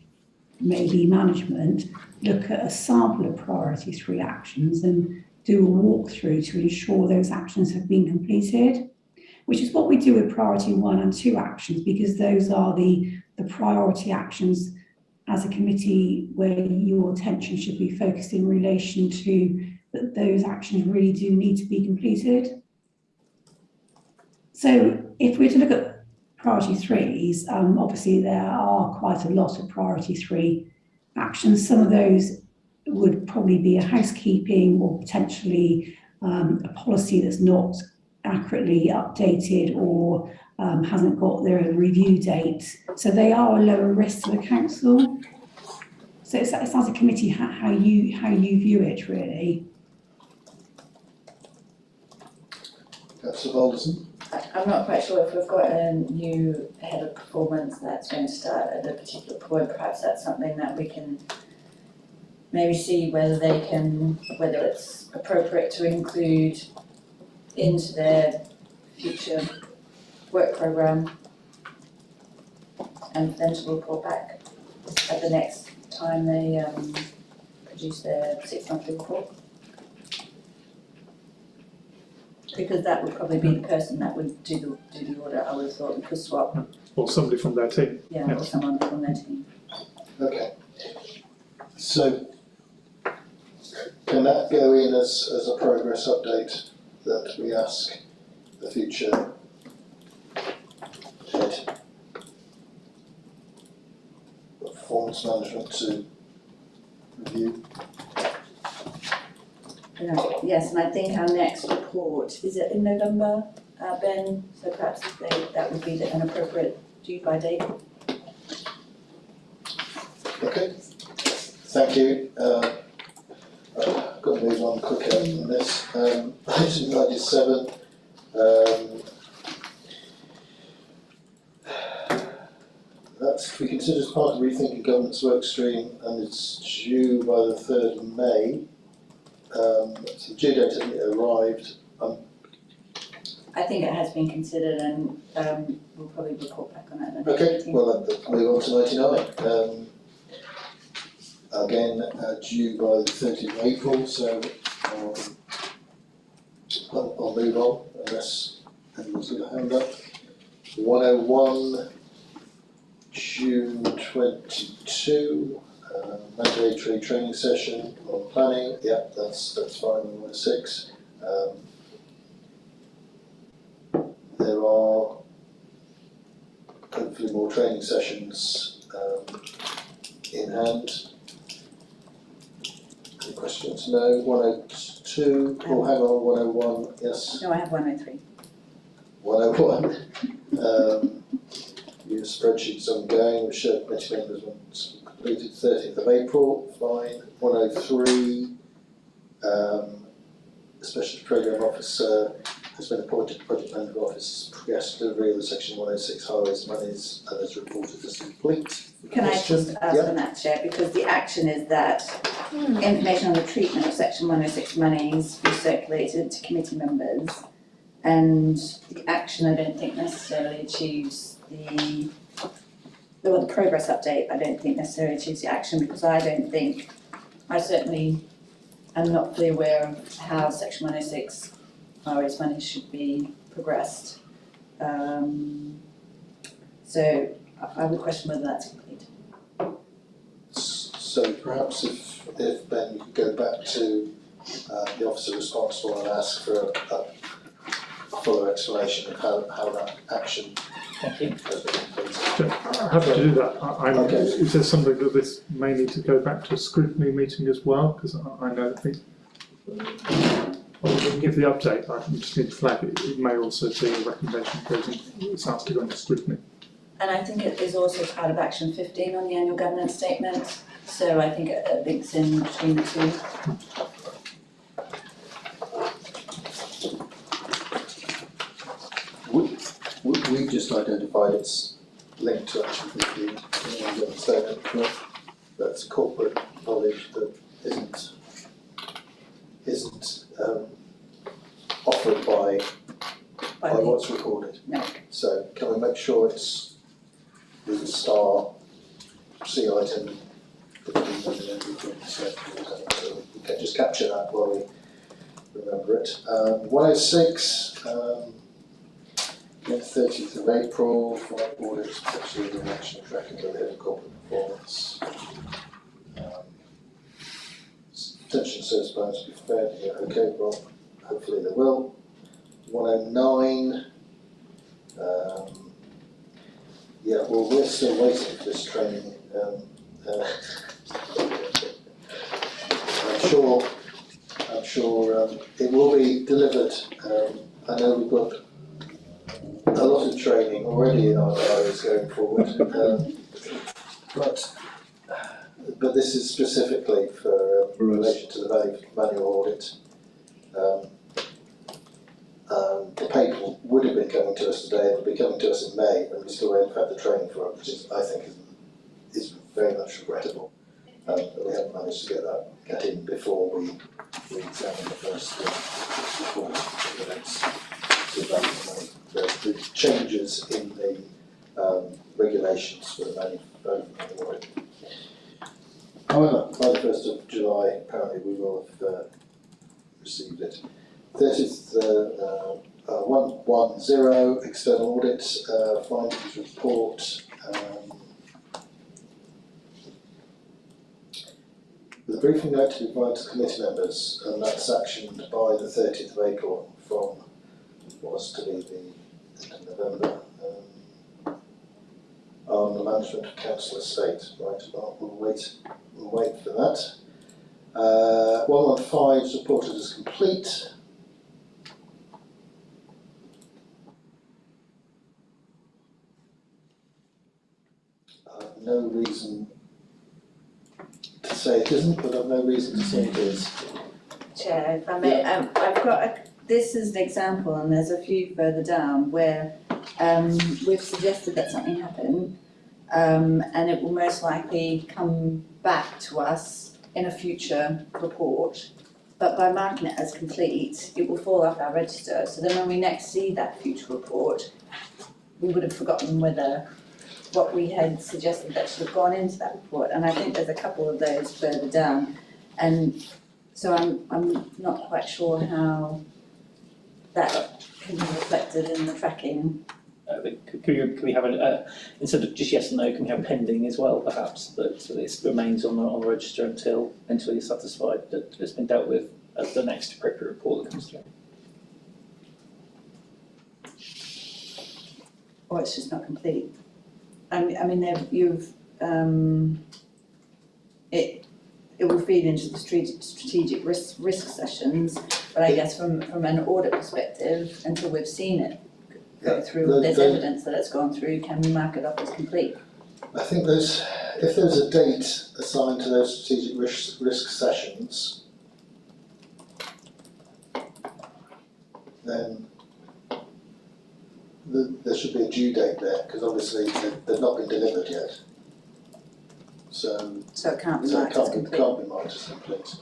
maybe management look at a sample of priority 3 actions and do a walkthrough to ensure those actions have been completed, which is what we do with priority 1 and 2 actions, because those are the priority actions as a committee where your attention should be focused in relation to that those actions really do need to be completed. So if we're to look at priority 3s, obviously there are quite a lot of priority 3 actions. Some of those would probably be a housekeeping or potentially a policy that's not accurately updated or hasn't got their review date. So they are a lower risk to the council. So it's as a committee how you view it really. Councillor Balderson. I'm not quite sure if we've got a new head of performance that's going to start at a particular point. Perhaps that's something that we can maybe see whether it's appropriate to include into their future work programme and then to report back at the next time they produce their 6-monthly report. Because that would probably be the person that would do the audit, I would have thought, because SWAP. Or somebody from their team. Yeah, or someone from their team. Okay. So can that go in as a progress update that we ask the future head of performance management to review? Yes, and I think our next report, is it in November, Ben? So perhaps that would be an appropriate due by date. Okay, thank you. I've got to move on quicker than this. Item 97. That's to be considered as part of rethinking government's work stream, and it's due by the 3rd of May. So the due date hasn't yet arrived. I think it has been considered, and we'll probably report back on it. Okay, well, let's move on to 99. Again, due by the 30th of April, so I'll move on unless anyone's got a hand up. 101, June 22, mandatory training session on planning. Yeah, that's fine. 106. There are hopefully more training sessions in hand. Any questions? No. 102. Oh, hang on. 101. Yes. No, I have 103. 101. Your spreadsheet's ongoing, which showed committee members once completed 30th of April, fine. 103, the Specialist Programme Officer has been appointed to Project Manager Office, progressed delivery of the Section 106 highways monies and is reported as complete. Can I just ask on that, Chair, because the action is that information on the treatment of Section 106 monies be circulated to committee members, and the action I don't think necessarily achieves the progress update I don't think necessarily achieves the action, because I certainly am not fully aware of how Section 106 highways money should be progressed. So I would question whether that's complete. So perhaps if Ben, you could go back to the officer responsible and ask for a fuller explanation of how that action has been completed. I'm happy to do that. Is there something that this may need to go back to a scrutiny meeting as well? Because I think we can give the update. I just need to flag it. It may also be a recommendation that it's asked to go into scrutiny. And I think it is also part of Action 15 on the annual governance statement. So I think it links in between the two. We've just identified it's linked to Action 15 in the annual statement, but that's corporate knowledge that isn't offered by what's recorded. No. So can we make sure there's a star C item so we can just capture that while we remember it. 106, 30th of April, for audits, actually the election tracking of the corporate performance. Detention service plans to be fed here. Okay, well, hopefully they will. 109. Yeah, well, we're still waiting for this training. I'm sure it will be delivered. I know we've got a lot of training already in our diaries going forward, but this is specifically for in relation to the manual audit. The paper would have been coming to us today, it will be coming to us in May, and we still haven't had the training for it, which is, I think, is very much regrettable. That we haven't managed to get in before we examine the first report for the next the changes in the regulations for the manual audit. However, by the 1st of July, apparently we will have received it. 30th, 110, external audit, findings report. The briefing note to be provided to committee members, and that's actioned by the 30th of April from what was to be the end of November. On the management of council estate, right? Well, we'll wait for that. 115 is reported as complete. No reason to say it isn't, but I've no reason to say it is. Chair, if I may, I've got this is an example, and there's a few further down where we've suggested that something happen, and it will most likely come back to us in a future report. But by marking it as complete, it will fall off our register. So then when we next see that future report, we would have forgotten what we had suggested that should have gone into that report. And I think there's a couple of those further down. And so I'm not quite sure how that can be reflected in the tracking. Can we have instead of just yes and no, can we have pending as well, perhaps, that this remains on the register until you're satisfied that it's been dealt with at the next appropriate report that comes through? Or it's just not complete. I mean, it will feed into the strategic risk sessions, but I guess from an audit perspective, until we've seen it, go through all this evidence that it's gone through, can we mark it up as complete? I think if there's a date assigned to those strategic risk sessions, then there should be a due date there, because obviously they've not been delivered yet. So it can't be marked as complete. Can't be marked as complete.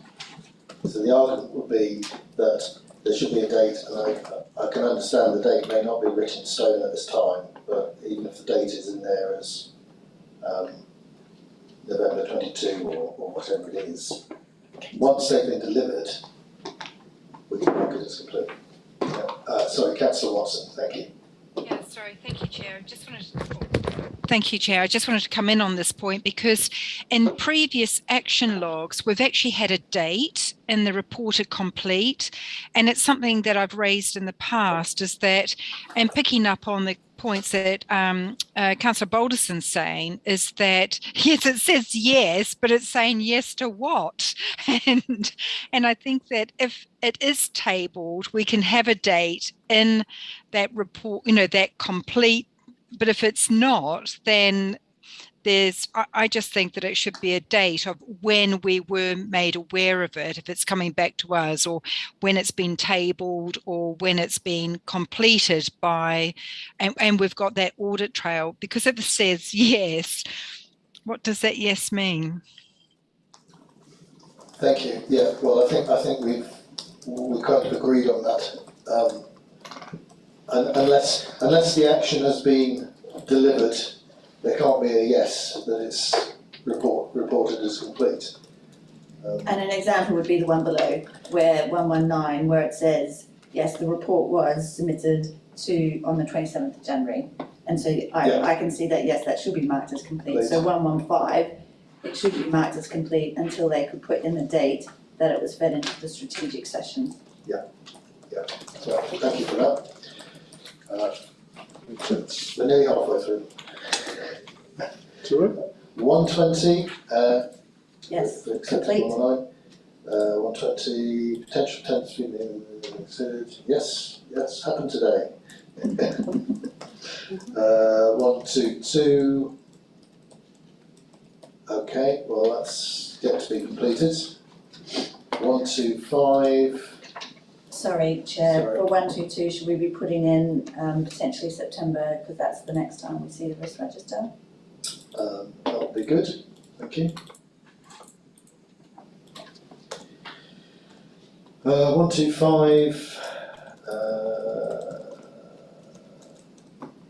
So the argument would be that there should be a date, and I can understand the date may not be written in stone at this time, but even if the date is in there as November 22 or whatever it is, once they've been delivered, we can mark it as complete. Sorry, Councillor Watson, thank you. Yeah, sorry, thank you, Chair. Thank you, Chair. I just wanted to come in on this point because in previous action logs, we've actually had a date in the reported complete, and it's something that I've raised in the past, is that, and picking up on the points that Councillor Balderson's saying, is that, yes, it says yes, but it's saying yes to what? And I think that if it is tabled, we can have a date in that report, that complete. But if it's not, then I just think that it should be a date of when we were made aware of it, if it's coming back to us, or when it's been tabled, or when it's been completed by, and we've got that audit trail. Because if it says yes, what does that yes mean? Thank you. Yeah, well, I think we've kind of agreed on that. Unless the action has been delivered, there can't be a yes that it's reported as complete. And an example would be the one below, where 119, where it says, yes, the report was submitted on the 27th of January. And so I can see that, yes, that should be marked as complete. So 115, it should be marked as complete until they could put in the date that it was fed into the strategic session. Yeah. So thank you for that. We're nearly halfway through. Sorry? 120. Yes, complete. 120 potential tenants being considered. Yes, happened today. 122. Okay, well that's yet to be completed. 125. Sorry, Chair, for 122, should we be putting in potentially September, because that's the next time we see the risk register? That would be good, thank you. 125.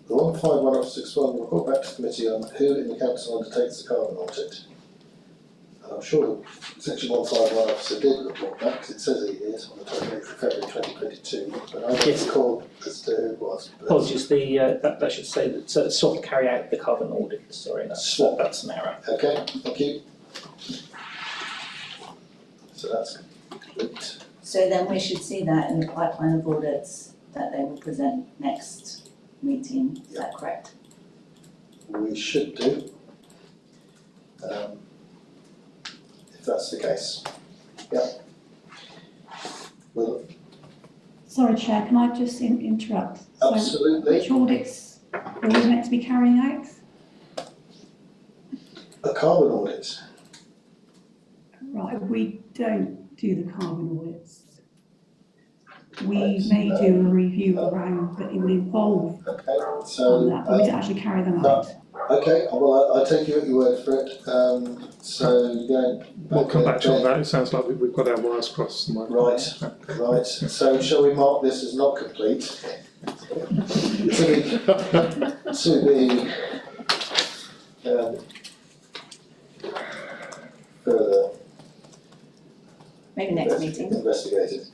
The 151-61 report back to committee on who in the council undertakes the carbon audit. I'm sure section 151 officer did report back, because it says he is on the 28th of February 2022, but I don't recall as to who it was. Apologies, that should say that SWAT carry out the carbon audit. Sorry, that's an error. Okay, thank you. So that's complete. So then we should see that in the pipeline of audits that they will present next meeting, is that correct? We should do. If that's the case. Yeah. Well, Sorry, Chair, can I just interrupt? Absolutely. So, which audits are we meant to be carrying out? A carbon audit. Right, we don't do the carbon audits. We may do a review around, but it would involve that, but we don't actually carry them out. Okay, well, I'll take you at your word for it. We'll come back to that. It sounds like we've got our wires crossed. Right. So shall we mark this as not complete? to be further. Maybe next meeting. Investigated.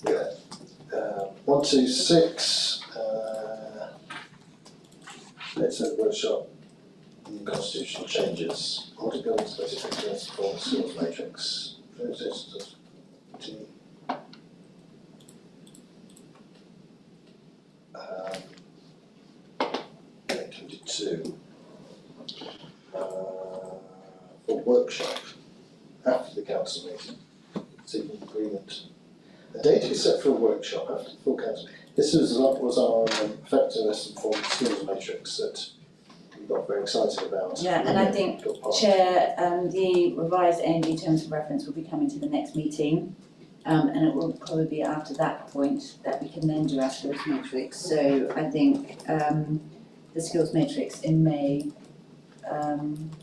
Yeah. 126. Let's have a workshop. Constitutional changes. Audit government specific for source matrix. 22. For workshop after the council meeting, seeking agreement A date is set for a workshop after the full council. This was our effectiveness and performance skills matrix that we got very excited about. Yeah, and I think, Chair, the revised A&D terms of reference will be coming to the next meeting. And it will probably be after that point that we can then do our skills matrix. So I think the skills matrix in May,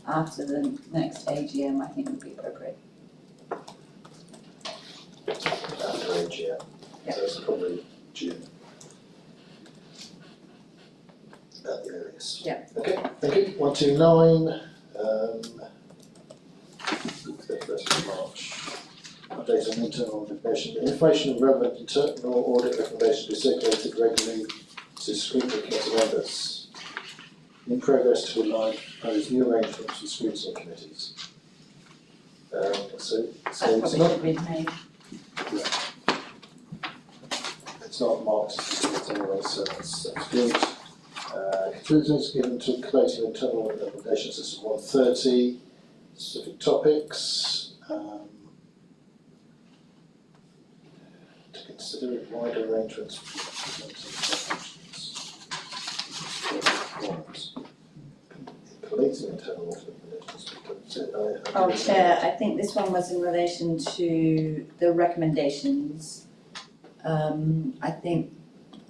after the next AGM, I think would be appropriate. After AGM, Yeah. so it's probably June. At the earliest. Yeah. Okay, thank you. 129, 31st of March. Update on internal information. Information and relevant internal audit recommendations be circulated regularly to scrutiny committee members. In progress to align proposed new arrangements with scrutiny committees. So That's it's probably not, should be May. it's not marked as it anyway, so that's good. Contributors given to collating internal audit recommendations. This is 130. Specific topics. To consider wider arrangements for collating internal audit recommendations. Oh, Chair, I think this one was in relation to the recommendations. I think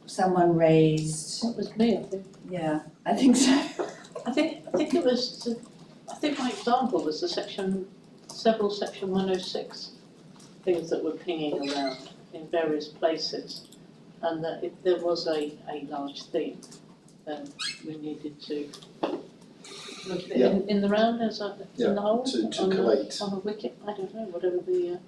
someone raised, That was me, I think. yeah, I think so. I think it was, I think my example was the several section 106 things that were pinging around in various places. And that if there was a large theme, then we needed to look at it in the round as a, in the whole, to on collate. a wicket, I don't know, whatever the,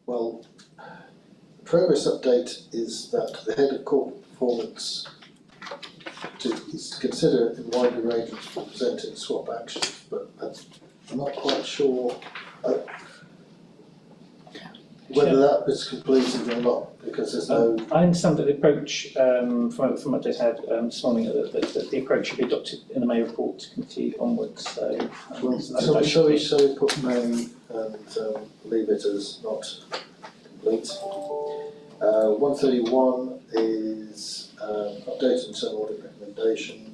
Well, the progress update is that the head of corporate performance is to consider in wider arrangements for presenting swap actions, but I'm not quite sure whether that was completed or not, because there's no. I understand that the approach from what I had this morning, that the approach should be adopted in the May report to committee onwards. So, Shall we put May and leave it as not complete? 131 is update internal audit recommendation.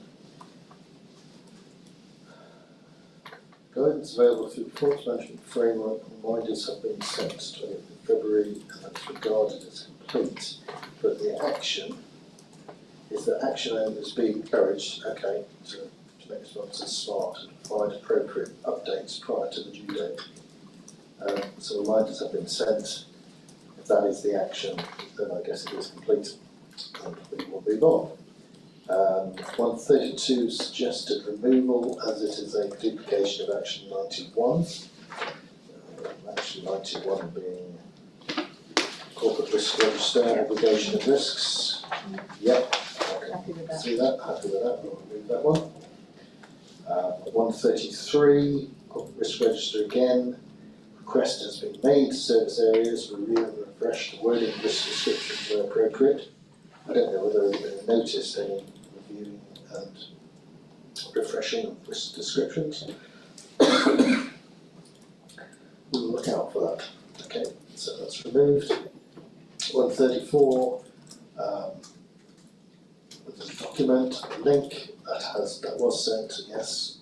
Guidance available through the performance management framework. Reminders have been sent to February and it's regarded as complete. But the action is that action owners be encouraged, to make sponsors smart and provide appropriate updates prior to the due date. So reminders have been sent. If that is the action, then I guess it is complete. And we will move on. 132 suggested removal as it is a duplication of action 91. Action 91 being corporate risk register, obligation of risks. Yep, Happy with that. see that, happy with that, we'll remove that one. 133, corporate risk register again. Request has been made to service areas, review and refresh the wording of risk descriptions where appropriate. I don't know whether you've noticed any reviewing and refreshing of risk descriptions. We'll look out for that. Okay, so that's removed. 134, the document, a link that was sent, yes,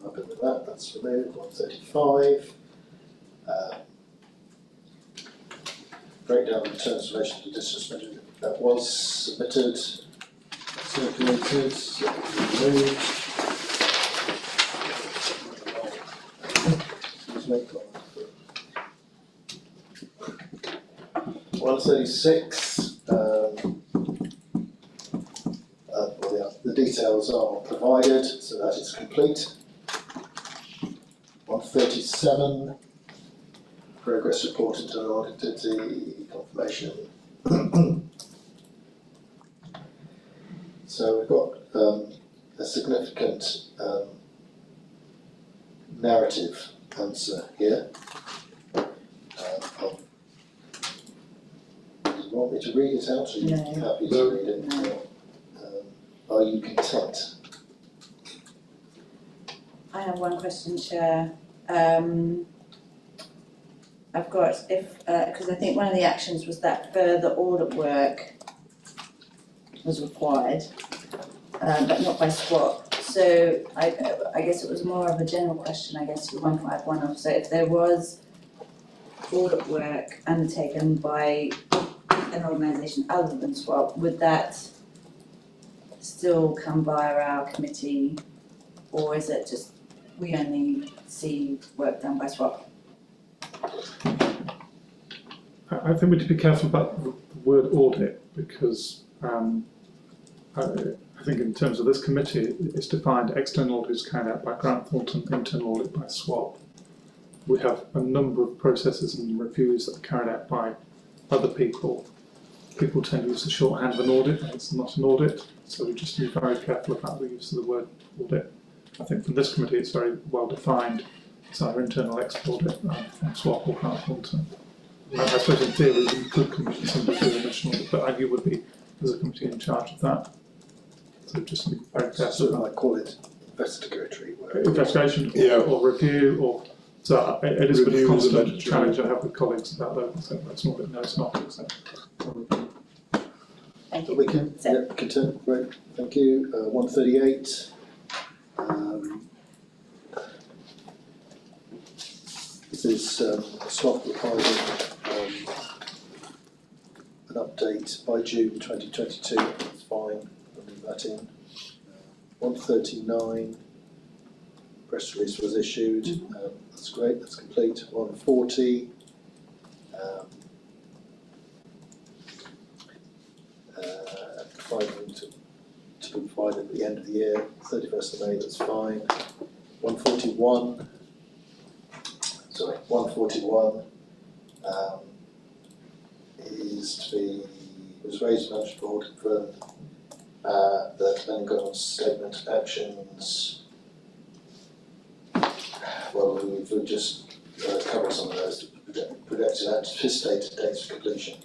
I'm happy with that, that's removed. 135. Breakdown of the terms in relation to distance measurement that was submitted, circulated, removed. Excuse me. 136. The details are provided, so that is complete. 137. Progress report into an audited the confirmation. So we've got a significant narrative answer here. Do you want me to read it out, or are you happy to read it? Are you content? have one question, Chair. I've got, because I think one of the actions was that further audit work was required, but not by SWAP. So I guess it was more of a general question, I guess, for 151 of. So if there was audit work undertaken by an organisation other than SWAP, would that still come via our committee, or is it just we only see work done by SWAP? I think we need to be careful about the word audit, because I think in terms of this committee, it's defined external audit is carried out by Grant Thornton, internal audit by SWAP. We have a number of processes and reviews that are carried out by other people. People tend to use the shorthand of an audit, and it's not an audit, so we just need to be very careful about the use of the word audit. I think from this committee it's very well defined. It's either internal exit audit from SWAP or Grant Thornton. I suppose in theory we could commission somebody to do an additional audit, but you would be, as a committee, in charge of that. So just be very careful. So I might call it investigatory work. Investigation or review, or so it is a bit of a constant challenge I have with colleagues about that. So that's not it. No, it's not. So. Thank you. We can continue. Great. Thank you. 138. This is SWAP requiring an update by June 2022. That's fine. I'll leave that in. 139. Press release was issued. That's great. That's complete. 140. Providing to be provided at the end of the year, 31st of May. That's fine. 141. Sorry, 141 was raised in the board confirmed that then government's statement actions. Well, we've just covered some of those. Projected anticipated dates for completion.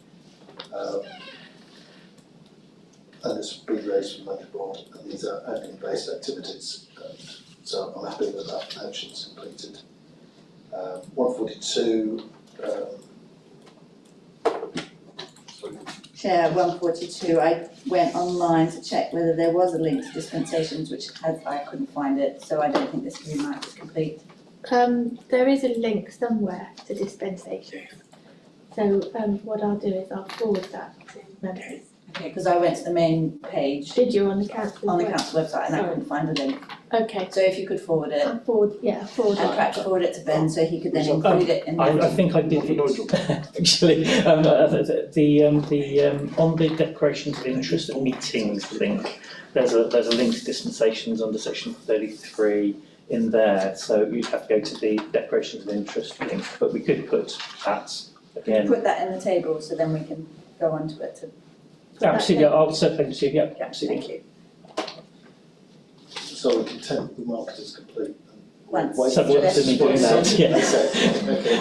And it's been raised from the board, and these are admin-based activities. So I'm happy with that. Actions completed. 142. Chair, 142, I went online to check whether there was a link to dispensations, which I couldn't find it, so I don't think this can be marked as complete. There is a link somewhere to dispensations. So what I'll do is I'll forward that to members. Okay, because I went to the main page. Did you on the council? On the council website, and I couldn't find a link. Okay. So if you could forward it. I'll forward And perhaps forward it to Ben so he could then include it in the. I think I did it actually. On the declarations of interest at meetings link, there's a link to dispensations under section 33 in there. So you'd have to go to the declarations of interest link, but we could put that again. Put that in the table so then we can go on to it to. Absolutely, I'll circulate to you. Yeah, absolutely. Thank you. So we can the market is complete. Once. Subject to me doing that, yes. Okay.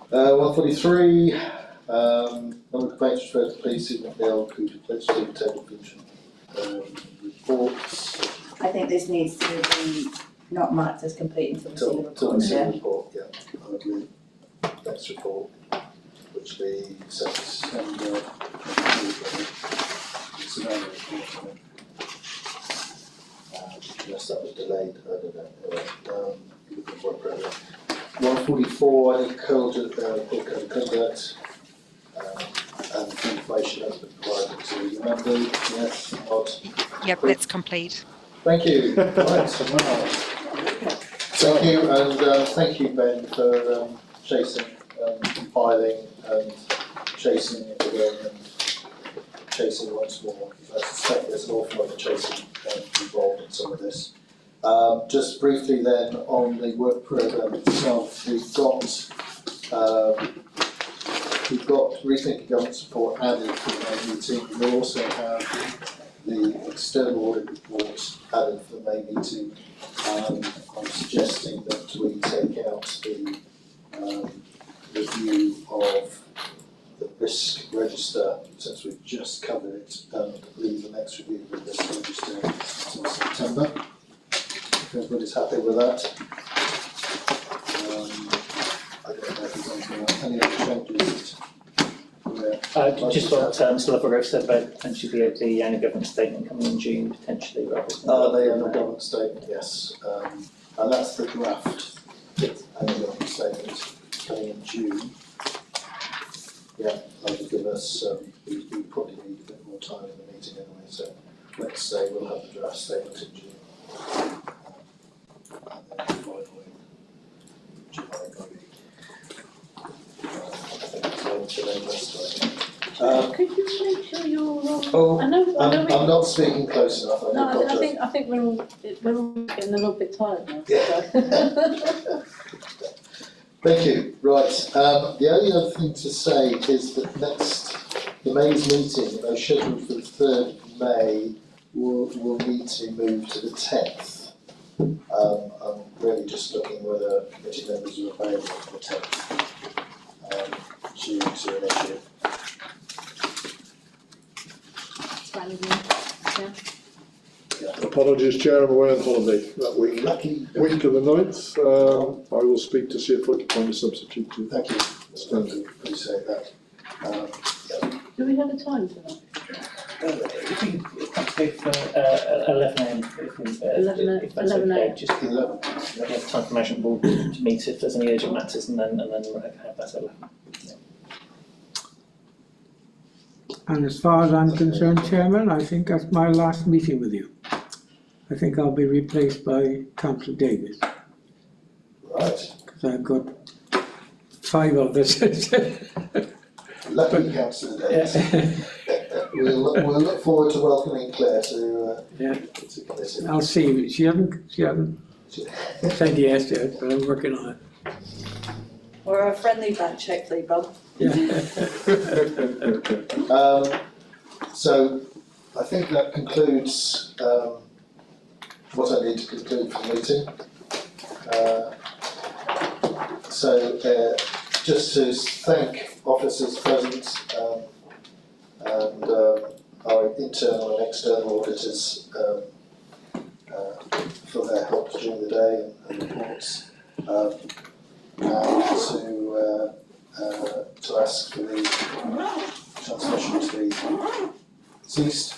143. Number of complaints referred to police, even if they are included, legislative table pension reports. I think this needs to be not marked as complete until we see the report. Until we see the report, yeah. I agree. Next report, which the September. Yes, that was delayed. I don't know. Looking for a program. 144. I need code of conduct, and information has been provided to the member. Yes, Odd. Yep, that's complete. Thank you. Right, so now. Thank you, and thank you, Ben, for chasing, compiling, and chasing it again, and chasing once more. I suspect there's an awful lot of chasing involved in some of this. Just briefly then on the work programme itself, we've got rethinking government support added for the May meeting. We also have the external audit report added for the May meeting. I'm suggesting that we take out the review of the risk register, since we've just covered it, and leave the next review of the risk register until September. everybody's happy with that. I don't know if there's any other changes. Just what Mr Lovegrove said about potentially the annual government statement coming in June, potentially. The annual government statement, yes. And that's the draft annual government statement coming in June. Yeah, that would give us, we probably need a bit more time in the meeting anyway, so let's say we'll have the draft statement in June. And then the final in July maybe. Could you make sure you're Oh, I know I'm not speaking close enough. No, I think we're all getting a little bit tired now. Yeah. Thank you. Right. The only other thing to say is that the May's meeting, though scheduled for the 3rd of May, will need to move to the 10th. I'm really just looking whether committee members are available for the 10th due to an issue. Apologies, Chair, I'm away on holiday that week. Lucky. Week of the 9th. I will speak to see if I can find a substitute to Thank you. stand in. Appreciate that. Do we have a time for that? If we come to go for 11 a.m. If that's 11 okay, a.m. just give time for management board to meet if there's any urgent matters, and then we'll have that at 11. And as far as I'm concerned, Chairman, I think that's my last meeting with you. I think I'll be replaced by Councillor Davis. Right. Because I've got 5 of us. Lucky Councillor Davis. We'll look forward to welcoming Claire to committee. I'll see. She hasn't said yes yet, but I'm working on it. Or a friendly bunch, hopefully, Bob. So I think that concludes what I need to conclude for the meeting. Just to thank officers present and our internal and external auditors for their help during the day and reports, and to ask for the transmission to be ceased.